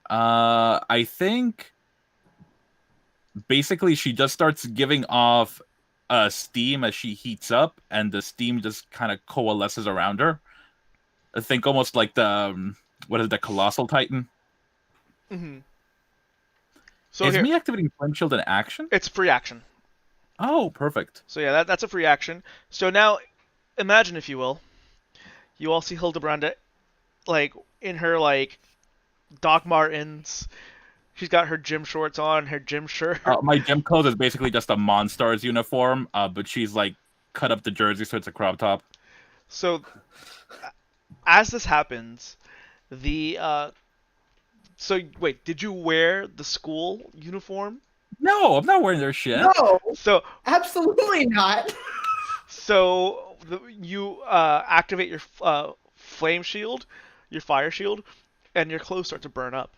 I think basically she just starts giving off steam as she heats up, and the steam just kind of coalesces around her. I think almost like the what is it, the colossal titan? Mm-hmm. So Is here, me activating flame shield an action? it's free action. Oh, perfect. So yeah, that's a free action. So now, imagine if you will, you all see Hildebrand like in her like Doc Martens. She's got her gym shorts on, her gym shirt. My gym clothes is basically just a Monstars uniform, but she's like cut up the jersey so it's a crop top. So as this happens, the so wait, did you wear the school uniform? No, I'm not wearing their shit. No, So absolutely not. you activate your flame shield, your fire shield, and your clothes start to burn up.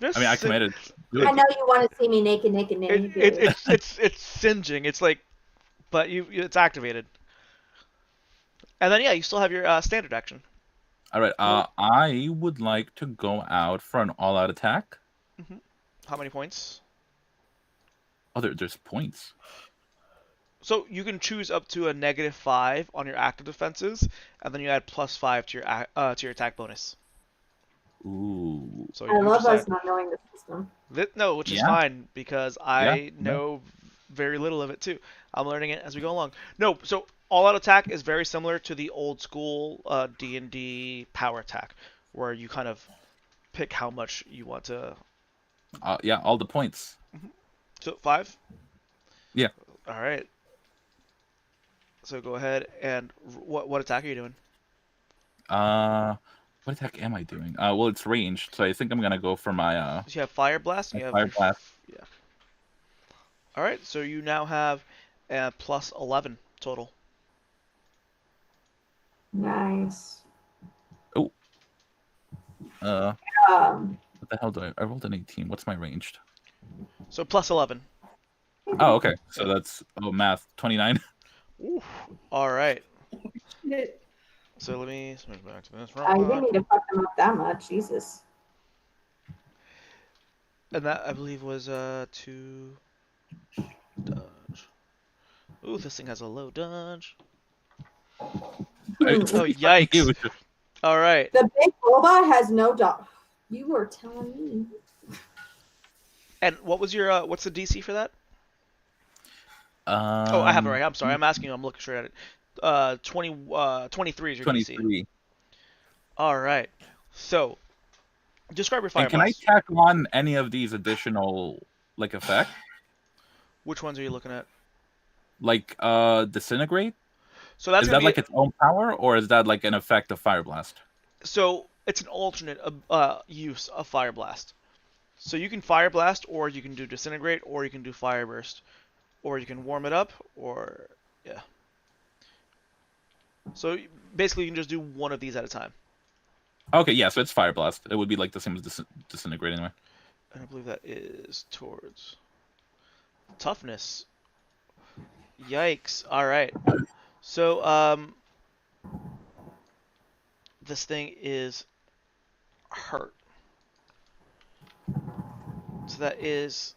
I mean, I committed. I know you want to see me naked. It's singeing. It's like, but it's activated. And then yeah, you still have your standard action. All right. I would like to go out for an all-out attack. Mm-hmm. How many points? Oh, there's points. So you can choose up to a -5 on your active defenses, and then you add +5 to your attack bonus. Ooh. So I love us not knowing the system. No, which is Yeah. fine because I Yeah. know very little of it too. I'm learning it as we go along. No, so all-out attack is very similar to the old school D&D power attack, where you kind of pick how much you want to. Yeah, all the points. So 5. Yeah. All right. So go ahead and what attack are you doing? What attack am I doing? Well, it's ranged, so I think I'm gonna go for my So you have fire blast. And you have fire blast. Yeah. All right. So you now have +11 total. Nice. Oh. Um, What the hell do I rolled an 18. What's my ranged? So +11. Oh, okay. So that's math 29. Ooh. All right. Shit. So let me switch back to this. I didn't need to fuck them up that much. Jesus. And that I believe was 2 dodge. Ooh, this thing has a low dodge. Oh yikes! Huge. All right. The big robot has no dog. You were telling me. And what was your what's the DC for that? Oh, Oh, I have it right. I'm sorry. I'm asking you. I'm looking straight at it. 23 is your 23. DC. All right. So, describe your fire And can I blast. tack on any of these additional like effects? Which ones are you looking at? Like disintegrate? So that's Is gonna that be like its own power, or is that like an effect of fire blast? so it's an alternate use of fire blast. So you can fire blast, or you can do disintegrate, or you can do fire burst, or you can warm it up, or yeah. So basically, you can just do one of these at a time. Okay, yeah, so it's fire blast. It would be like the same as disintegrate anyway. And I believe that is towards toughness. Yikes! All right. So this thing is hurt. So that is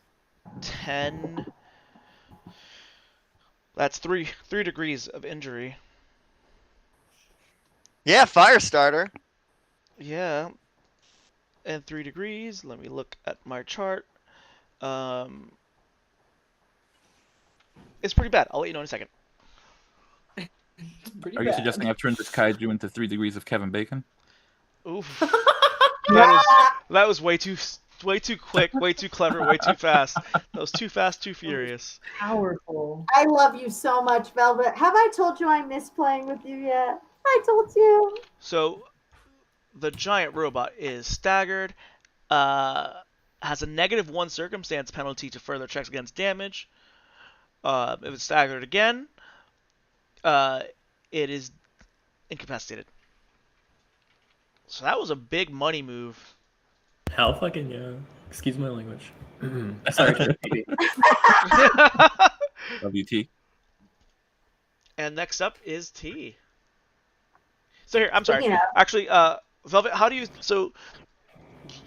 10. That's 3 degrees of injury. Yeah, fire starter. Yeah. And 3 degrees. Let me look at my chart. It's pretty bad. I'll let you know in a second. Pretty Are you bad. suggesting I've turned this kaiju into 3 degrees of Kevin Bacon? Oof. That was way too quick, way too clever, way too fast. That was too fast, too furious. Powerful. I love you so much, Velvet. Have I told you I miss playing with you yet? I told you. So, the giant robot is staggered, has a -1 circumstance penalty to further checks against damage. If it's staggered again, it is incapacitated. So that was a big money move. Hell fucking yeah. Excuse my language. Sorry, baby. WT. And next up is T. So here, I'm sorry. Speaking of, Actually, Velvet, how do you? So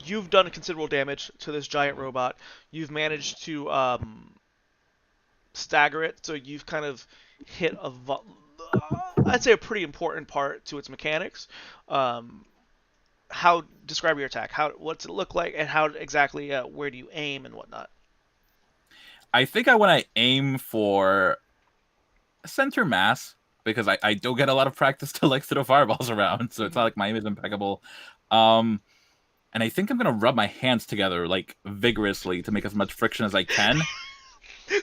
you've done considerable damage to this giant robot. You've managed to stagger it, so you've kind of hit I'd say a pretty important part to its mechanics. How describe your attack? What's it look like, and how exactly where do you aim and whatnot? I think I want to aim for center mass because I don't get a lot of practice to like throw fireballs around, so it's not like my aim is impeccable. And I think I'm gonna rub my hands together like vigorously to make as much friction as I can.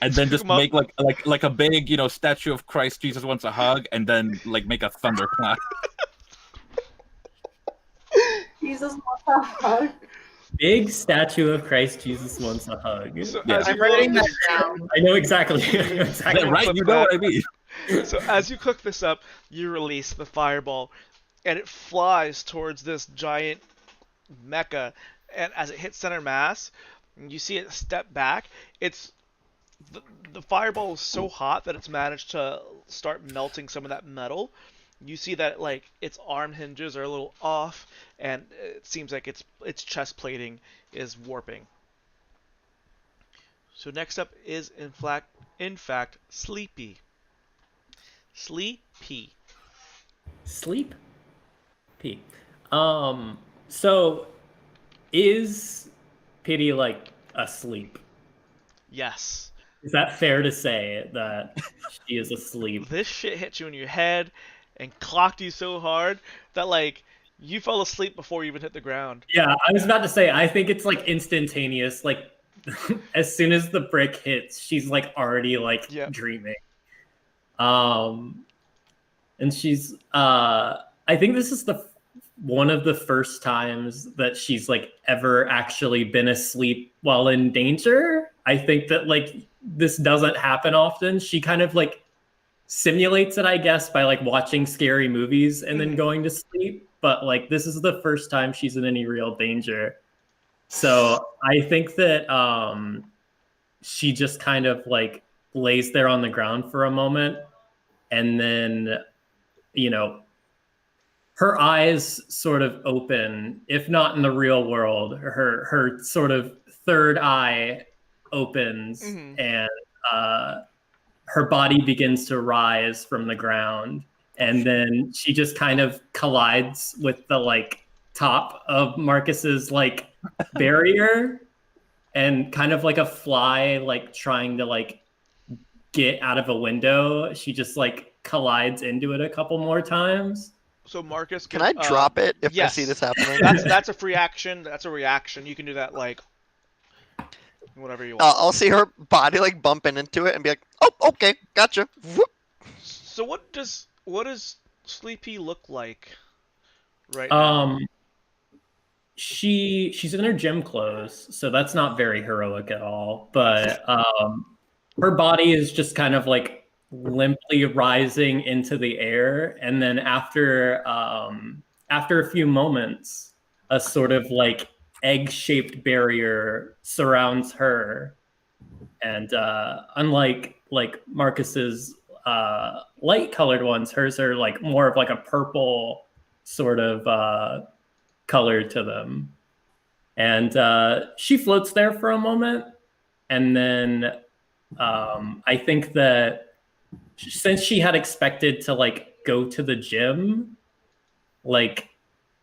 And then just make like a big, statue of Christ Jesus wants a hug, and then like make a thunderclap. Jesus wants a hug. Big statue of Christ Jesus wants a hug. So Yeah. as you I'm writing load that down. I know exactly. exactly. Yeah, right? You know what I mean? So as you cook this up, you release the fireball, and it flies towards this giant mecha. And as it hits center mass, you see it step back. The fireball is so hot that it's managed to start melting some of that metal. You see that like its arm hinges are a little off, and it seems like its chest plating is warping. So next up is in fact Sleepy. Sleepy. Sleep? P. So is Pity like asleep? Yes. Is that fair to say that she is asleep? This shit hit you in your head and clocked you so hard that like you fell asleep before you even hit the ground. Yeah, I was about to say, I think it's like instantaneous. Like as soon as the brick hits, she's like already like dreaming. And she's I think this is one of the first times that she's like ever actually been asleep while in danger. I think that like this doesn't happen often. She kind of like simulates it, I guess, by like watching scary movies and then going to sleep. But like this is the first time she's in any real danger. So I think that she just kind of like lays there on the ground for a moment, and then her eyes sort of open, if not in the real world, her sort of third eye opens, and her body begins to rise from the ground, and then she just kind of collides with the like top of Marcus's like barrier, and kind of like a fly like trying to like get out of a window, she just like collides into it a couple more times. So Marcus, Can I drop it if I see this happening? That's a free action. That's a reaction. You can do that like whatever you want. I'll see her body like bumping into it and be like, "Oh, okay, gotcha." Whoop. So what does Sleepy look like right now? She's in her gym clothes, so that's not very heroic at all. But her body is just kind of like limply rising into the air, and then after a few moments, a sort of like egg-shaped barrier surrounds her, and unlike like Marcus's light-colored ones, hers are like more of like a purple sort of color to them, and she floats there for a moment, and then I think that since she had expected to like go to the gym, like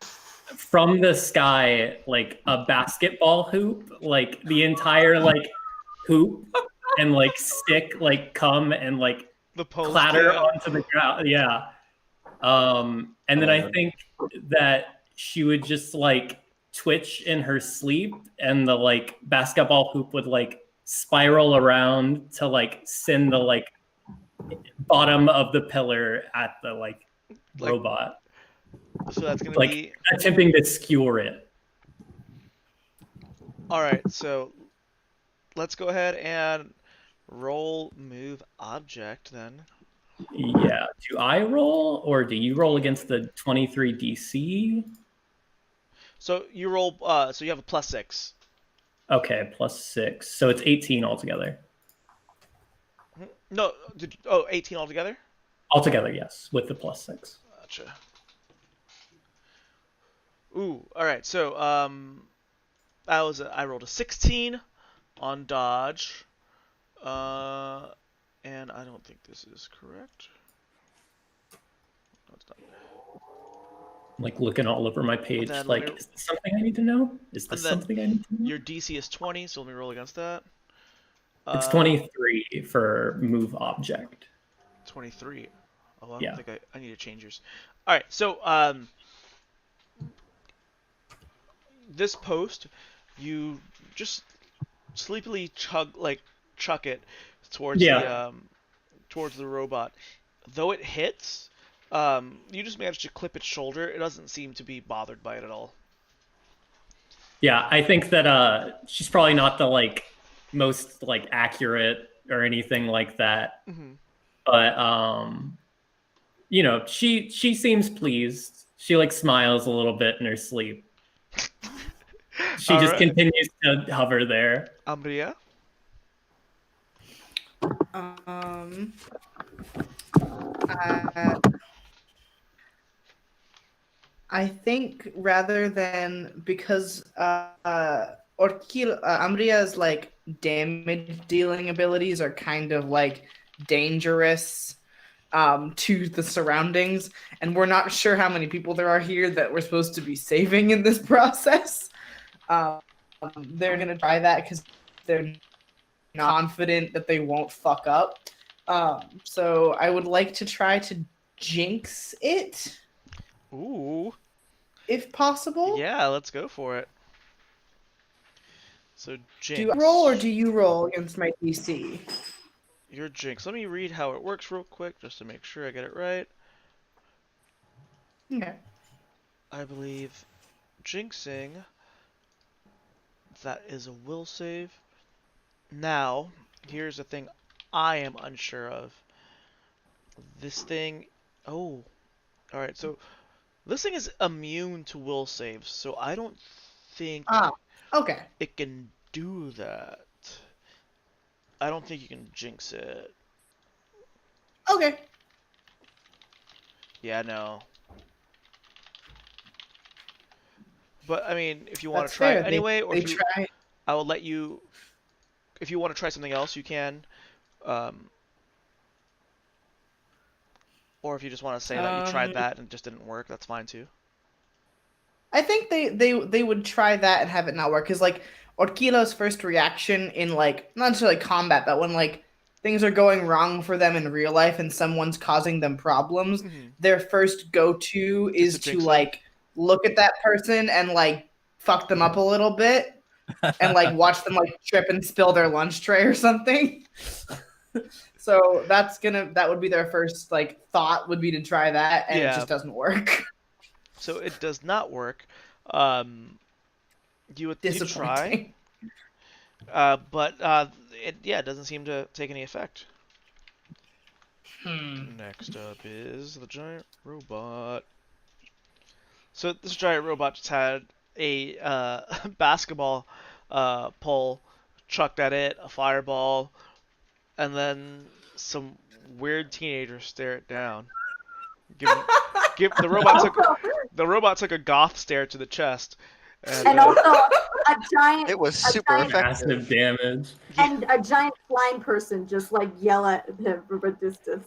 from the sky, like a basketball hoop, like the entire like hoop and like stick like come and like The post, clatter onto the ground. Yeah. And then I think that she would just like twitch in her sleep, and the like basketball hoop would like spiral around to like send the like bottom of the pillar at the like robot. So that's gonna like be attempting to skewer it. all right. So let's go ahead and roll move object then. Yeah. Do I roll or do you roll against the 23 DC? So you roll. So you have a +6. Okay, +6. So it's 18 altogether. No. 18 altogether. Altogether, yes, with the +6. Gotcha. Ooh. All right. So I rolled a 16 on dodge. And I don't think this is correct. No, it's not. I'm like looking all over my page. Then Like, is this something I need to know? Is And this then something I need to know? your DC is 20, so let me roll against that. It's 23 for move object. 23. Oh, I don't Yeah. think I need to change yours. All right. So this post, you just sleepily chuck it towards Yeah. the robot. Though it hits, you just manage to clip its shoulder. It doesn't seem to be bothered by it at all. Yeah, I think that she's probably not the like most like accurate or anything like that. Mm-hmm. But you know, she seems pleased. She like smiles a little bit in her sleep. She All just right. continues to hover there. Ambria? Uh, I think rather than because Ambria's like damage dealing abilities are kind of like dangerous to the surroundings, and we're not sure how many people there are here that we're supposed to be saving in this process. They're gonna try that because they're not confident that they won't fuck up. So I would like to try to jinx it. Ooh. If possible. Yeah, let's go for it. So Jinx. Do I roll or do you roll against my DC? Your Jinx. Let me read how it works real quick just to make sure I get it right. Okay. I believe jinxing, that is a will save. Now, here's the thing I am unsure of. This thing... Oh. Alright, so this thing is immune to will saves, so I don't think Okay. it can do that. I don't think you can jinx it. Okay. Yeah, no. But, I mean, if you want to try it anyway, or if you... try. I will let you... If you want to try something else, you can. Or if you just want to say that you tried that and it just didn't work, that's fine too. I think they would try that and have it not work, because like Orquilo's first reaction in like not necessarily combat, but when like things are going wrong for them in real life and someone's causing them problems, their first go-to is to like look at that person and like fuck them up a little bit and like watch them like trip and spill their lunch tray or something. So that would be their first like thought would be to try that, and it just doesn't work. So it does not work. You would try, but it doesn't seem to take any effect. Next up is the giant robot. So this giant robot just had a basketball pole chucked at it, a fireball, and then some weird teenager stare it down. The robot took a goth stare to the chest, and also a giant. It was super effective. Massive damage. And a giant flying person just like yell at him from a distance.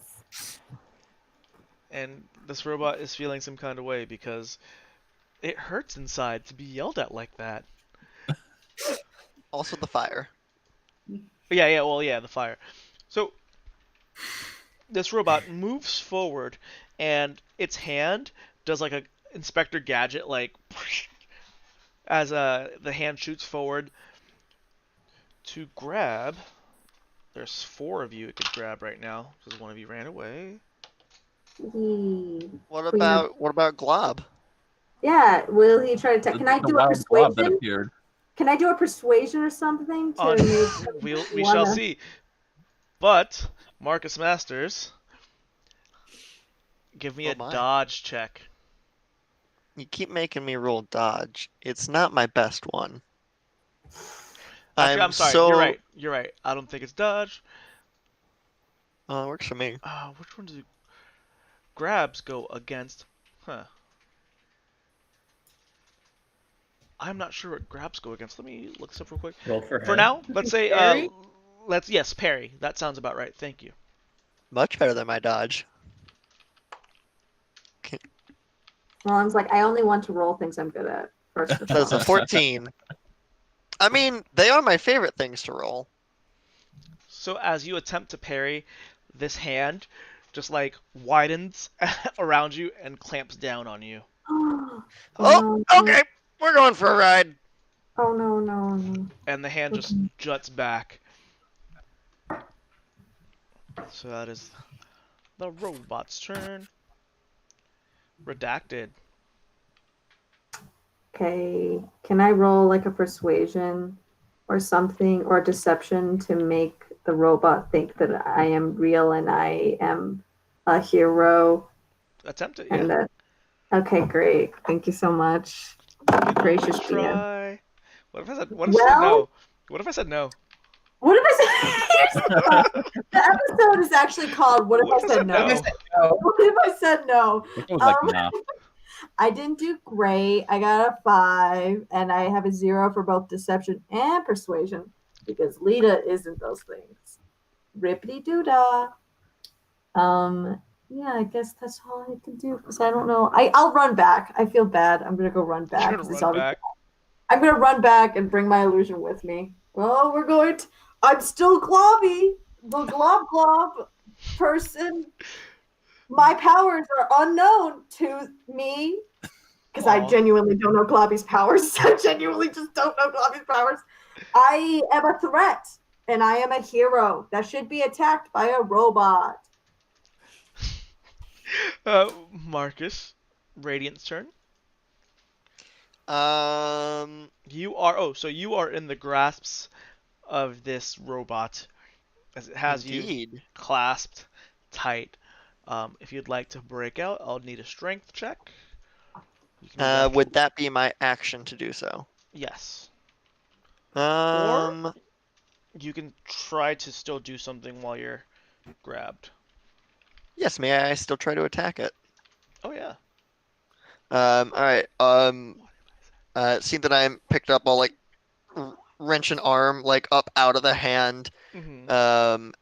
And this robot is feeling some kind of way because it hurts inside to be yelled at like that. Also the fire. Yeah, the fire. So this robot moves forward, and its hand does like a Inspector Gadget, like as the hand shoots forward to grab. There's 4 of you it could grab right now because one of you ran away. What about Glob? Yeah, will he try to? Can I do a persuasion? Can I do a persuasion or something to we shall see. But Marcus Masters, Give me Oh a my. dodge check. You keep making me roll dodge. It's not my best one. Actually, I'm I'm sorry. You're so. right. You're right. I don't think it's dodge. It works for me. Which one does grabs go against? Huh. I'm not sure what grabs go against. Let me look this up real quick. Roll for For him. now, let's say Parry? yes, parry. That sounds about right. Thank you. Much better than my dodge. Ron's like, I only want to roll things I'm good at. First of That is a all. 14. I mean, they are my favorite things to roll. So as you attempt to parry, this hand just like widens around you and clamps down on you. Oh Oh, no. okay. We're going for a ride. Oh no, no, no. And the hand just Okay. juts back. So that is the robot's turn. Redacted. Okay. Can I roll like a persuasion or something or deception to make the robot think that I am real and I am a hero? Attempt it, yeah. And that okay, great. Thank you so much. You can Gracious always DM. try. What if I said Well, no? What if I said no? what if I said here's the thought. The episode is actually called What If I Said No? What if I said no? What if I said no? It was like, Um, nah. I didn't do great. I got a 5, and I have a 0 for both deception and persuasion because Lita isn't those things. Rippity doo dah. Yeah, I guess that's all I can do because I don't know. I'll run back. I feel bad. I'm gonna go run back. You're 'cause gonna it's run always- back. I'm gonna run back and bring my illusion with me. Well, we're going to. I'm still Globby, the glob glob person. My powers are unknown to me because I Aw. genuinely don't know Globby's powers. I genuinely just don't know Globby's powers. I am a threat and I am a hero that should be attacked by a robot. Marcus, Radiant's turn. Um, You are in the grasps of this robot as it has you indeed. clasped tight. If you'd like to break out, I'll need a strength check. You can either Would that be my action to do so? yes, Um, you can try to still do something while you're grabbed. yes, may I still try to attack it? Oh yeah. All right. Seeing that I'm picked up, I'll like wrench an arm like up out of the hand,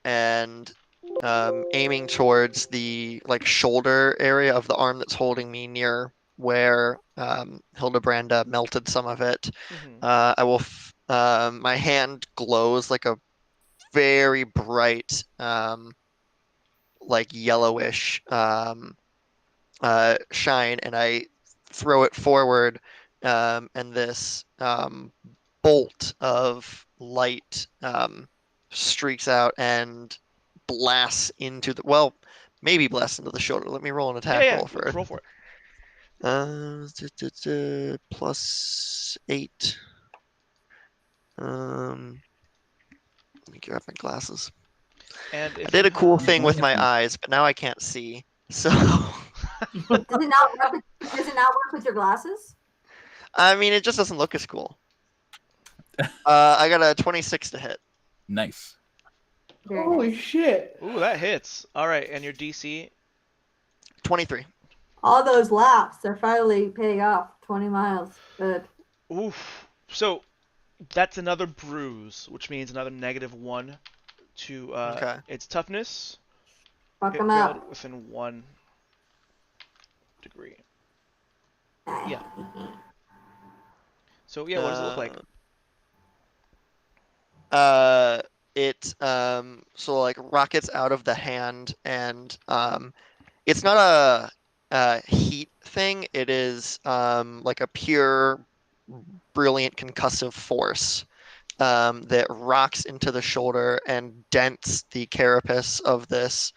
and aiming towards the like shoulder area of the arm that's holding me near where Hildebranda melted some of it. I will. My hand glows like a very bright, like yellowish shine, and I throw it forward, and this bolt of light streaks out and blasts into the maybe blasts into the shoulder. Let me roll an attack Yeah, roll for it. roll for it. +8. Let me grab my glasses. And I if did you a cool have- thing with my eyes, but now I can't see. So, Does it not work with your glasses? I mean, it just doesn't look as cool. I got a 26 to hit. Nice. Very Holy nice. shit. Ooh, that hits. All right, and your DC. 23. All those laps are finally paying off. 20 miles. Good. Oof. So that's another bruise, which means another -1 to Okay. its toughness. Fuck Hit them failed up. within 1 degree. Yeah. So yeah, what does it look like? It so like rockets out of the hand, and it's not a heat thing. It is like a pure, brilliant concussive force that rocks into the shoulder and dents the carapace of this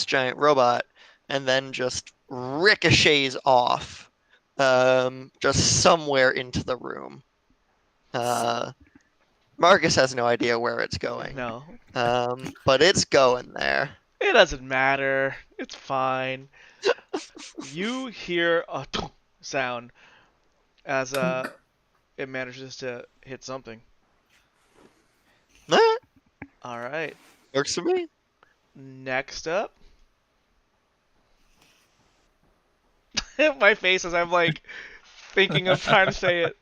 giant robot, and then just ricochets off, just somewhere into the room. Marcus has no idea where it's going, No. but it's going there. It doesn't matter. It's fine. You hear a sound as it manages to hit something. Nah, All right. works for me. Next up. My face as I'm like thinking of trying to say it.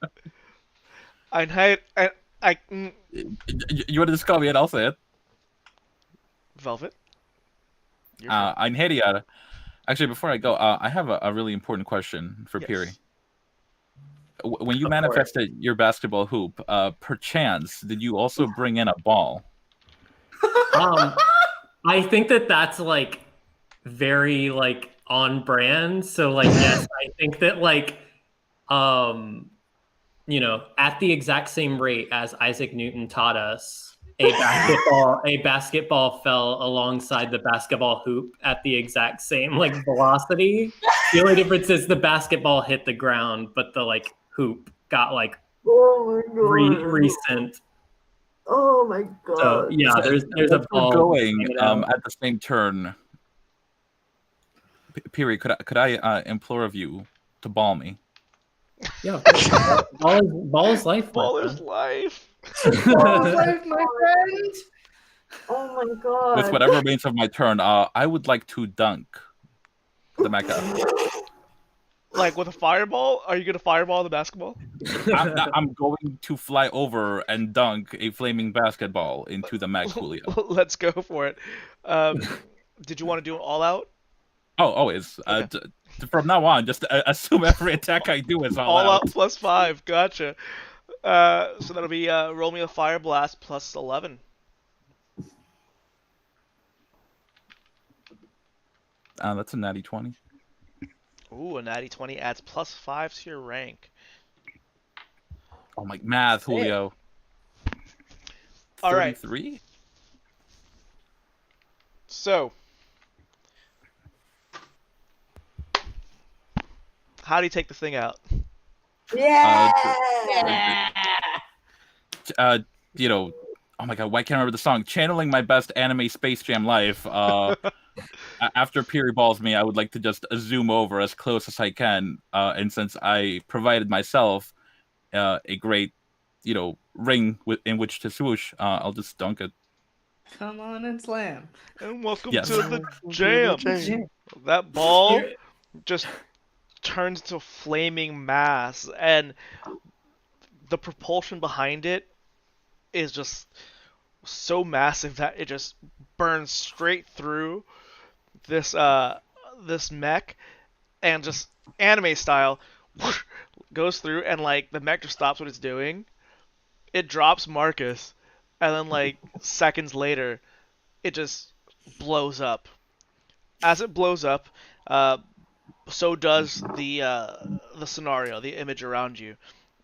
You want to just call me and I'll say it. Velvet. You're fine. Einherjar. Actually, before I go, I have a really important question for Yes. Piri. When you Of manifested your basketball hoop, perchance, did you also bring in a ball? I think that's like very like on brand. So like yes, I think that like you know, at the exact same rate as Isaac Newton taught us, a basketball fell alongside the basketball hoop at the exact same like velocity. The only difference is the basketball hit the ground, but the like hoop got like Oh my god. recent. Oh my god. So yeah, there's a As we're ball going hanging out. at the same turn. Piri, could I implore of you to ball me? Yeah, ball is life. my Ball is friend. life. Oh, life, my friend. Oh my god. With whatever remains of my turn, I would like to dunk the mecha. Like with a fireball? Are you gonna fireball the basketball? I'm going to fly over and dunk a flaming basketball into the mech, Julio. Let's go for it. Did you want to do it all out? Oh, always. Okay. From now on, just assume every attack I do is all All out +5. Gotcha. So that'll be roll me a fire blast +11. That's a natty 20. Ooh, a natty 20 adds +5 to your rank. Oh my math, Julio. All right. 33? So, how do you take the thing out? Yeah. You know, oh my god, why can't I remember the song? Channeling my best anime Space Jam life. After Piri balls me, I would like to just zoom over as close as I can. And since I provided myself a great, ring in which to swoosh, I'll just dunk it. Come on and slam. And welcome Yes. to the jam. That ball just turns into a flaming mass, and the propulsion behind it is just so massive that it just burns straight through this this mech, and just anime style goes through, and like the mech just stops what it's doing. It drops Marcus, and then like seconds later, it just blows up. As it blows up, so does the scenario, the image around you,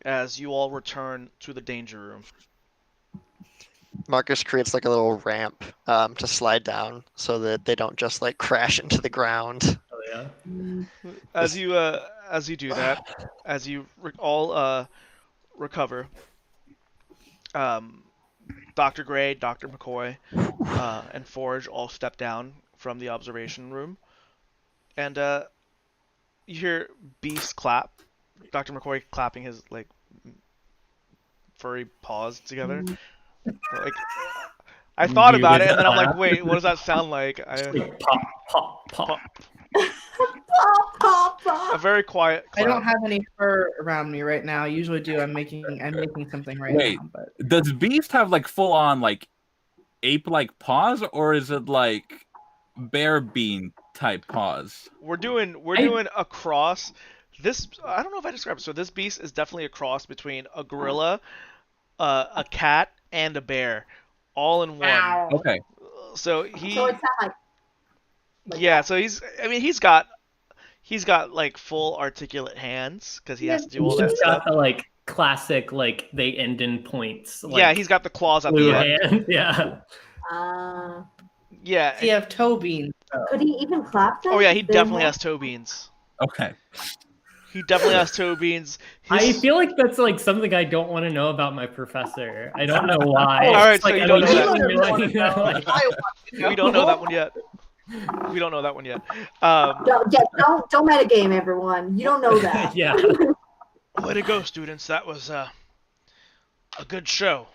as you all return to the danger room. Marcus creates like a little ramp to slide down so that they don't just like crash into the ground. Oh yeah. As you do that, as you all recover, Dr. Gray, Dr. McCoy, and Forge all step down from the observation room, and you hear Beast clap. Dr. McCoy clapping his like furry paws together. Like, I thought Do you about get it, and then I'm like, that? wait, what does that sound like? Like, pop, pop, pop. Pop, pop, A pop. very quiet I clap. don't have any fur around me right now. I usually do. I'm making something right Wait. now. But Does Beast have like full on like ape-like paws, or is it like bear bean type paws? We're doing a cross. This, I don't know if I described it. So this beast is definitely a cross between a gorilla, a cat, and a bear, all in one. Ow. Okay. So he, So it's not like yeah. that. So he's got like full articulate hands because he has to do all that He's stuff. got the like classic like they end in points. Like, Yeah, he's got the claws at blue the end. hand. Yeah. Yeah. does he have toe beans? Could he even clap them? Oh yeah, he They definitely have- has toe beans. Okay. He definitely has toe beans. I His- feel like that's like something I don't want to know about my professor. I don't know why. All right, It's so like, you I don't don't know know that. like, We don't know that one yet. We don't know that one yet. Don't metagame, everyone. You don't know that. Yeah. Way to go, students. That was a good show.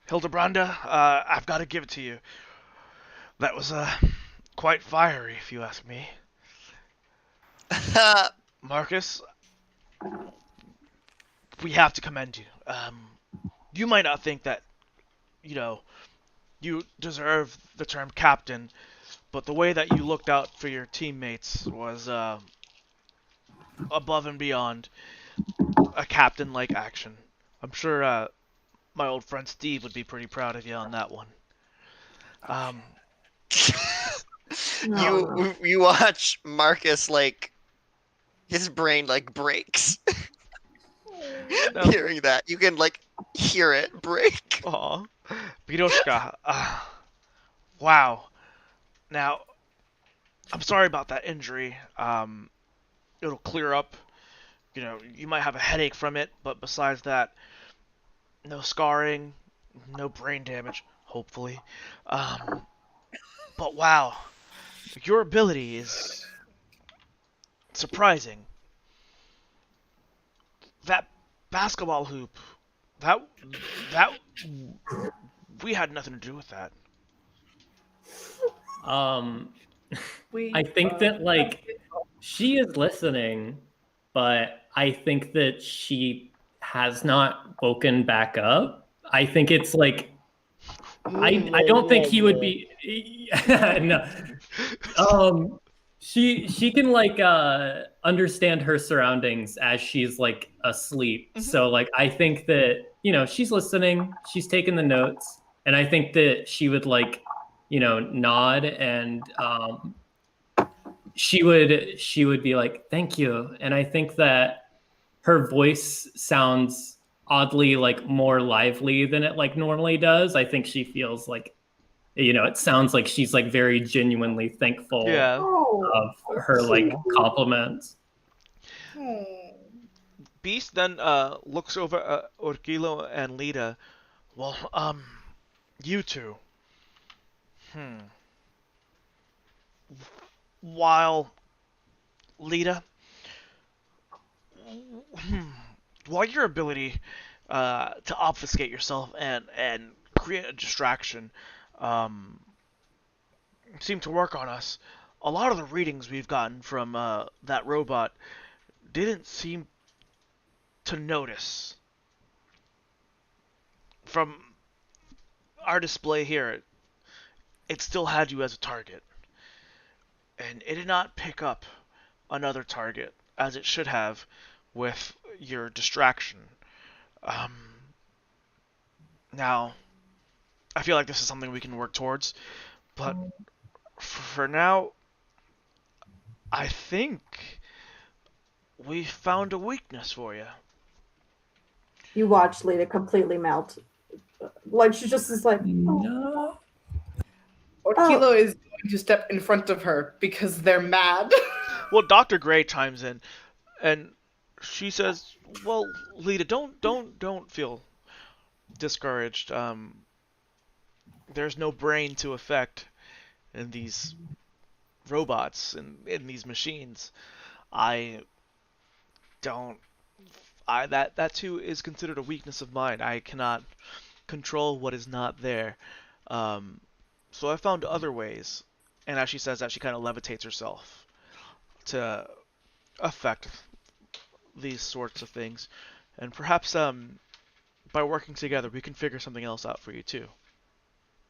Hildebranda, I've got to give it to you. That was quite fiery, if you ask me. Marcus, we have to commend you. You might not think that, you deserve the term captain, but the way that you looked out for your teammates was above and beyond a captain-like action. I'm sure my old friend Steve would be pretty proud of you on that one. You watch Marcus his brain breaks No. hearing that. You can hear it break. Aw. Biroshka, wow. Now, I'm sorry about that injury. It'll clear up. You might have a headache from it, but besides that, no scarring, no brain damage, hopefully. But wow, your ability is surprising. That basketball hoop, that we had nothing to do with that. I think that she is listening, but I think that she has not woken back up. I think it's I don't think he would be no. She can understand her surroundings as she's asleep. Mhm. So I think that she's listening, she's taking the notes, and I think that she would nod and she would be like, thank you. And I think that her voice sounds oddly more lively than it normally does. I think she feels it sounds like she's very genuinely thankful Yeah. of her compliments. Beast then looks over at Orkilo and Lita. Well, you two. While Lita, while your ability to obfuscate yourself and create a distraction seem to work on us, a lot of the readings we've gotten from that robot didn't seem to notice. From our display here, it still had you as a target. And it did not pick up another target, as it should have, with your distraction. Now, I feel like this is something we can work towards, but for now, I think we found a weakness for you. You watch Lita completely melt. She just is like, No. Orkilo is going to step in front of her because they're mad. Well, Dr. Gray chimes in, and she says, "Well, Lita, don't feel discouraged. There's no brain to affect in these robots and in these machines. That too is considered a weakness of mine. I cannot control what is not there. So I found other ways." And as she says that, she kind of levitates herself to affect these sorts of things. And perhaps by working together, we can figure something else out for you too.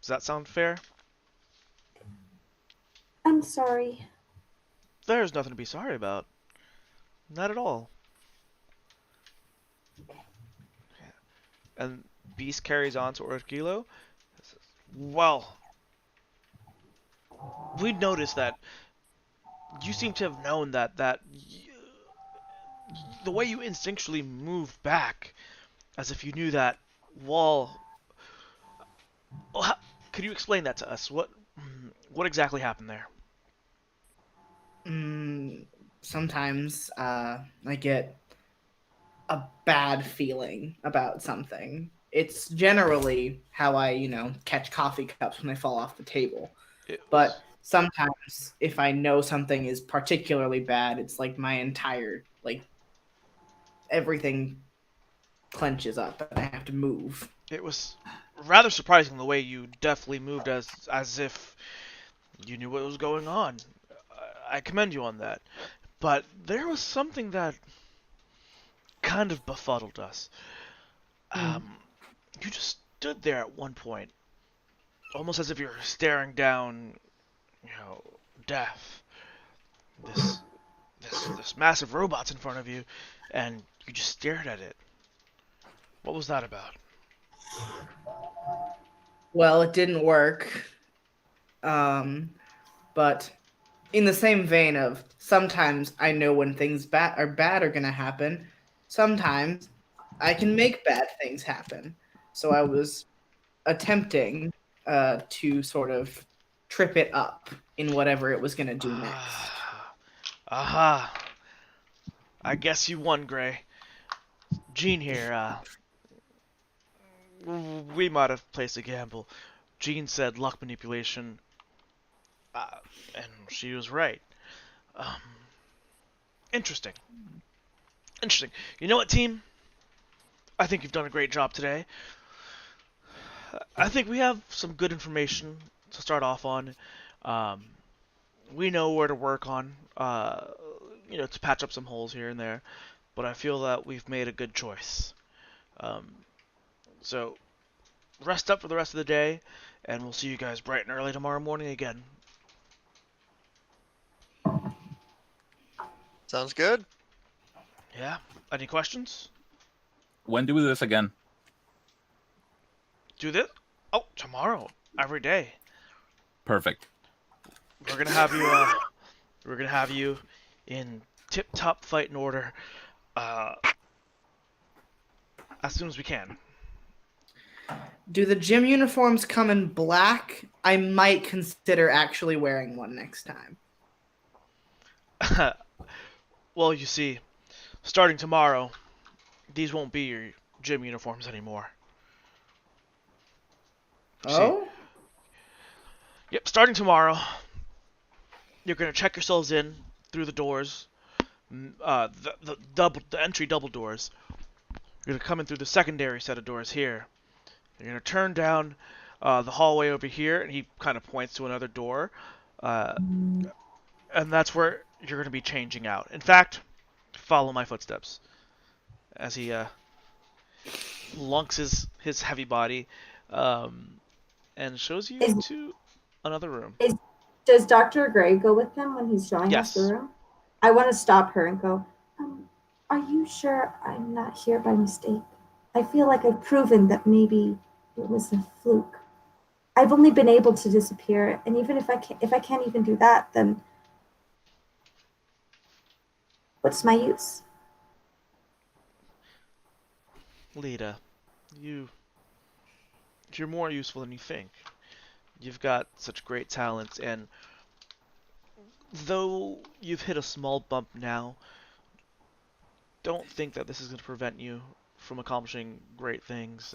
Does that sound fair? I'm sorry. There's nothing to be sorry about. Not at all. And Beast carries on to Orkilo. Well, we noticed that you seem to have known that the way you instinctually moved back, as if you knew that wall. Well, could you explain that to us? What exactly happened there? Sometimes I get a bad feeling about something. It's generally how I, catch coffee cups when they fall off the table. It was, But sometimes, if I know something is particularly bad, it's like my entire everything clenches up and I have to move. it was rather surprising the way you deftly moved as if you knew what was going on. I commend you on that. But there was something that kind of befuddled us. You just stood there at one point, almost as if you were staring down, death. This massive robot's in front of you, and you just stared at it. What was that about? Well, it didn't work. But in the same vein of sometimes I know when things bad are gonna happen. Sometimes I can make bad things happen. So I was attempting to sort of trip it up in whatever it was gonna do next. Aha. I guess you won, Gray. Jean here, we might have placed a gamble. Jean said luck manipulation, and she was right. Interesting. Interesting. You know what, team? I think you've done a great job today. I think we have some good information to start off on. We know where to work on, to patch up some holes here and there. But I feel that we've made a good choice. So, rest up for the rest of the day, and we'll see you guys bright and early tomorrow morning again. Sounds good. Yeah? Any questions? When do we do this again? Do this? Oh, tomorrow. Every day. Perfect. We're gonna have you in tip-top fighting order as soon as we can. Do the gym uniforms come in black? I might consider actually wearing one next time. Well, you see, starting tomorrow, these won't be your gym uniforms anymore. Oh? Yep, starting tomorrow, you're gonna check yourselves in through the doors, the entry double doors. You're gonna come in through the secondary set of doors here. You're gonna turn down the hallway over here, and he kind of points to another door, and that's where you're gonna be changing out. In fact, follow my footsteps as he lunks his heavy body and shows you to another room. Does Dr. Gray go with them when he's showing us the room? I want to stop her and go, are you sure I'm not here by mistake? I feel like I've proven that maybe it was a fluke. I've only been able to disappear, and even if I can't even do that, then what's my use? Lita, you're more useful than you think. You've got such great talents, and though you've hit a small bump now, don't think that this is going to prevent you from accomplishing great things.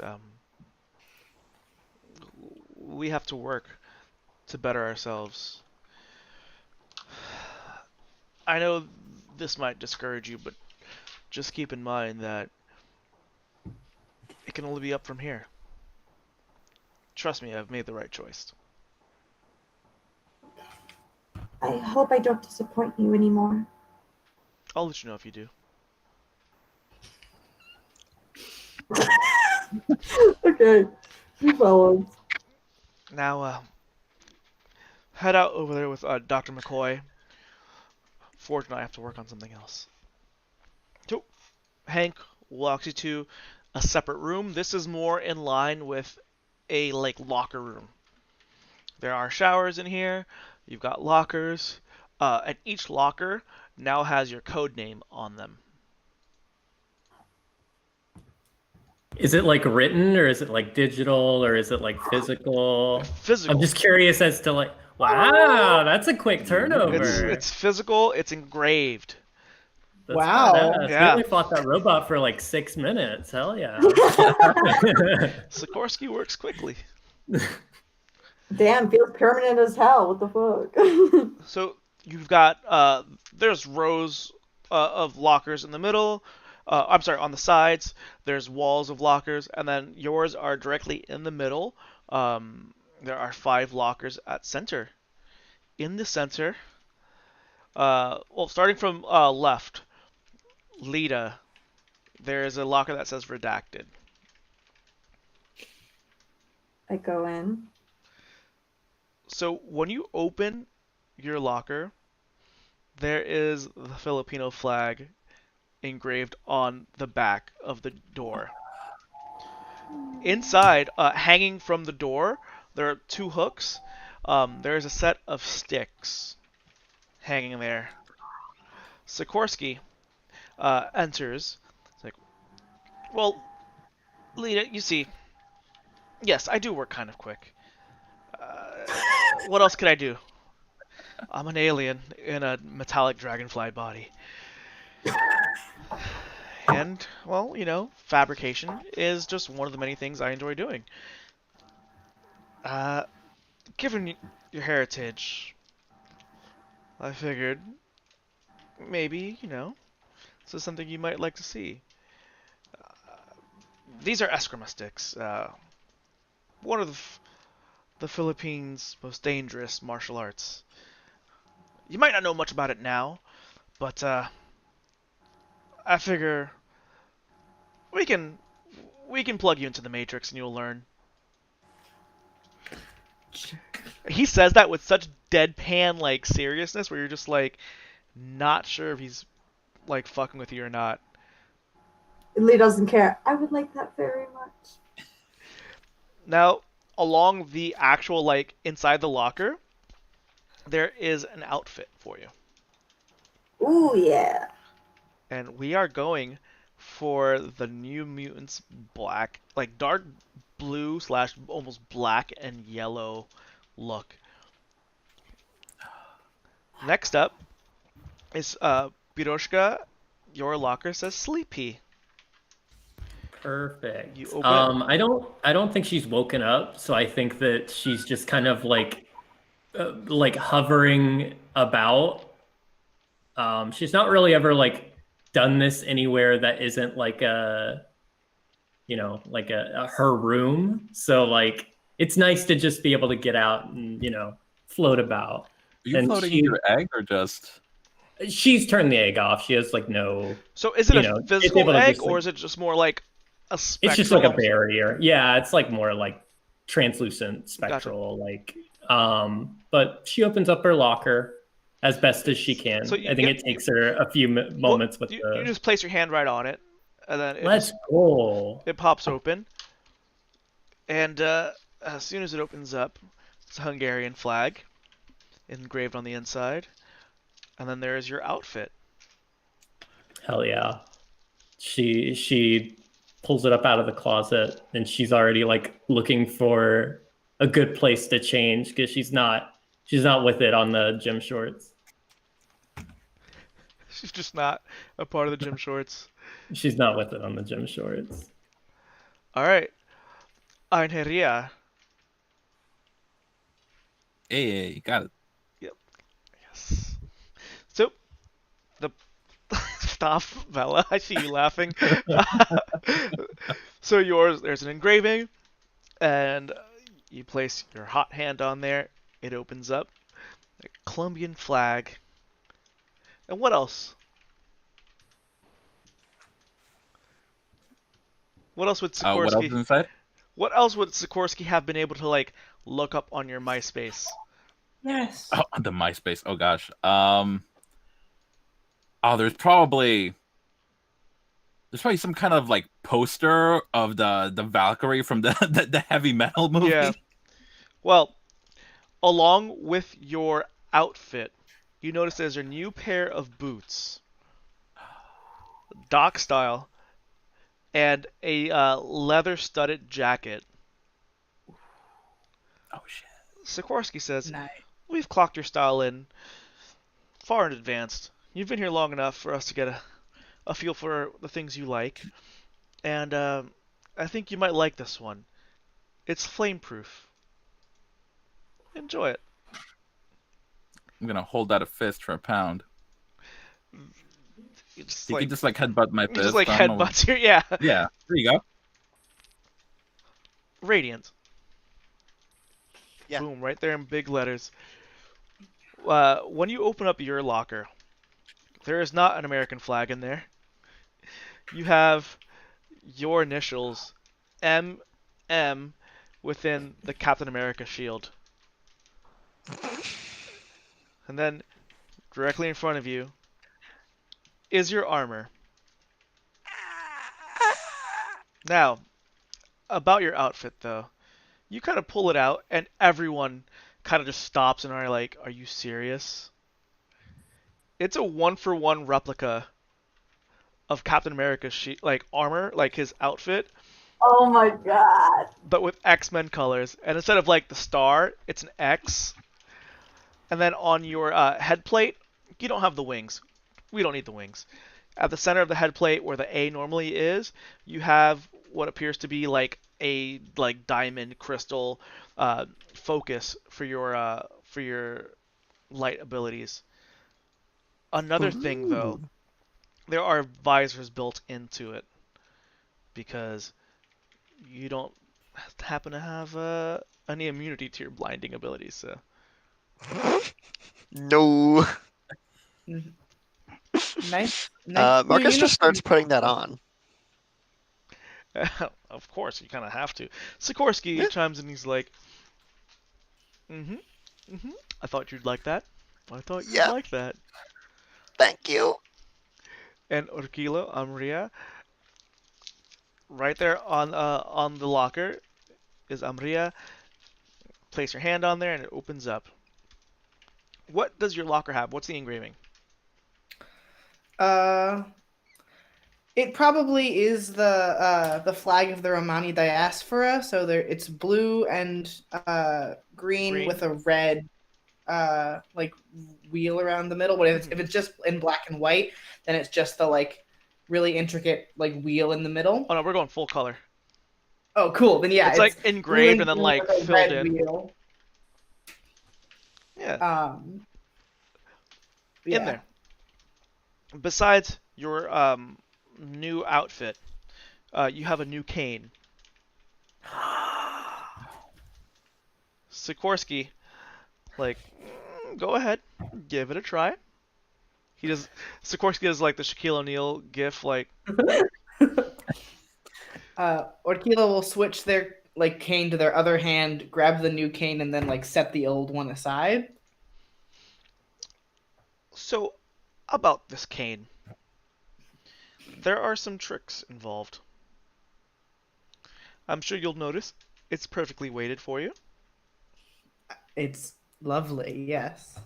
We have to work to better ourselves. I know this might discourage you, but just keep in mind that it can only be up from here. Trust me, I've made the right choice. I hope I don't disappoint you anymore. I'll let you know if you do. Okay, you followed. Now, head out over there with Dr. McCoy. Forge and I have to work on something else. So, Hank walks you to a separate room. This is more in line with a locker room. There are showers in here. You've got lockers, and each locker now has your code name on them. Is it written, or is it digital, or is it physical? Physical. I'm just curious as to wow, that's a quick turnover. It's physical. It's engraved. That's wow. badass. Yeah. We only fought that robot for 6 minutes. Hell yeah. Sikorsky works quickly. Damn, feels permanent as hell. What the fuck? So you've got there's rows of lockers in the middle. I'm sorry, on the sides. There's walls of lockers, and then yours are directly in the middle. There are 5 lockers at center. In the center, well, starting from left, Lita, there is a locker that says redacted. I go in. So when you open your locker, there is the Filipino flag engraved on the back of the door. Inside, hanging from the door, there are 2 hooks. There is a set of sticks hanging there. Sikorsky enters. It's like, well, Lita, you see, yes, I do work kind of quick. What else could I do? I'm an alien in a metallic dragonfly body. And, well, fabrication is just one of the many things I enjoy doing. Given your heritage, I figured maybe, this is something you might like to see. These are eskrima sticks. One of the Philippines' most dangerous martial arts. You might not know much about it now, but I figure we can plug you into the Matrix and you'll learn. He says that with such deadpan like seriousness, where you're just like not sure if he's like fucking with you or not. Lee doesn't care. I would like that very much. Now, along the actual like inside the locker, there is an outfit for you. Ooh, yeah. And we are going for the New Mutants black, like dark blue / almost black and yellow look. Next up is Piroshka. Your locker says Sleepy. Perfect. You open I don't think she's woken up, so I think that she's just kind of like hovering about. She's not really ever like done this anywhere that isn't like a her room. So like it's nice to just be able to get out and float about. Are you And floating in your egg or just? she's turned the egg off. She has like no, So is it a it's physical able to egg, just, or like, is it just more like a it's just like a spectral? barrier. Yeah, it's like more like translucent spectral but she opens up her locker as best as she can. So I think it takes her a few moments with you the just place your hand right on it, and then let's go. it pops open. And as soon as it opens up, it's a Hungarian flag engraved on the inside. And then there is your outfit. Hell yeah. She pulls it up out of the closet and she's already like looking for a good place to change because she's not with it on the gym shorts. She's just not a part of the gym shorts. She's not with it on the gym shorts. All right. Einheria. Hey, got it. Yep. Yes. So, the stop, Bella. I see you laughing. So there's an engraving, and you place your hot hand on there. It opens up. A Colombian flag. And what else? What else would What else is Sikorsky? inside? What else would Sikorsky have been able to like look up on your MySpace? Yes. Oh, the MySpace. Oh gosh. There's probably some kind of like poster of the Valkyrie from the heavy metal movie. Yeah. Well, along with your outfit, you notice there's a new pair of boots, dock style, and a leather-studded jacket. Oh shit. Sikorsky says, Nice. "We've clocked your style in far in advance. You've been here long enough for us to get a feel for the things you like, and I think you might like this one. It's flame-proof." Enjoy it. I'm gonna hold out a fist for a pound. You just He like can just like headbutt my you just fist. like I don't know. headbutts here. Yeah. Yeah, there you go. Radiant. Yeah. Boom, right there in big letters. When you open up your locker, there is not an American flag in there. You have your initials, MM, within the Captain America shield. And then directly in front of you is your armor. Now, about your outfit though, you kind of pull it out and everyone kind of just stops and are like, "Are you serious?" It's a one-for-one replica of Captain America's like armor, like his outfit, Oh my god. but with X-Men colors. And instead of like the star, it's an X. And then on your head plate, you don't have the wings. We don't need the wings. At the center of the head plate, where the A normally is, you have what appears to be like a like diamond crystal focus for your light abilities. Another thing, though, Ooh. there are visors built into it because you don't happen to have any immunity to your blinding abilities. So No. Mhm. Nice new Marcus just starts uniform. putting that on. of course, you kind of have to. Sikorsky Yeah. chimes in. He's like, "Mm-hmm, mm-hmm. I thought you'd like that. I thought you'd Yeah. like that." Thank you. And Orkilo, Amria, right there on the locker is Amria. Place your hand on there, and it opens up. What does your locker have? What's the engraving? Uh, it probably is the flag of the Romani diaspora. So there, it's blue and green Green. with a red like wheel around the middle. But if it's just in black and white, then it's just the like really intricate like wheel in the middle. Oh no, we're going full color. Oh, cool. Then yeah, It's it's like blue engraved and and then green like with a filled red in. wheel. Yeah, in Yeah. there. Besides your new outfit, you have a new cane. Sikorsky, like, go ahead, give it a try. He does. Sikorsky does like the Shaquille O'Neal gif, like, Orkila will switch their like cane to their other hand, grab the new cane, and then like set the old one aside. so about this cane. There are some tricks involved. I'm sure you'll notice it's perfectly weighted for you. It's lovely, yes.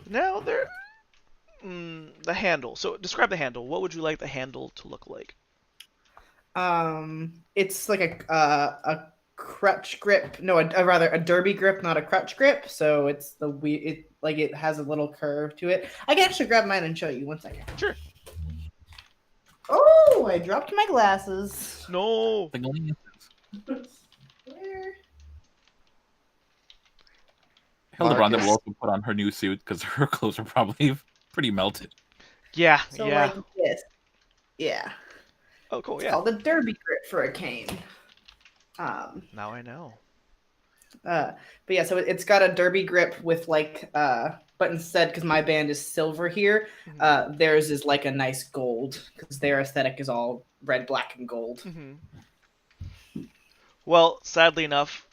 Now the handle. So describe the handle. What would you like the handle to look like? It's like a crutch grip. No, rather a derby grip, not a crutch grip. So it's it like it has a little curve to it. I can actually grab mine and show you. 1 second. Sure. Oh, I dropped my glasses. No. Where? Hildebranda will Marcus. also put on her new suit because her clothes are probably pretty melted. Yeah. So Yeah. like this. Yeah. Oh, cool. It's Yeah. called a derby grip for a cane. Now I know. But yeah, so it's got a derby grip with like but instead because my band is silver here, theirs is like a nice gold because their aesthetic is all red, black, and gold. Well, sadly enough,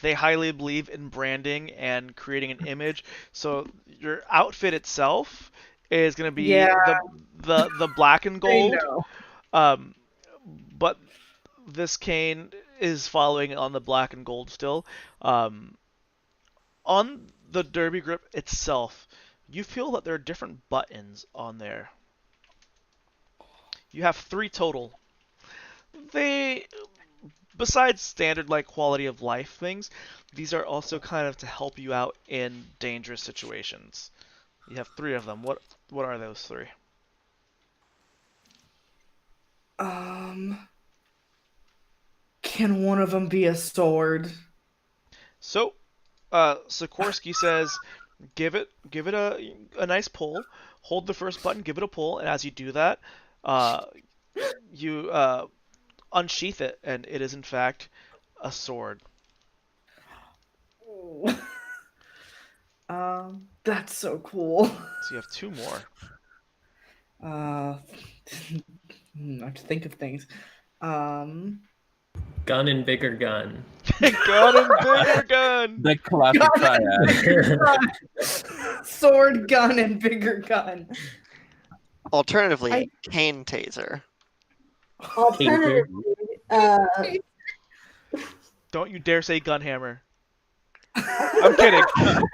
they highly believe in branding and creating an image. So your outfit itself is going to be Yeah. the black and I gold. know. But this cane is following on the black and gold still. On the derby grip itself, you feel that there are different buttons on there. You have 3 total. They, besides standard like quality of life things, these are also kind of to help you out in dangerous situations. You have 3 of them. What are those 3? Can one of them be a sword? So Sikorsky says, give it a nice pull. Hold the first button, give it a pull, and as you do that, uh, you unsheath it, and it is in fact a sword. That's so cool. So you have two more. I have to think of things. Gun and bigger gun. Gun and bigger gun. The classic triad. Sword, gun, and bigger gun. Alternatively, cane taser. Alternatively, Don't you dare say gun hammer. I'm kidding.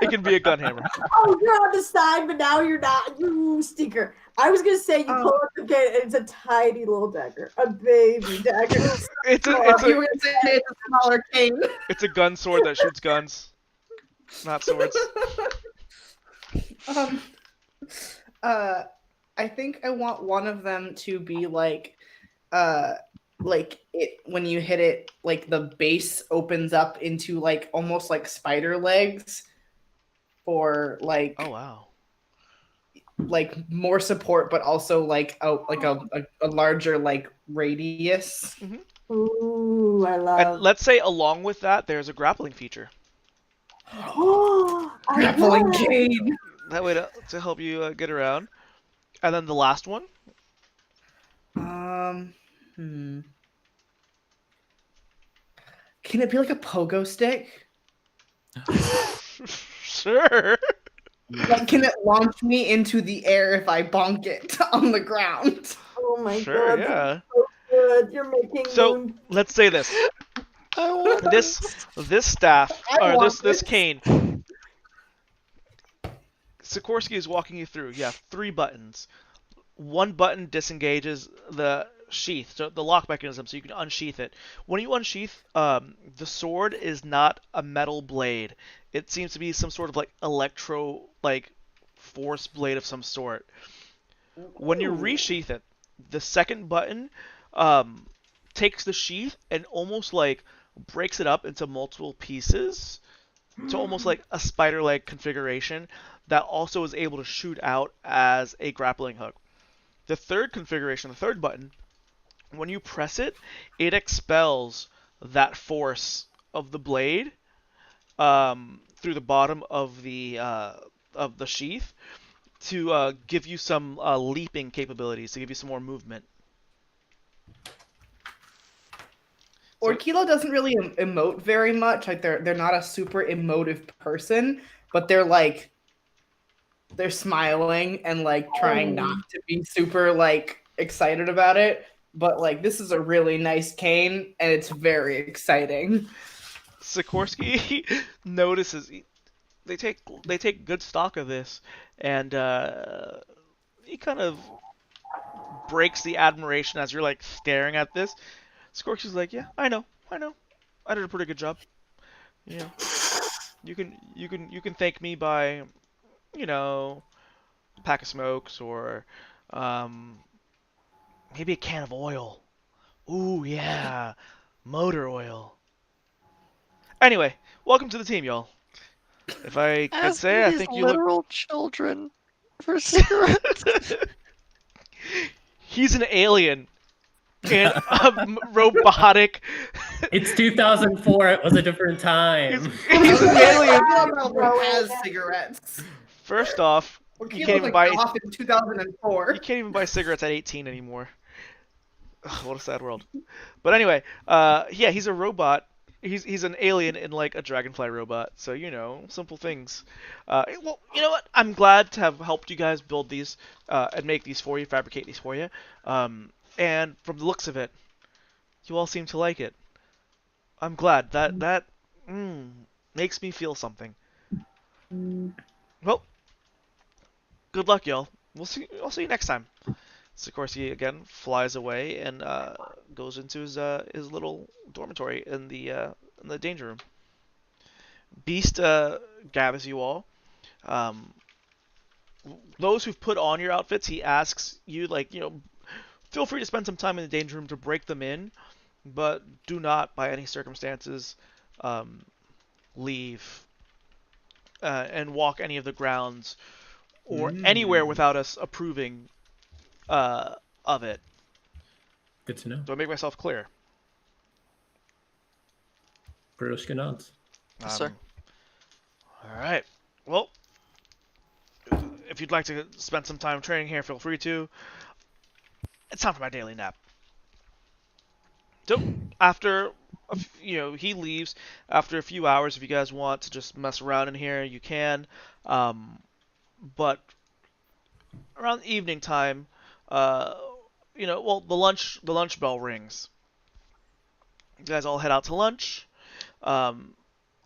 It can be a gun hammer. oh, you're on the side, but now you're not. You stinker. I was gonna say you pull up the gate and it's a tiny little dagger, a baby dagger. It's You a were gonna say it's a smaller cane. it's a gun sword that shoots guns, not swords. I think I want one of them to be like it when you hit it, like the base opens up into like almost like spider legs, or like Oh wow. like more support, but also like a larger like radius. Ooh, I And love. let's say along with that, there's a grappling feature. Oh, I Grappling love. cane. That way to help you get around. And then the last one. Can it be like a pogo stick? Sure. Like, can it launch me into the air if I bonk it on the ground? Oh my Sure, god, yeah. that's so good. You're making So moon. let's say this. I want This staff I or want this this. cane. Sikorsky is walking you through. You have 3 buttons. One button disengages the sheath, so the lock mechanism, so you can unsheath it. When you unsheath, the sword is not a metal blade. It seems to be some sort of like electro force blade of some sort. When you resheath it, the second button takes the sheath and almost like breaks it up into multiple pieces to almost like a spider-leg configuration that also is able to shoot out as a grappling hook. The third configuration, the third button, when you press it, it expels that force of the blade through the bottom of the sheath to give you some leaping capabilities, to give you some more movement. Orkilo doesn't really emote very much. Like they're not a super emotive person, but they're smiling and like trying not to be super like excited about it. But like this is a really nice cane and it's very exciting. Sikorsky notices they take good stock of this, and he kind of breaks the admiration as you're like staring at this. Sikorsky's like, yeah, I know, I did a pretty good job. You know, you can thank me by, a pack of smokes or maybe a can of oil. Ooh yeah, motor oil. Anyway, welcome to the team, y'all. If I could asking say, I these think you look. literal children for cigarettes. He's an alien in a robotic. It's 2004. It was a different time. He's an alien. Orkilo has cigarettes. First off, you Orkilo's can't even buy. off in 2004. You can't even buy cigarettes at 18 anymore. Ugh, what a sad world. But anyway, yeah, he's a robot. He's an alien in like a dragonfly robot. So simple things. Well, you know what? I'm glad to have helped you guys build these and make these for you, fabricate these for you. And from the looks of it, you all seem to like it. I'm glad that makes me feel something. Well, good luck, y'all. I'll see you next time. Sikorsky again flies away and goes into his little dormitory in the danger room. Beast gathers you all. Those who've put on your outfits, he asks you feel free to spend some time in the danger room to break them in, but do not by any circumstances leave and walk any of the grounds or anywhere without us approving of it. Good to know. Do I make myself clear? Perushka Yes, sir. All right. Well, if you'd like to spend some time training here, feel free to. It's time for my daily nap. So, after he leaves after a few hours. If you guys want to just mess around in here, you can. But around evening time, well, the lunch bell rings. You guys all head out to lunch. And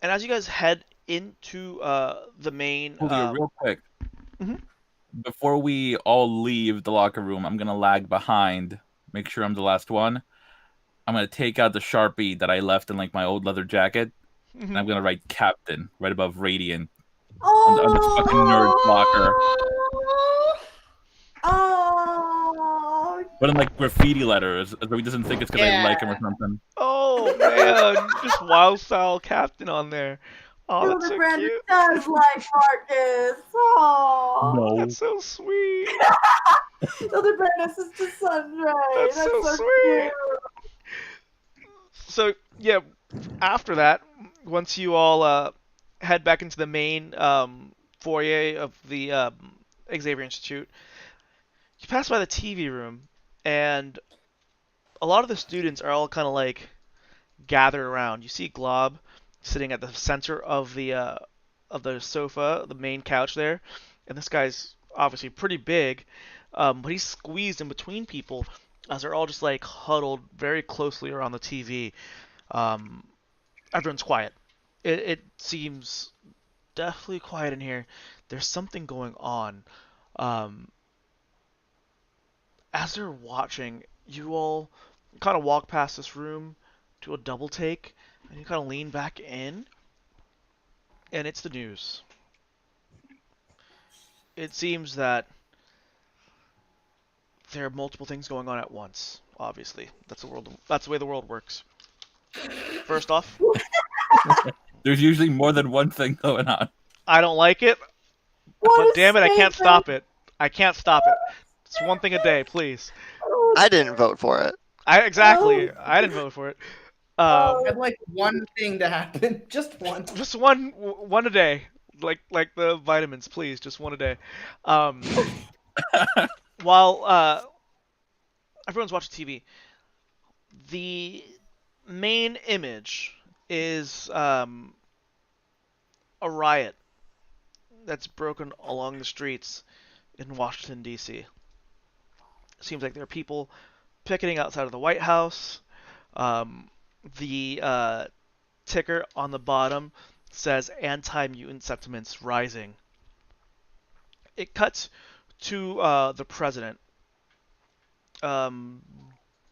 as you guys head into the main... Julio, real quick. Mhm. Before we all leave the locker room, I'm going to lag behind. Make sure I'm the last one. I'm going to take out the Sharpie that I left in like my old leather jacket. And I'm going to write Captain right above Radiant on the fucking nerd locker. Oh. But in like graffiti letters, so he doesn't think it's because I like him or something. Oh man, just wild style Captain on there. Oh, that's so Brandon cute. does like Marcus. Oh. No. That's so sweet. Hildebrand is to Sundray. That's so sweet. Cute. So yeah, after that, once you all head back into the main foyer of the Xavier Institute, you pass by the TV room, and a lot of the students are all kind of like gathered around. You see Glob sitting at the center of the sofa, the main couch there, and this guy's obviously pretty big, but he's squeezed in between people as they're all just like huddled very closely around the TV. Everyone's quiet. It seems definitely quiet in here. There's something going on. As they're watching, you all kind of walk past this room, do a double take, and you kind of lean back in, and it's the news. It seems that there are multiple things going on at once. Obviously, that's the way the world works. First off, There's usually more than one thing going on. I don't like it, but damn it, I can't stop it. I can't stop it. It's one thing a day, please. I didn't vote for it. I didn't vote for it. I'd like one thing to happen. Just one. Just one a day, like the vitamins, please. Just one a day. While everyone's watching TV, the main image is a riot that's broken along the streets in Washington, D.C. Seems like there are people picketing outside of the White House. The ticker on the bottom says anti-mutant sentiments rising. It cuts to the president,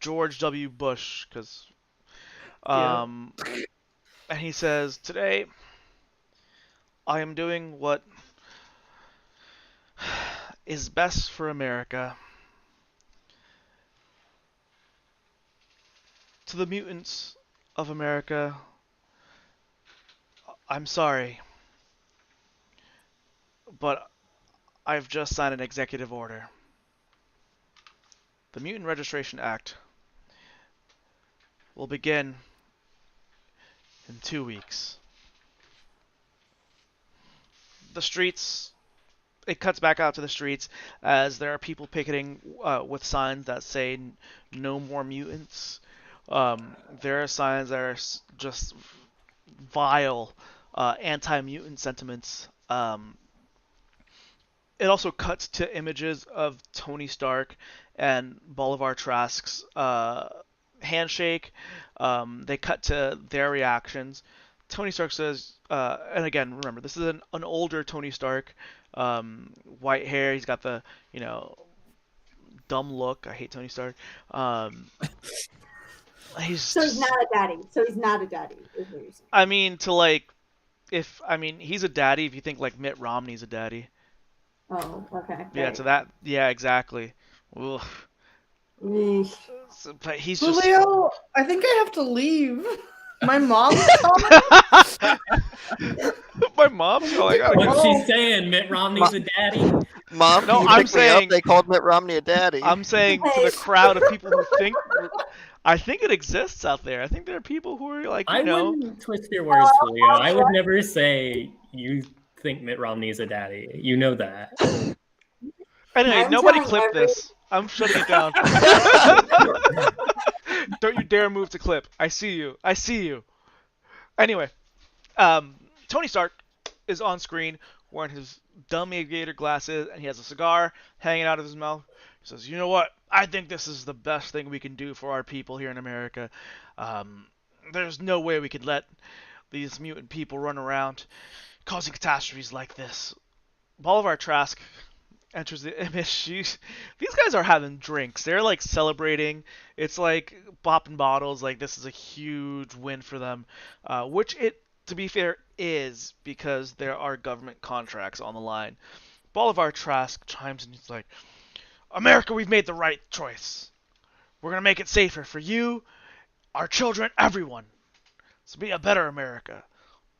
George W. Bush, and he says, "Today, I am doing what is best for America. To the mutants of America, I'm sorry, but I've just signed an executive order. The Mutant Registration Act will begin in 2 weeks. The streets, it cuts back out to the streets as there are people picketing with signs that say no more mutants. There are signs that are just vile anti-mutant sentiments. It also cuts to images of Tony Stark and Bolivar Trask's handshake. They cut to their reactions. Tony Stark says, and again, remember, this is an older Tony Stark, white hair. He's got the, dumb look. I hate Tony Stark. So he's not a daddy. Is what you're saying. I mean, he's a daddy if you think like Mitt Romney's a daddy. Oh, okay. Yeah, to that. Yeah, exactly. Ugh. Eesh. But he's just. Julio, I think I have to leave. My mom. My mom's all I gotta What's go. she saying? Mitt Romney's a daddy? Mom, No, can you I'm pick me up? saying- They called Mitt Romney a daddy. I'm saying to the crowd of people who think, I think it exists out there. I think there are people who are like, I wouldn't twist your words, Julio. I would never say you think Mitt Romney's a daddy. You know that. Anyway, I'm nobody telling clip every- this. I'm shutting it down. Don't you dare move to clip. I see you. I see you. Anyway, Tony Stark is on screen wearing his dumb aviator glasses, and he has a cigar hanging out of his mouth. He says, "You know what? I think this is the best thing we can do for our people here in America. There's no way we could let these mutant people run around causing catastrophes like this." Bolivar Trask enters the image. These guys are having drinks. They're like celebrating. It's like popping bottles. Like this is a huge win for them, which it, to be fair, is because there are government contracts on the line. Bolivar Trask chimes in. He's like, "America, we've made the right choice. We're gonna make it safer for you, our children, everyone. So be a better America,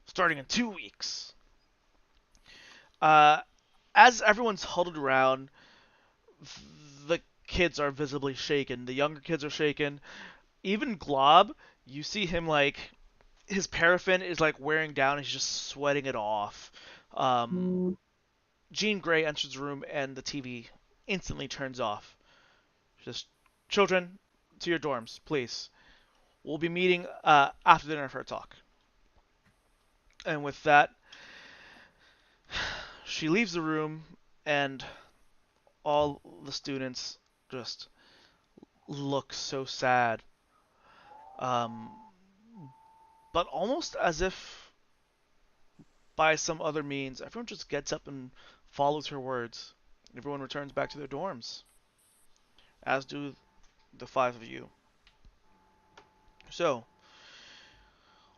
starting in 2 weeks." As everyone's huddled around, the kids are visibly shaken. The younger kids are shaken. Even Glob, you see him like his paraffin is like wearing down. He's just sweating it off. Jean Grey enters the room and the TV instantly turns off. Just, "Children, to your dorms, please. We'll be meeting after dinner for a talk." And with that, she leaves the room, and all the students just look so sad. But almost as if by some other means, everyone just gets up and follows her words. Everyone returns back to their dorms, as do the 5 of you. So,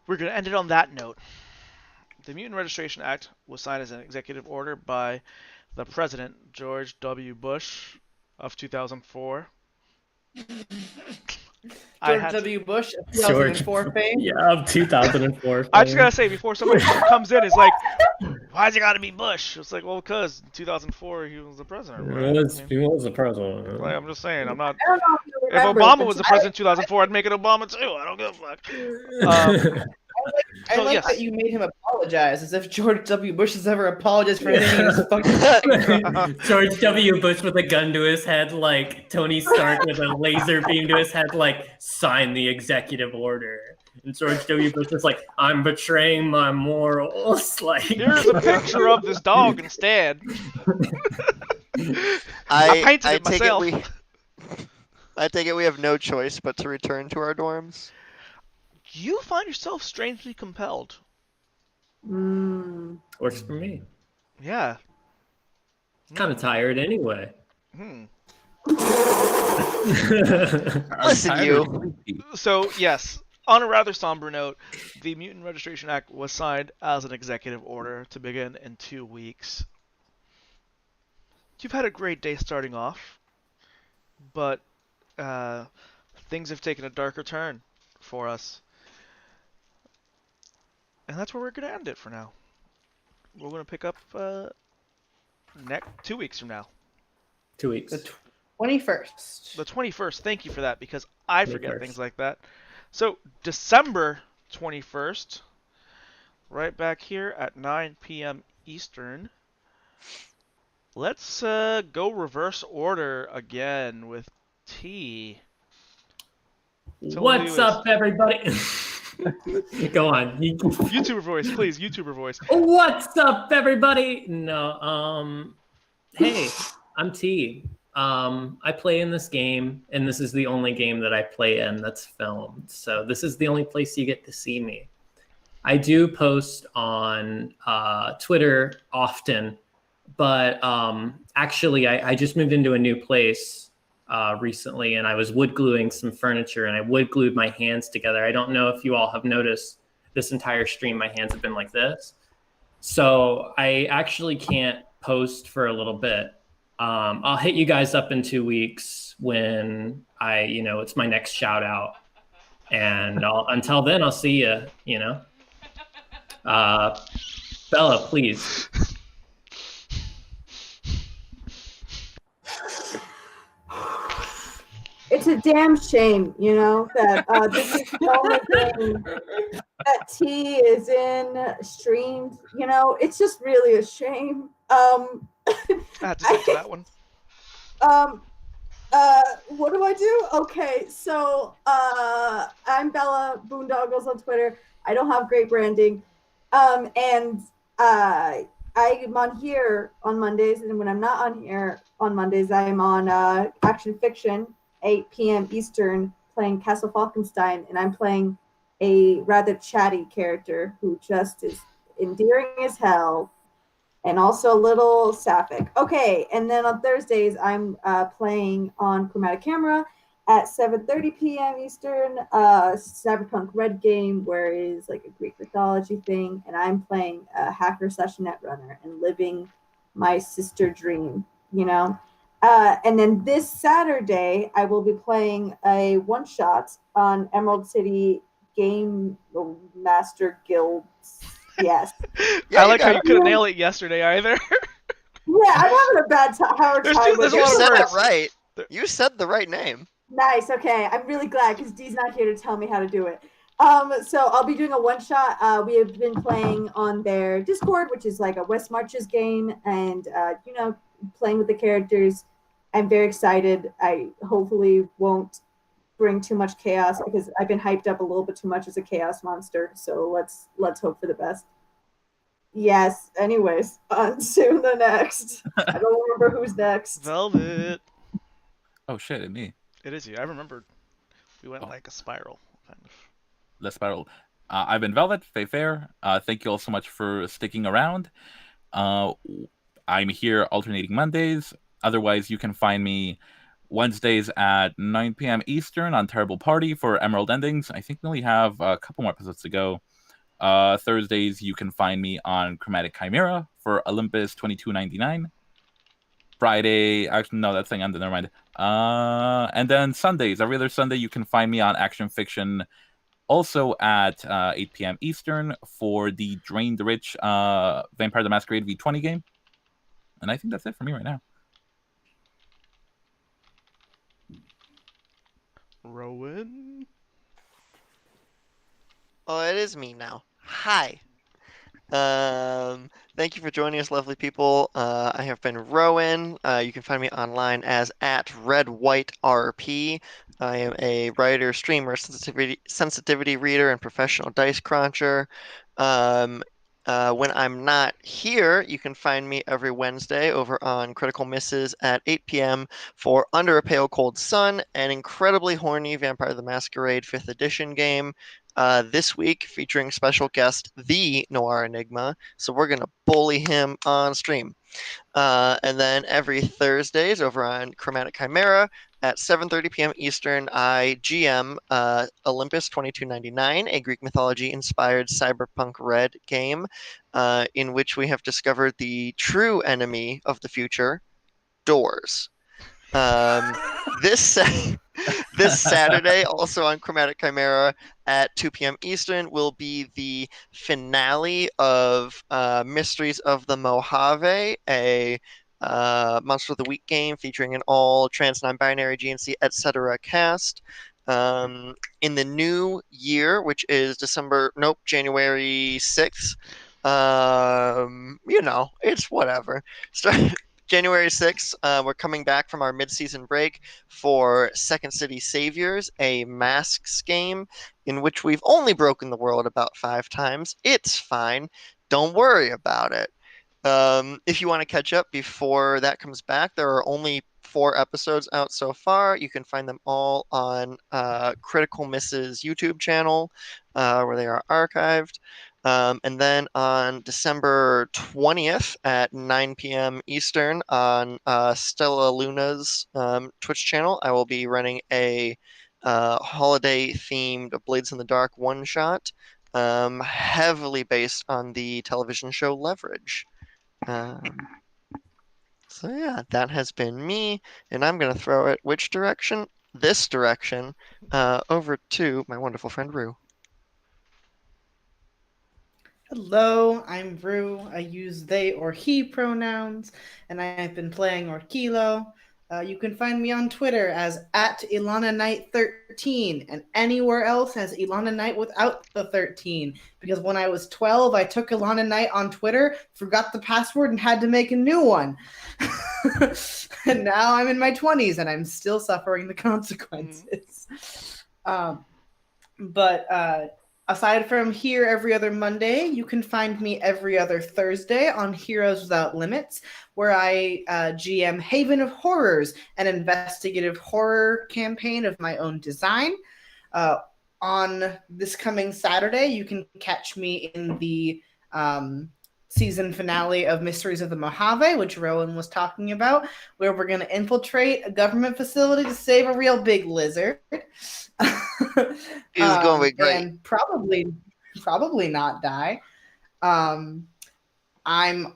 we're going to end it on that note. The Mutant Registration Act was signed as an executive order by the President, George W. Bush, of 2004. George W. Bush, 2004 fame. Yeah, of 2004. I just gotta say, before somebody comes in, is like, "Why's it gotta be Bush?" It's like, well, because in 2004 he was the president, right? He was the president. Like, I'm just saying, I'm not. I don't know if you If remember, Obama but was the president in 2004, I'd make it Obama too. I don't give a fuck. I So, like yes. that you made him apologize, as if George W. Bush has ever apologized for anything in his fucking George W. Bush with a gun to his head, like Tony Stark with a laser beam to his head, like, "Sign the executive order." And George W. Bush is like, "I'm betraying my morals." Like, Here's a picture of this dog instead. I painted it take myself. I take it we have no choice but to return to our dorms. You find yourself strangely compelled. works for me. Yeah. Kind of tired anyway. Listen, you. So, yes, on a rather somber note, the Mutant Registration Act was signed as an executive order to begin in 2 weeks. You've had a great day starting off, but things have taken a darker turn for us. And that's where we're going to end it for now. We're going to pick up 2 weeks from now. 2 weeks. the 21st. The 21st. Thank you for that, because I forget 21st. things like that. So, December 21st, right back here at 9 p.m. Eastern. Let's go reverse order again with T. What's up, everybody? Go on. YouTuber voice, please. YouTuber voice. What's up, everybody? No, hey, I'm T. I play in this game, and this is the only game that I play in that's filmed. So this is the only place you get to see me. I do post on Twitter often, but actually I just moved into a new place recently, and I was wood gluing some furniture, and I wood glued my hands together. I don't know if you all have noticed this entire stream, my hands have been like this. So I actually can't post for a little bit. I'll hit you guys up in 2 weeks when it's my next shout out. And until then, I'll see you. You know, Bella, please. It's a damn shame, that this is the only game that T is in streamed. It's just really a shame. I have to stick to that one. Um, what do I do? Okay, so I'm Bella Boondoggles on Twitter. I don't have great branding, and I'm on here on Mondays, and when I'm not on here on Mondays, I'm on Action Fiction, 8 p.m. Eastern, playing Castle Falkenstein, and I'm playing a rather chatty character who just is endearing as hell and also a little sapphic. Okay, and then on Thursdays, I'm playing on Chromatic Camera at 7:30 p.m. Eastern, Cyberpunk Red Game, where it is like a Greek mythology thing, and I'm playing a hacker slash netrunner and living my sister dream, and then this Saturday, I will be playing a one-shot on Emerald City Game Master Guild. Yes. I like how you couldn't nail it yesterday either. Yeah, I'm having a bad hard time with There's a You lot of said words. it right. You said the right name. Nice. Okay, I'm really glad because Dee's not here to tell me how to do it. So I'll be doing a one shot. We have been playing on their Discord, which is like a West Marches game, and playing with the characters. I'm very excited. I hopefully won't bring too much chaos because I've been hyped up a little bit too much as a chaos monster. So let's hope for the best. Yes. Anyways, on to the next. I don't remember who's next. Velvet. Oh shit, and me. It is you. I remembered. We went like a spiral, kind of. Let's spiral. I've been Velvet, Fair. Thank you all so much for sticking around. I'm here alternating Mondays. Otherwise, you can find me Wednesdays at 9 p.m. Eastern on Terrible Party for Emerald Endings. I think we only have a couple more episodes to go. Thursdays, you can find me on Chromatic Chimera for Olympus 2299. Friday, actually, no, that thing ended. Never mind. And then Sundays, every other Sunday, you can find me on Action Fiction, also at 8 p.m. Eastern for the Drain the Rich Vampire the Masquerade V20 game. And I think that's it for me right now. Rowan. Oh, it is me now. Hi. Thank you for joining us, lovely people. I have been Rowan. You can find me online as at RedWhiteRP. I am a writer, streamer, sensitivity reader, and professional dice cruncher. When I'm not here, you can find me every Wednesday over on Critical Misses at 8 p.m. for Under a Pale Cold Sun, an incredibly horny Vampire the Masquerade 5th edition game. This week featuring special guest, the Noir Enigma. So we're going to bully him on stream. And then every Thursdays over on Chromatic Chimera at 7:30 p.m. Eastern, I GM Olympus 2299, a Greek mythology-inspired cyberpunk red game in which we have discovered the true enemy of the future, doors. This Saturday, also on Chromatic Chimera at 2 p.m. Eastern, will be the finale of Mysteries of the Mojave, a Monster of the Week game featuring an all trans, non-binary, GNC, etc. cast. In the new year, which is January 6th. It's whatever. January 6th, we're coming back from our mid-season break for Second City Saviors, a masks game in which we've only broken the world about 5 times. It's fine. Don't worry about it. If you want to catch up before that comes back, there are only 4 episodes out so far. You can find them all on Critical Misses YouTube channel, where they are archived. And then on December 20th at 9 p.m. Eastern on Stella Luna's Twitch channel, I will be running a holiday-themed Blades in the Dark one-shot, heavily based on the television show Leverage. So yeah, that has been me, and I'm going to throw it which direction? this direction, over to my wonderful friend Rue. Hello, I'm Rue. I use they or he pronouns, and I've been playing Orkilo. You can find me on Twitter as @IlanaKnight13 and anywhere else as Ilana Knight without the 13. Because when I was 12, I took Ilana Knight on Twitter, forgot the password, and had to make a new one. And now I'm in my 20s and I'm still suffering the consequences. Aside from here every other Monday, you can find me every other Thursday on Heroes Without Limits, where I GM Haven of Horrors, an investigative horror campaign of my own design. On this coming Saturday, you can catch me in the season finale of Mysteries of the Mojave, which Rowan was talking about, where we're going to infiltrate a government facility to save a real big lizard. This is going to be great. And probably not die. I'm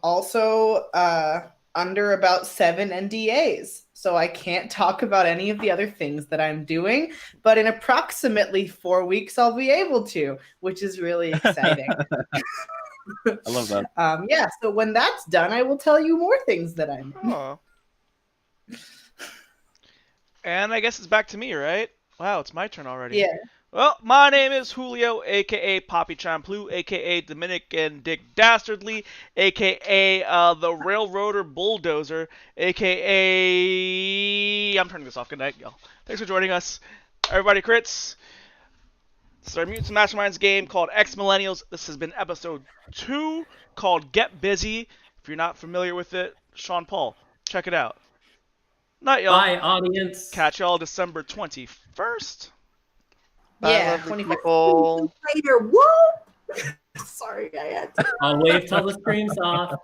also under about 7 NDAs, so I can't talk about any of the other things that I'm doing, but in approximately 4 weeks I'll be able to, which is really exciting. I love that. Yeah, so when that's done, I will tell you more things that I'm. Oh. And I guess it's back to me, right? Wow, it's my turn already. Yeah. Well, my name is Julio, aka Poppy Champlu, aka Dominican Dick Dastardly, aka the Railroader Bulldozer, aka I'm turning this off. Good night, y'all. Thanks for joining us, everybody. Crits. This is our Mutants and Masterminds game called X-Millennials. This has been episode 2 called Get Busy. If you're not familiar with it, Sean Paul, check it out. Night, y'all. Bye, audience. Catch y'all December 21st. Bye, Yeah, lovely 24 people. Later, whoa! Sorry, I had to. I'll wave till the screen's off.